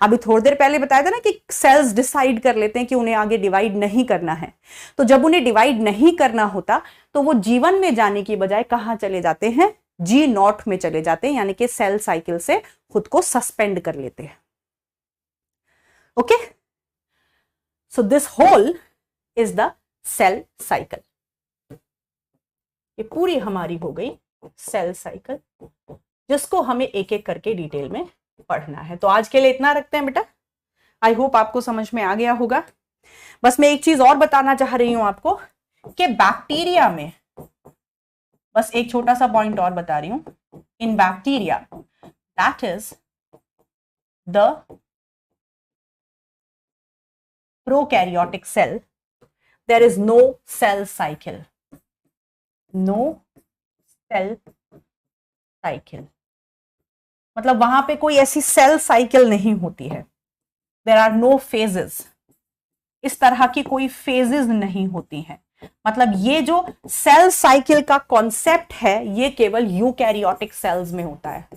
अभी थोड़ी देर पहले बताया था ना कि सेल्स डिसाइड कर लेते हैं कि उन्हें आगे डिवाइड नहीं करना है। तो जब उन्हें डिवाइड नहीं करना होता, तो वो G1 में जाने की बजाय कहां चले जाते हैं? G0 में चले जाते हैं, यानी कि सेल साइकिल से खुद को सस्पेंड कर लेते हैं। Okay, so this whole is the cell cycle. ये पूरी हमारी हो गई सेल साइकिल, जिसको हमें एक एक करके डिटेल में पढ़ना है। तो आज के लिए इतना रखते हैं बेटा। आई होप आपको समझ में आ गया होगा। बस मैं एक चीज और बताना चाह रही हूं आपको कि बैक्टीरिया में, बस एक छोटा सा पॉइंट और बता रही हूं। In bacteria, that is the prokaryotic cell, there is no cell cycle, no cell cycle, मतलब वहां पे कोई ऐसी सेल साइकिल नहीं होती है। देयर आर नो फेजेस, इस तरह की कोई फेजेस नहीं होती हैं। मतलब ये जो सेल साइकिल का कॉन्सेप्ट है ये केवल यूकैरियोटिक सेल्स में होता है।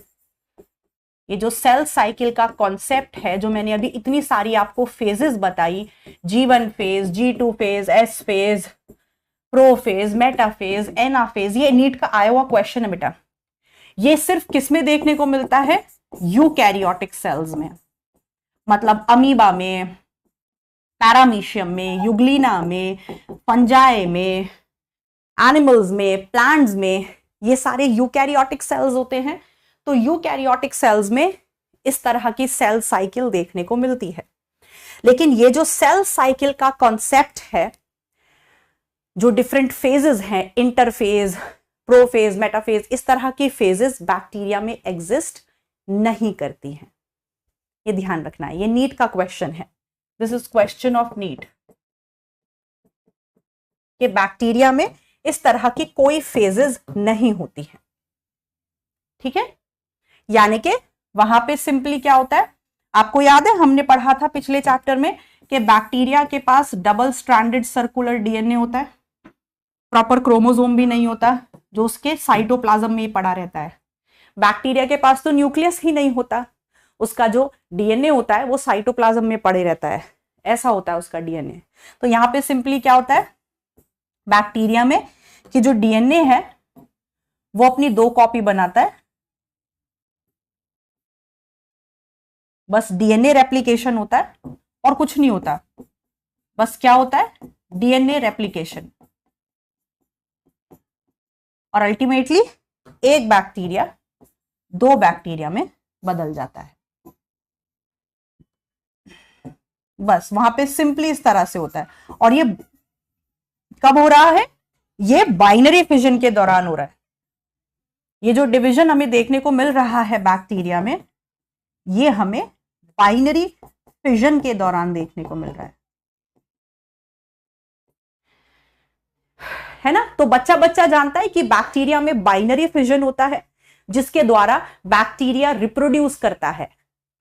ये जो सेल साइकिल का कॉन्सेप्ट है, जो मैंने अभी इतनी सारी आपको फेजेस बताई, G1 phase, G2 phase, S phase, prophase, metaphase, anaphase, ये नीट का आया हुआ क्वेश्चन है बेटा। ये सिर्फ किसमें देखने को मिलता है? यूकैरियोटिक सेल्स में, मतलब अमीबा में, पैरामीशियम में, यूग्लिना में, फंजाई में, एनिमल्स में, प्लांट्स में, ये सारे यूकैरियोटिक सेल्स होते हैं। तो यूकैरियोटिक सेल्स में इस तरह की सेल साइकिल देखने को मिलती है। लेकिन ये जो सेल साइकिल का कॉन्सेप्ट है, जो डिफरेंट फेजेस हैं, इंटरफेज, प्रोफेज, मेटाफेज, इस तरह की फेजेस बैक्टीरिया में एग्जिस्ट नहीं करती हैं। ये ध्यान रखना है, ये नीट का क्वेश्चन है। This is question of NEET कि बैक्टीरिया में इस तरह की कोई फेजेस नहीं होती हैं। ठीक है, यानी कि वहां पे सिंपली क्या होता है, आपको याद है हमने पढ़ा था पिछले चैप्टर में कि बैक्टीरिया के पास डबल स्ट्रैंडेड सर्कुलर डीएनए होता है, प्रॉपर क्रोमोसोम भी नहीं होता, जो उसके साइटोप्लाज्म में ही पड़ा रहता है। बैक्टीरिया के पास तो न्यूक्लियस ही नहीं होता, उसका जो डीएनए होता है वो साइटोप्लाज्म में पड़े रहता है, ऐसा होता है उसका डीएनए। तो यहां पे सिंपली क्या होता है, बैक्टीरिया में कि जो डीएनए है वो अपनी 2 कॉपी बनाता है, बस डीएनए रेप्लिकेशन होता है और कुछ नहीं होता। बस क्या होता है, डीएनए रेप्लिकेशन, और अल्टीमेटली एक बैक्टीरिया 2 बैक्टीरिया में बदल जाता है। बस वहां पे सिंपली इस तरह से होता है। और ये कब हो रहा है? ये बाइनरी फिजन के दौरान हो रहा है। ये जो डिवीजन हमें देखने को मिल रहा है बैक्टीरिया में, ये हमें बाइनरी फिजन के दौरान देखने को मिल रहा है ना। तो बच्चा बच्चा जानता है कि बैक्टीरिया में बाइनरी फिजन होता है, जिसके द्वारा बैक्टीरिया रिप्रोड्यूस करता है,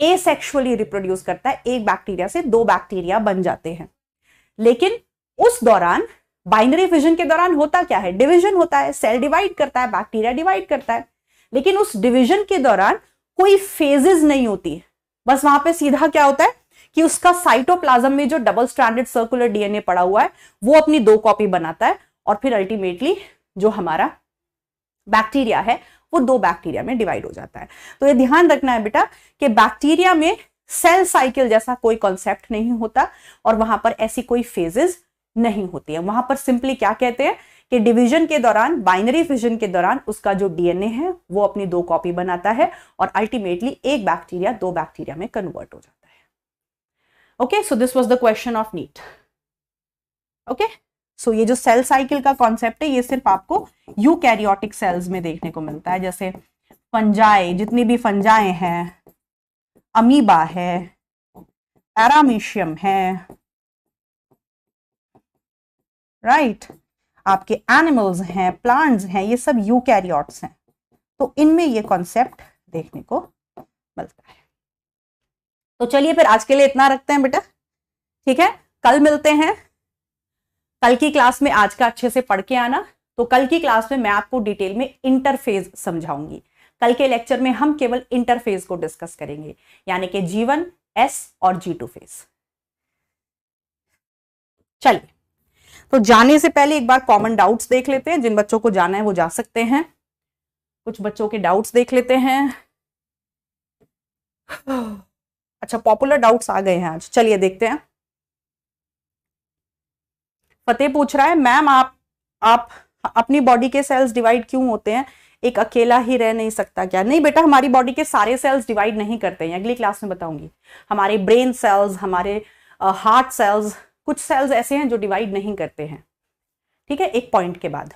एसेक्सुअली रिप्रोड्यूस करता है, एक बैक्टीरिया से 2 बैक्टीरिया बन जाते हैं। लेकिन उस दौरान बाइनरी फिजन के दौरान होता क्या है, डिवीजन होता है, सेल डिवाइड करता है, बैक्टीरिया डिवाइड करता है। लेकिन उस डिवीजन के दौरान कोई फेजेस नहीं होती, बस वहां पे सीधा क्या होता है कि उसका साइटोप्लाज्म में जो डबल स्ट्रैंडेड सर्कुलर डीएनए पड़ा हुआ है वो अपनी 2 कॉपी बनाता है, और फिर अल्टीमेटली जो हमारा बैक्टीरिया है वो 2 बैक्टीरिया में डिवाइड हो जाता है। तो ये ध्यान रखना है बेटा कि बैक्टीरिया में सेल साइकिल जैसा कोई कॉन्सेप्ट नहीं होता, और वहां पर ऐसी कोई फेजेस नहीं होती है। वहां पर सिंपली क्या कहते हैं कि डिवीजन के दौरान, बाइनरी फिजन के दौरान उसका जो डीएनए है वो अपनी 2 कॉपी बनाता है, और अल्टीमेटली एक बैक्टीरिया 2 बैक्टीरिया में कन्वर्ट हो जाता है। Okay, so this was the question of NEET. Okay, so ये जो सेल साइकिल का कॉन्सेप्ट है ये सिर्फ आपको यूकैरियोटिक सेल्स में देखने को मिलता है, जैसे फंजाई, जितनी भी फंजाएं हैं, अमीबा है, पैरामीशियम है, राइट, आपके एनिमल्स हैं, प्लांट्स हैं, ये सब यूकैरियोट्स हैं। तो इनमें ये कॉन्सेप्ट देखने को मिलता है। तो चलिए फिर आज के लिए इतना रखते हैं बेटा, ठीक है। कल मिलते हैं, कल की क्लास में आज का अच्छे से पढ़ के आना। तो कल की क्लास में मैं आपको डिटेल में इंटरफेज समझाऊंगी। कल के लेक्चर में हम केवल इंटरफेज को डिस्कस करेंगे, यानी कि G1, S और G2 फेज। चलिए, तो जाने से पहले एक बार कॉमन डाउट्स देख लेते हैं। जिन बच्चों को जाना है वो जा सकते हैं। कुछ बच्चों के डाउट्स देख लेते हैं। अच्छा, पॉपुलर डाउट्स आ गए हैं आज, चलिए देखते हैं। फतेह पूछ रहा है, मैम आप अपनी बॉडी के सेल्स डिवाइड क्यों होते हैं, एक अकेला ही रह नहीं सकता क्या? नहीं बेटा, हमारी बॉडी के सारे सेल्स डिवाइड नहीं करते हैं, अगली क्लास में बताऊंगी। हमारे ब्रेन सेल्स, हमारे हार्ट सेल्स, कुछ सेल्स ऐसे हैं जो डिवाइड नहीं करते हैं, ठीक है, एक पॉइंट के बाद।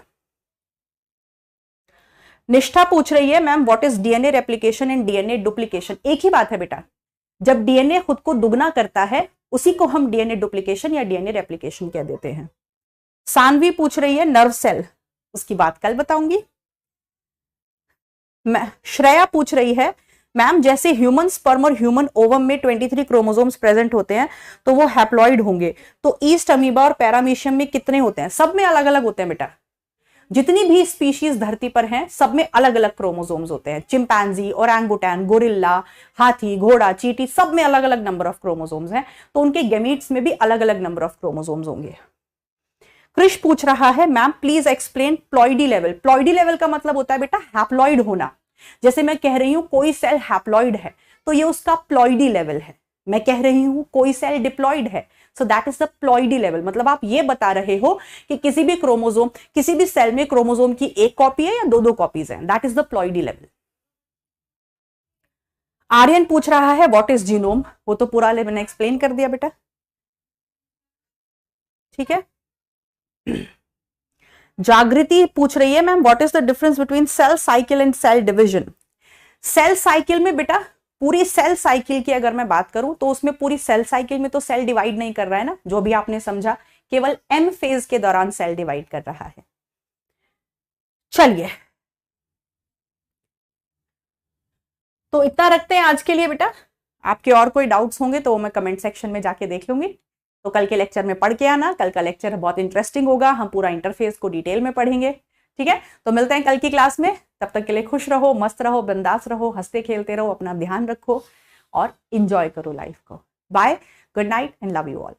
निष्ठा पूछ रही है, ma'am what is DNA replication and DNA duplication? एक ही बात है बेटा, जब डीएनए खुद को दुगना करता है उसी को हम डीएनए डुप्लीकेशन या डीएनए रेप्लिकेशन कह देते हैं। सानवी पूछ रही है नर्व सेल, उसकी बात कल बताऊंगी। श्रेया पूछ रही है, मैम जैसे ह्यूमन स्पर्म और ह्यूमन ओवम में 23 क्रोमोसोम्स प्रेजेंट होते हैं तो वो हैप्लॉइड होंगे, तो ईस्ट अमीबा और पैरामीशियम में कितने होते हैं? सब में अलग अलग होते हैं बेटा। जितनी भी स्पीशीज धरती पर हैं सब में अलग अलग क्रोमोसोम्स होते हैं। चिंपैंजी, ओरंगुटैन, गोरिल्ला, हाथी, घोड़ा, चींटी, सब में अलग अलग नंबर ऑफ क्रोमोसोम्स हैं, तो उनके गैमीट्स में भी अलग अलग नंबर ऑफ क्रोमोसोम्स होंगे। कृष पूछ रहा है ma'am please explain ploidy level. Ploidy level का मतलब होता है बेटा हैप्लॉइड होना। जैसे मैं कह रही हूं कोई सेल हैप्लॉइड है तो ये उसका प्लॉइडी लेवल है। मैं कह रही हूं कोई सेल डिप्लॉइड है, so that is the ploidy level. मतलब आप ये बता रहे हो कि किसी भी क्रोमोसोम, किसी भी सेल में क्रोमोसोम की एक कॉपी है या दो कॉपीज हैं, that is the ploidy level. Aryan पूछ रहा है व्हाट इज जीनोम। वो तो पूरा मैंने एक्सप्लेन कर दिया बेटा, ठीक है। जागृति पूछ रही है ma'am what is the difference between cell cycle and cell division. Cell cycle में बेटा, पूरी सेल साइकिल की अगर मैं बात करूं तो उसमें पूरी सेल साइकिल में तो सेल डिवाइड नहीं कर रहा है ना, जो भी आपने समझा, केवल एम फेज के दौरान सेल डिवाइड कर रहा है। चलिए तो इतना रखते हैं आज के लिए बेटा। आपके और कोई डाउट्स होंगे तो मैं कमेंट सेक्शन में जाके देख लूंगी। तो कल के लेक्चर में पढ़ के आना, कल का लेक्चर बहुत इंटरेस्टिंग होगा, हम पूरा इंटरफेस को डिटेल में पढ़ेंगे, ठीक है। तो मिलते हैं कल की क्लास में, तब तक के लिए खुश रहो, मस्त रहो, बिंदास रहो, हंसते खेलते रहो, अपना ध्यान रखो और इंजॉय करो लाइफ को। Bye, good night and love you all.